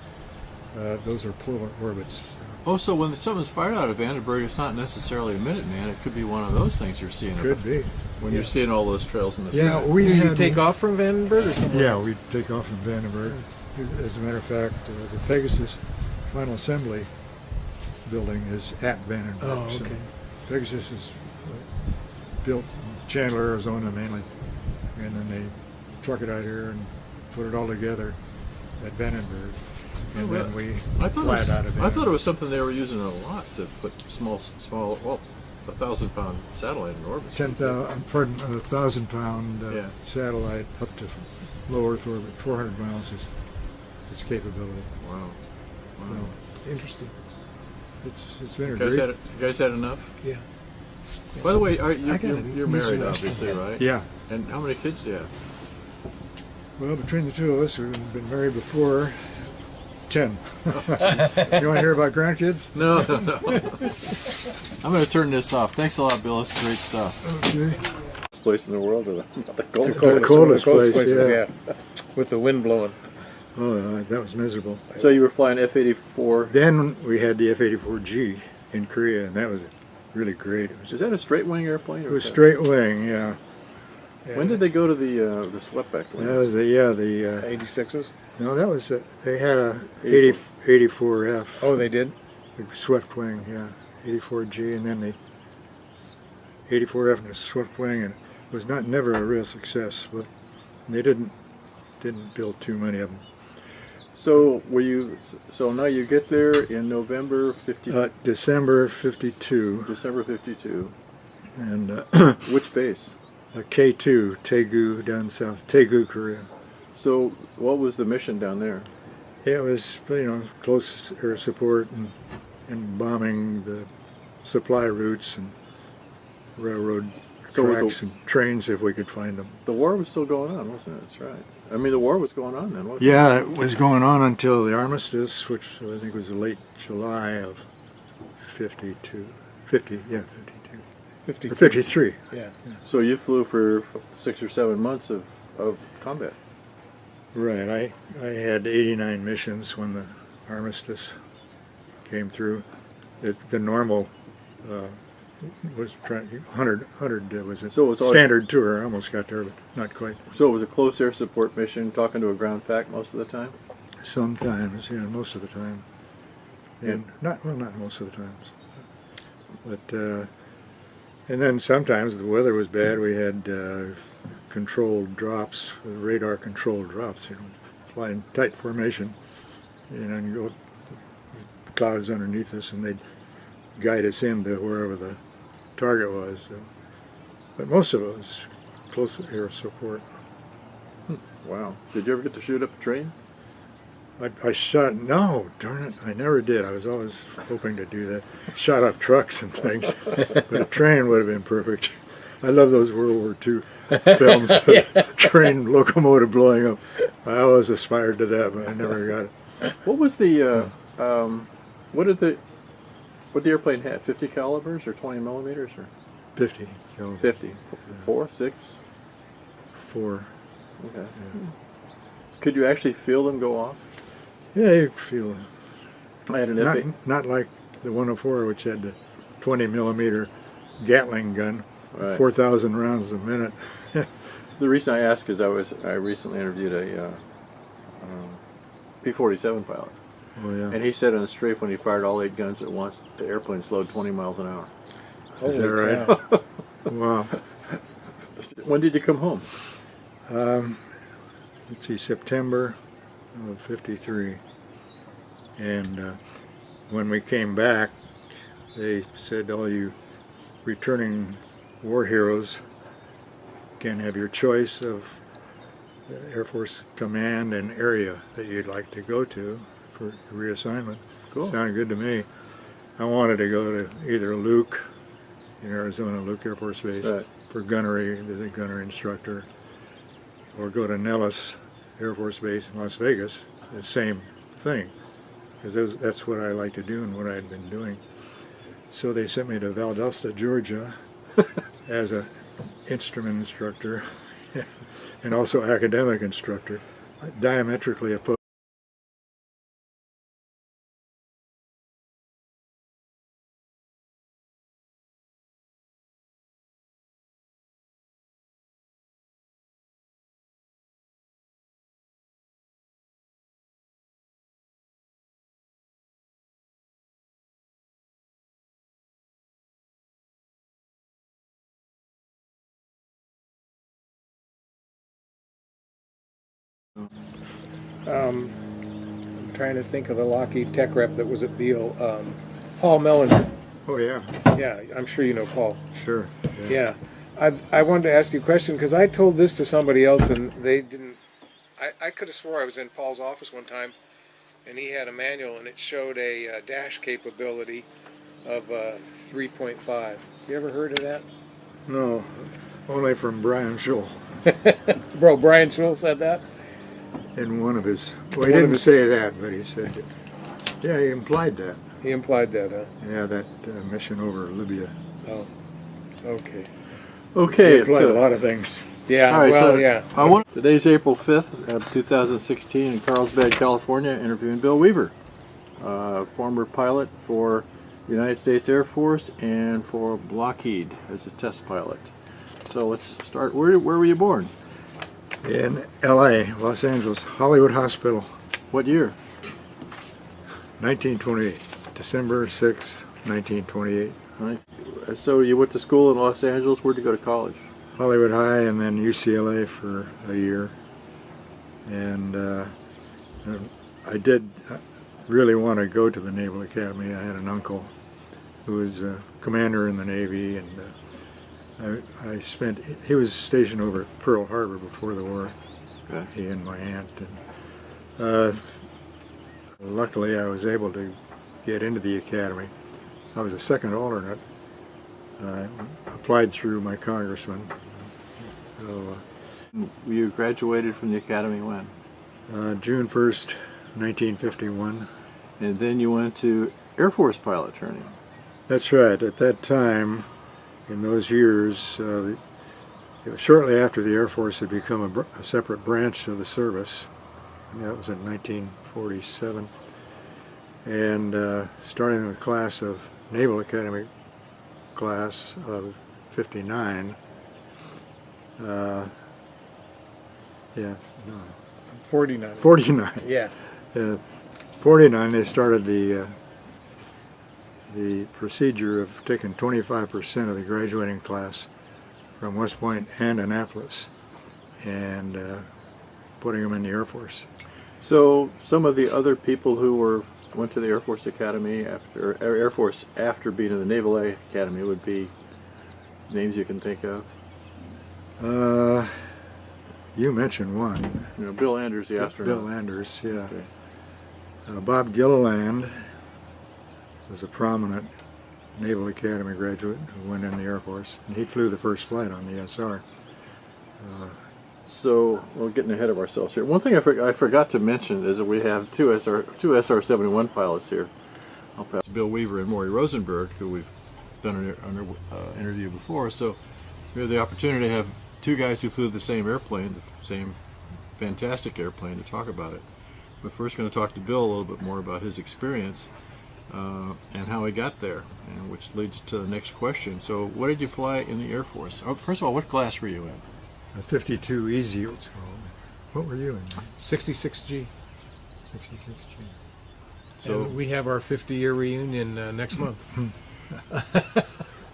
Speaker 2: Those are polar orbits.
Speaker 3: Oh, so when something's fired out of Vandenberg, it's not necessarily a Minuteman. It could be one of those things you're seeing.
Speaker 2: Could be.
Speaker 3: When you're seeing all those trails in the
Speaker 2: yeah,
Speaker 3: sky.
Speaker 2: we
Speaker 1: you take off from Vandenberg or somewhere?
Speaker 2: Yeah, we take off from Vandenberg. As a matter of fact, the Pegasus Final Assembly building is at Vandenberg.
Speaker 1: Oh, okay.
Speaker 2: So Pegasus is built in Chandler, Arizona mainly, and then they truck it out here and put it all together at Vandenberg. And then we fly it out of Vandenberg.
Speaker 3: I thought it was something they were using a lot to put small, well, 1,000-pound satellite in orbit.
Speaker 2: 1,000-pound satellite up to low Earth orbit, 400 miles is its capability.
Speaker 3: Wow.
Speaker 2: So,
Speaker 1: interesting.
Speaker 2: It's been a
Speaker 3: You
Speaker 2: great...
Speaker 3: guys had enough?
Speaker 1: Yeah.
Speaker 3: By the way, you're married, obviously, right?
Speaker 2: Yeah.
Speaker 3: And how many kids do you have?
Speaker 2: Well, between the two of us, we've been married before 10. You want to hear about grandkids?
Speaker 3: No. I'm going to turn this off. Thanks a lot, Bill. It's great stuff.
Speaker 2: Okay.
Speaker 3: This place in the world, or the coldest,
Speaker 2: The coldest place,
Speaker 1: places,
Speaker 2: yeah.
Speaker 1: With the wind blowing.
Speaker 2: Oh, that was miserable.
Speaker 3: So you were flying F-84.
Speaker 2: Then we had the F-84G in Korea, and that was really great.
Speaker 3: Is that a straight wing airplane?
Speaker 2: It was straight wing, yeah.
Speaker 3: When did they go to the swept-back wing?
Speaker 2: That was the
Speaker 1: 86s?
Speaker 2: No, that was they had a 84F.
Speaker 1: Oh, they did?
Speaker 2: The swept wing, yeah. 84G, and then the 84F and the swept wing, and it was never a real success, but they didn't build too many of them.
Speaker 3: So so now you get there in November 50.
Speaker 2: December 52.
Speaker 3: December 52.
Speaker 2: And
Speaker 3: which base?
Speaker 2: K2, Daegu, down south, Daegu, Korea.
Speaker 3: So what was the mission down there?
Speaker 2: Yeah, it was, close air support and bombing the supply routes and railroad tracks and trains if we could find them.
Speaker 3: The war was still going on, wasn't it? That's right. I mean, the war was going on then, wasn't it?
Speaker 2: Yeah, it was going on until the armistice, which I think was late July of 52. 53.
Speaker 1: Yeah.
Speaker 3: So you flew for 6 or 7 months of combat.
Speaker 2: Right. I had 89 missions when the armistice came through. The normal was 100 was a standard tour. I almost got there, but not quite.
Speaker 3: So it was a close air support mission, talking to a ground fac most of the time?
Speaker 2: Sometimes, yeah, most of the time. And not most of the times. But and then sometimes the weather was bad. We had controlled drops, radar controlled drops, fly in tight formation, and you go the clouds underneath us, and they'd guide us into wherever the target was. So. But most of it was close air support.
Speaker 3: Wow. Did you ever get to shoot up a train?
Speaker 2: I shot, no, darn it, I never did. I was always hoping to do that. Shot up trucks and things, but a train would have been perfect. I love those World War II films, train locomotive blowing up. I always aspired to that, but I never got it.
Speaker 3: What was the, what did the airplane have, 50 calibers or 20 millimeters? Or?
Speaker 2: 50 killed.
Speaker 3: 50. 4, 6?
Speaker 2: 4.
Speaker 3: Okay.
Speaker 2: Yeah.
Speaker 3: Could you actually feel them go off?
Speaker 2: Yeah, you feel it.
Speaker 3: I had an
Speaker 2: Not like the 104, which had the 20 millimeter Gatling gun,
Speaker 3: Right.
Speaker 2: 4,000 rounds a minute.
Speaker 3: The reason I ask is I recently interviewed a P-47 pilot,
Speaker 2: Oh yeah.
Speaker 3: and he said on a strafe when he fired all 8 guns at once, the airplane slowed 20 miles an hour.
Speaker 2: Is that right? Wow.
Speaker 3: When did you come home?
Speaker 2: Let's see, September of '53, and when we came back, they said all you returning war heroes can have your choice of Air Force command and area that you'd like to go to for reassignment.
Speaker 3: Cool.
Speaker 2: Sounded good to me. I wanted to go to either Luke in Arizona, Luke Air Force Base,
Speaker 3: Right.
Speaker 2: for gunnery, the gunnery instructor, or go to Nellis Air Force Base in Las Vegas, the same thing, because that's what I like to do and what I had been doing. So they sent me to Valdosta, Georgia, as a instrument instructor and also academic instructor, diametrically opposed.
Speaker 1: I'm trying to think of the Lockheed tech rep that was at Beale. Paul Mellinger.
Speaker 2: Oh yeah,
Speaker 1: Yeah, I'm sure you know Paul.
Speaker 2: sure.
Speaker 1: Yeah. I wanted to ask you a question because I told this to somebody else and they didn't. I could have swore I was in Paul's office one time and he had a manual and it showed a dash capability of 3.5. You ever heard of that?
Speaker 2: No, only from Brian Schull
Speaker 1: Bro, Brian Schull said that?
Speaker 2: in one of his, well, he didn't say that, but he said, yeah, he implied that.
Speaker 1: He implied that, huh?
Speaker 2: Yeah, that mission over Libya.
Speaker 1: Oh, okay.
Speaker 3: Okay.
Speaker 2: He implied a lot of things.
Speaker 1: Yeah,
Speaker 3: All right,
Speaker 1: well,
Speaker 3: so
Speaker 1: yeah.
Speaker 3: Today's April 5th, 2016, in Carlsbad, California, interviewing Bill Weaver, former pilot for the United States Air Force and for Lockheed as a test pilot. So let's start. Where were you born?
Speaker 2: In L.A., Los Angeles, Hollywood Hospital,
Speaker 3: What year?
Speaker 2: 1928, December 6, 1928.
Speaker 3: All right. So you went to school in Los Angeles. Where'd you go to college?
Speaker 2: Hollywood High and then UCLA for a year. And I did really want to go to the Naval Academy. I had an uncle who was a commander in the Navy, and he was stationed over at Pearl Harbor before the war,
Speaker 3: Okay.
Speaker 2: he and my aunt. And luckily I was able to get into the academy. I was a second alternate. I applied through my congressman. So,
Speaker 3: You graduated from the academy when?
Speaker 2: June 1st, 1951.
Speaker 3: And then you went to Air Force pilot training.
Speaker 2: That's right. At that time, in those years, it was shortly after the Air Force had become a separate branch of the service. And that was in 1947. And starting the class of Naval Academy class of 59,
Speaker 1: 49.
Speaker 2: 49.
Speaker 1: Yeah.
Speaker 2: 49, they started the procedure of taking 25% of the graduating class from West Point and Annapolis and putting them in the Air Force.
Speaker 3: So some of the other people who went to the Air Force Academy after being in the Naval Academy would be names you can think of.
Speaker 2: You mentioned one.
Speaker 3: You know, Bill Anders, the astronaut.
Speaker 2: Bill Anders, yeah.
Speaker 3: Okay.
Speaker 2: Bob Gilliland was a prominent Naval Academy graduate who went in the Air Force, and he flew the first flight on the SR.
Speaker 3: So we're getting ahead of ourselves here. One thing I forgot to mention is that we have two SR-71 pilots here. I'll pass Bill Weaver and Maury Rosenberg, who we've done an interview before. So we had the opportunity to have two guys who flew the same airplane, the same fantastic airplane, to talk about it. But first, we're going to talk to Bill a little bit more about his experience and how he got there, and which leads to the next question. So, what did you fly in the Air Force? Oh, first of all, what class were you in?
Speaker 2: A 52 Easy, it's called. What were you in?
Speaker 1: 66G.
Speaker 2: 66G.
Speaker 1: So and we have our 50-year reunion next month.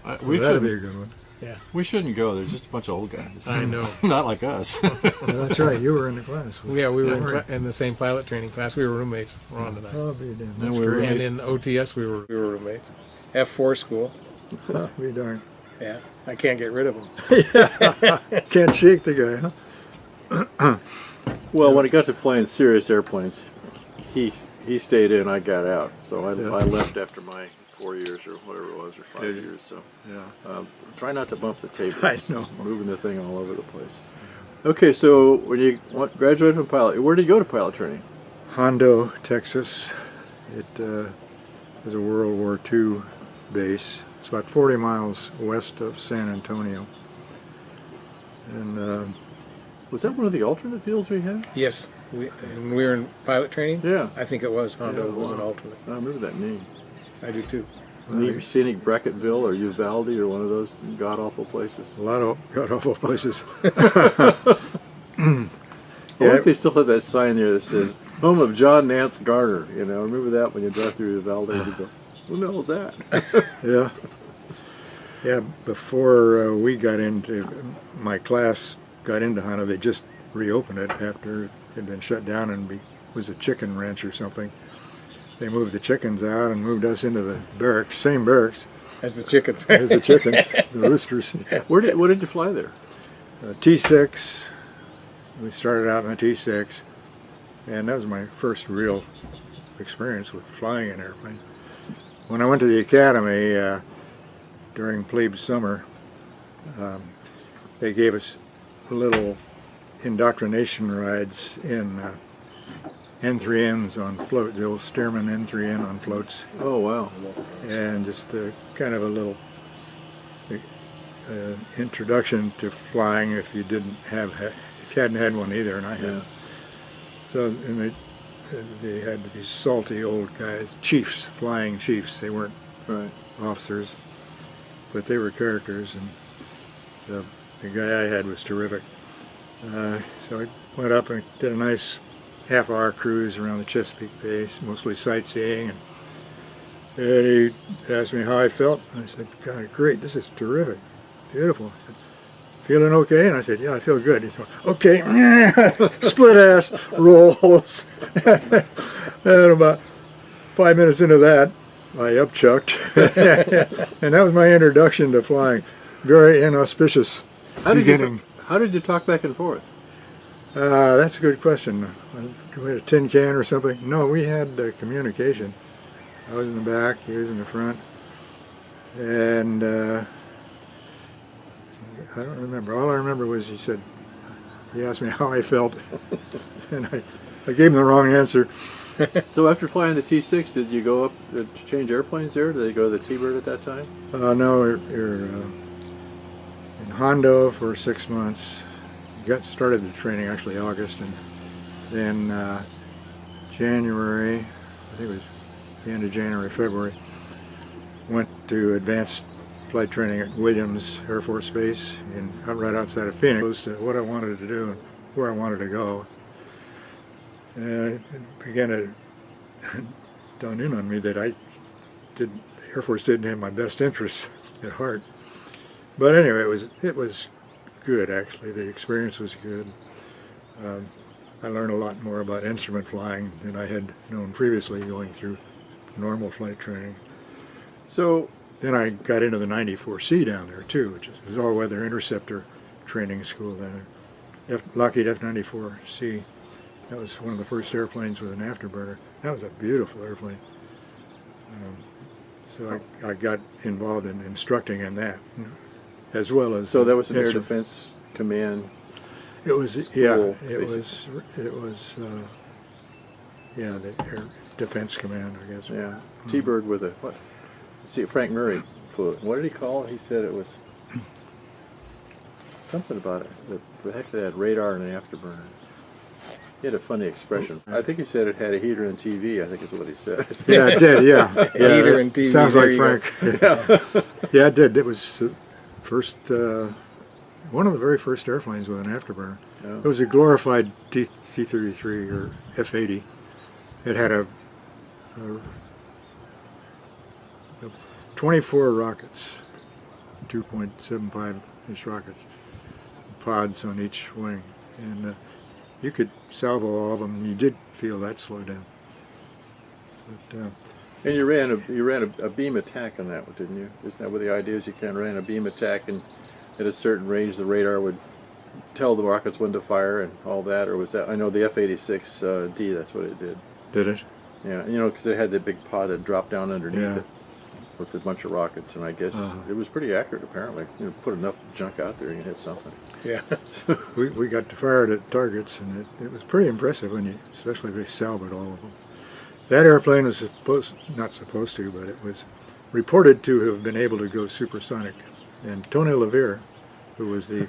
Speaker 2: That'd be a good one.
Speaker 1: Yeah.
Speaker 3: We shouldn't go. There's just a bunch of old guys.
Speaker 1: I know.
Speaker 3: Not like us.
Speaker 2: Yeah, that's right. You were in the class.
Speaker 1: Yeah, we were in the same pilot training class. We were roommates, Ron and I.
Speaker 2: Oh, be damned.
Speaker 3: And we were
Speaker 1: And in OTS, we were roommates. F4 school.
Speaker 2: Be darned.
Speaker 1: Yeah, I can't get rid of him.
Speaker 2: Can't shake the guy, huh?
Speaker 3: Well, when it got to flying serious airplanes, he stayed in, I got out. So I left after my 4 years or whatever it was, or 5 years. So
Speaker 2: Yeah.
Speaker 3: try not to bump the table.
Speaker 2: I know.
Speaker 3: Moving the thing all over the place. Okay, so when you graduated from pilot, where did you go to pilot training?
Speaker 2: Hondo, Texas. It was a World War II base. It's about 40 miles west of San Antonio. And
Speaker 3: Was that one of the alternate fields we had?
Speaker 1: Yes. And we were in pilot training?
Speaker 3: Yeah.
Speaker 1: I think it was. Hondo
Speaker 3: Yeah,
Speaker 1: was
Speaker 3: wow.
Speaker 1: an alternate.
Speaker 3: I remember that name.
Speaker 1: I do too.
Speaker 3: Scenic Bracketville or Uvalde or one of those god-awful places.
Speaker 2: a lot of god-awful places.
Speaker 3: I wonder if they still have that sign there that says, home of John Nance Garner. You know, remember that when you drive through Uvalde and you go, who the hell is that?
Speaker 2: Yeah. Yeah, before we got into, my class got into Hondo, they just reopened it after it had been shut down and was a chicken ranch or something. They moved the chickens out and moved us into the barracks, same barracks
Speaker 1: As the chickens.
Speaker 2: as the chickens, the roosters.
Speaker 3: What did you fly there?
Speaker 2: T6, we started out in the T6, and that was my first real experience with flying an airplane. When I went to the academy during plebe summer, they gave us little indoctrination rides in N3Ns on float, the old Stearman N3N on floats,
Speaker 3: Oh, wow.
Speaker 2: and just kind of a little introduction to flying if you if you hadn't had one either, and I had.
Speaker 3: Yeah.
Speaker 2: So and they had these salty old guys, chiefs, flying chiefs. They weren't
Speaker 3: Right.
Speaker 2: officers, but they were characters, and the guy I had was terrific. So I went up and did a nice half-hour cruise around the Chesapeake Bay, mostly sightseeing, and he asked me how I felt, and I said, God, great, this is terrific, beautiful. I said, feeling okay? And I said, yeah, I feel good. He said, okay, split ass rolls. And about 5 minutes into that, I upchucked, and that was my introduction to flying. Very inauspicious beginning.
Speaker 3: How did you talk back and forth?
Speaker 2: That's a good question. We had a tin can or something? No, we had communication. I was in the back, he was in the front, and I don't remember. All I remember was he asked me how I felt, and I gave him the wrong answer.
Speaker 3: So after flying the T6, did you go up to change airplanes there? Did they go to the T-Bird at that time?
Speaker 2: No, you're in Hondo for 6 months. Got started the training actually August, and then January, I think it was the end of January, February, went to advanced flight training at Williams Air Force Base right outside of Phoenix, close to what I wanted to do and where I wanted to go. And it began to dawn in on me that the Air Force didn't have my best interests at heart. But anyway, it was good, actually. The experience was good. I learned a lot more about instrument flying than I had known previously going through normal flight training.
Speaker 3: So
Speaker 2: Then I got into the 94C down there too, which was all-weather interceptor training school down there. Lockheed F-94C. That was one of the first airplanes with an afterburner. That was a beautiful airplane. So I got involved in instructing in that, as well as.
Speaker 3: that was an Air Defense Command.
Speaker 2: It was
Speaker 3: school,
Speaker 2: it was the Air Defense Command, I guess.
Speaker 3: Yeah, T-Bird with a what? See, Frank Murray flew it. What did he call it? He said it was something about it. The heck, they had radar and an afterburner. He had a funny expression. I think he said it had a heater and TV. I think is what he said.
Speaker 2: Yeah, it did. Yeah, yeah.
Speaker 1: Heater and TV.
Speaker 2: Sounds
Speaker 1: there
Speaker 2: like
Speaker 1: you
Speaker 2: Frank.
Speaker 1: go.
Speaker 2: Yeah, it did. It was first one of the very first airplanes with an afterburner.
Speaker 3: Oh.
Speaker 2: It was a glorified T-33 or F-80. It had a 24 rockets, 2.75 inch rockets, pods on each wing, and you could salvo all of them, and you did feel that slow down. But,
Speaker 3: And you ran a beam attack on that one, didn't you? Isn't that what the idea is? You can ran a beam attack, and at a certain range, the radar would tell the rockets when to fire and all that, or was that? I know the F-86D. That's what it did.
Speaker 2: did it?
Speaker 3: Yeah, you know, because it had the big pod that dropped down underneath
Speaker 2: Yeah.
Speaker 3: it with a bunch of rockets, and I guess it was pretty accurate. Apparently, you know, put enough junk out there, you can hit something.
Speaker 1: Yeah.
Speaker 2: We got to fire it at targets, and it was pretty impressive when you, especially if they salvaged all of them. That airplane was not supposed to, but it was reported to have been able to go supersonic. And Tony LaVere, who was the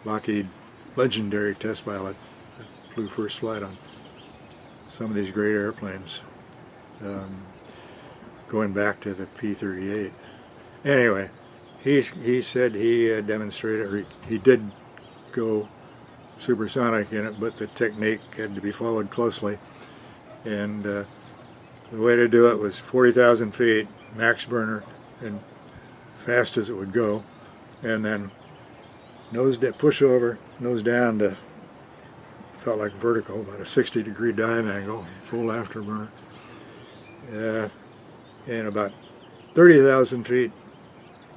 Speaker 2: Lockheed legendary test pilot that flew first flight on some of these great airplanes, going back to the P-38. Anyway, he said he demonstrated, or he did go supersonic in it, but the technique had to be followed closely. And the way to do it was 40,000 feet, max burner, and fast as it would go, and then push over, nose down to, felt like vertical, about a 60-degree dive angle, full afterburner. And about 30,000 feet,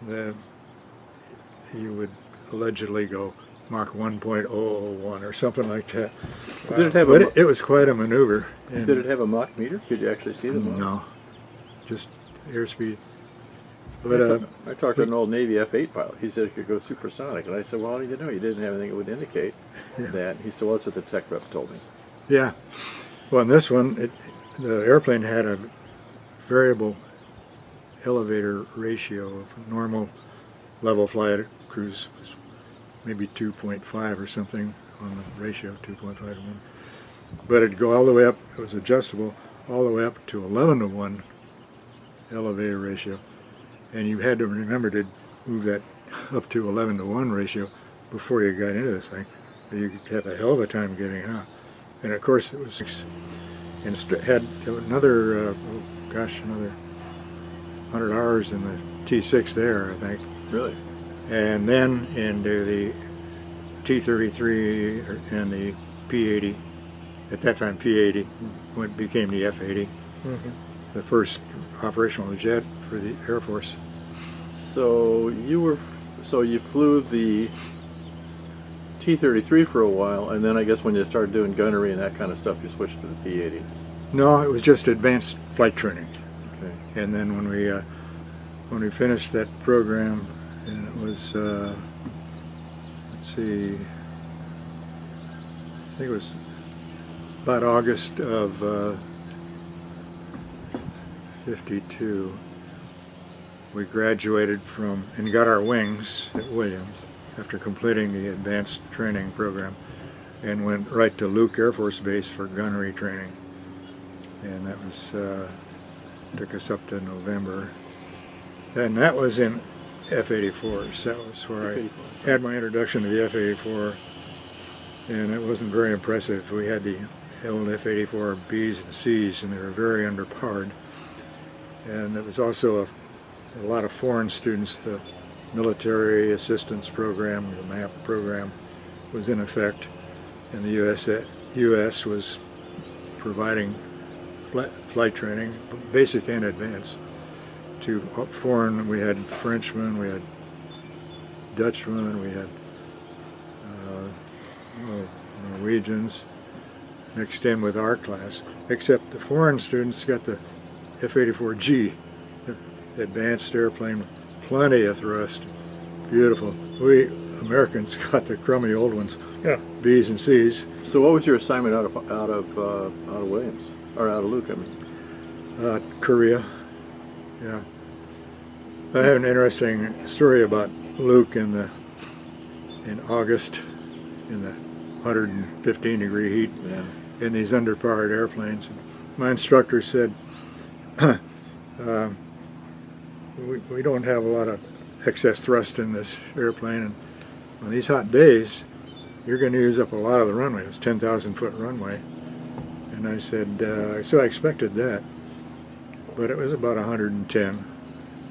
Speaker 2: you would allegedly go Mach 1.001 or something like that.
Speaker 3: Wow. Did it have
Speaker 2: but it was quite a maneuver. And
Speaker 3: did it have a Mach meter? Could you actually see the Mach?
Speaker 2: No, just airspeed. But
Speaker 3: I talked to an old Navy F-8 pilot. He said it could go supersonic, and I said, "Well, how did you know? You didn't have anything that would indicate that." He said, "Well, that's what the tech rep told me."
Speaker 2: yeah, well, in this one, the airplane had a variable elevator ratio of normal level flight cruise was maybe 2.5 or something on the ratio, 2.5 to 1. But it'd go all the way up, it was adjustable, all the way up to 11 to 1 elevator ratio. And you had to remember to move that up to 11 to 1 ratio before you got into this thing. You could have a hell of a time getting out. And of course it was, and had another, another 100 hours in the T6 there, I think.
Speaker 3: Really?
Speaker 2: And then into the T-33 and the P-80, at that time P-80, when it became the F-80, the first operational jet for the Air Force.
Speaker 3: So you flew the T-33 for a while, and then I guess when you started doing gunnery and that kind of stuff, you switched to the P-80.
Speaker 2: No, it was just advanced flight training.
Speaker 3: Okay.
Speaker 2: And then when we finished that program, and it was, let's see, I think it was about August of 52, we graduated from and got our wings at Williams after completing the advanced training program, and went right to Luke Air Force Base for gunnery training. And that was took us up to November. And that was in F-84s. That was where I had my introduction to the F-84, and it wasn't very impressive. We had the old F-84 Bs and Cs, and they were very underpowered. And it was also a lot of foreign students. The military assistance program, the MAP program, was in effect, and the U.S. was providing flight training, basic and advanced, to foreign. We had Frenchmen, we had Dutchmen, we had Norwegians mixed in with our class, except the foreign students got the F-84G, the advanced airplane, plenty of thrust, beautiful. We Americans got the crummy old ones, Bs and Cs.
Speaker 3: So what was your assignment out of Williams, or out of Luke? I mean,
Speaker 2: Korea, yeah. I have an interesting story about Luke in August in the 115-degree heat
Speaker 3: Yeah.
Speaker 2: in these underpowered airplanes. My instructor said, we don't have a lot of excess thrust in this airplane, and on these hot days you're going to use up a lot of the runway. It's 10,000-foot runway. And I said, so I expected that, but it was about 110.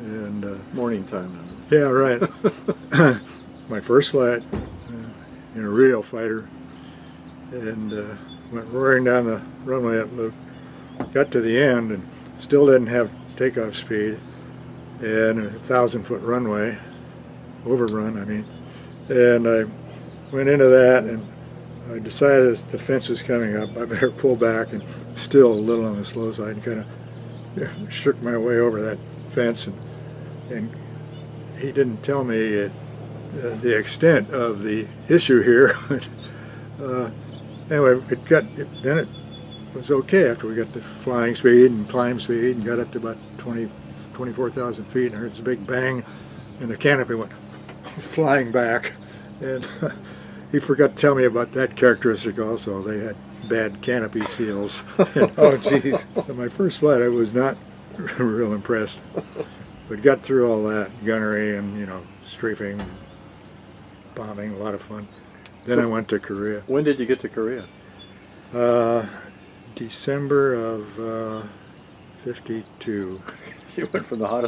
Speaker 2: And
Speaker 3: Morning time.
Speaker 2: yeah, right. My first flight in a real fighter, and went roaring down the runway at Luke. Got to the end and still didn't have takeoff speed, and a 1,000-foot runway, overrun, I mean. And I went into that, and I decided as the fence was coming up, I better pull back, and still a little on the slow side, and kind of shook my way over that fence. And he didn't tell me the extent of the issue here. Anyway, then it was okay after we got the flying speed and climb speed and got up to about 24,000 feet, and I heard this big bang, and the canopy went flying back. And he forgot to tell me about that characteristic also. They had bad canopy seals.
Speaker 1: Oh, geez.
Speaker 2: So my first flight, I was not real impressed. But got through all that, gunnery and, strafing, bombing, a lot of fun. Then I went to Korea.
Speaker 3: When did you get to Korea?
Speaker 2: December of '52.
Speaker 3: You went from the hottest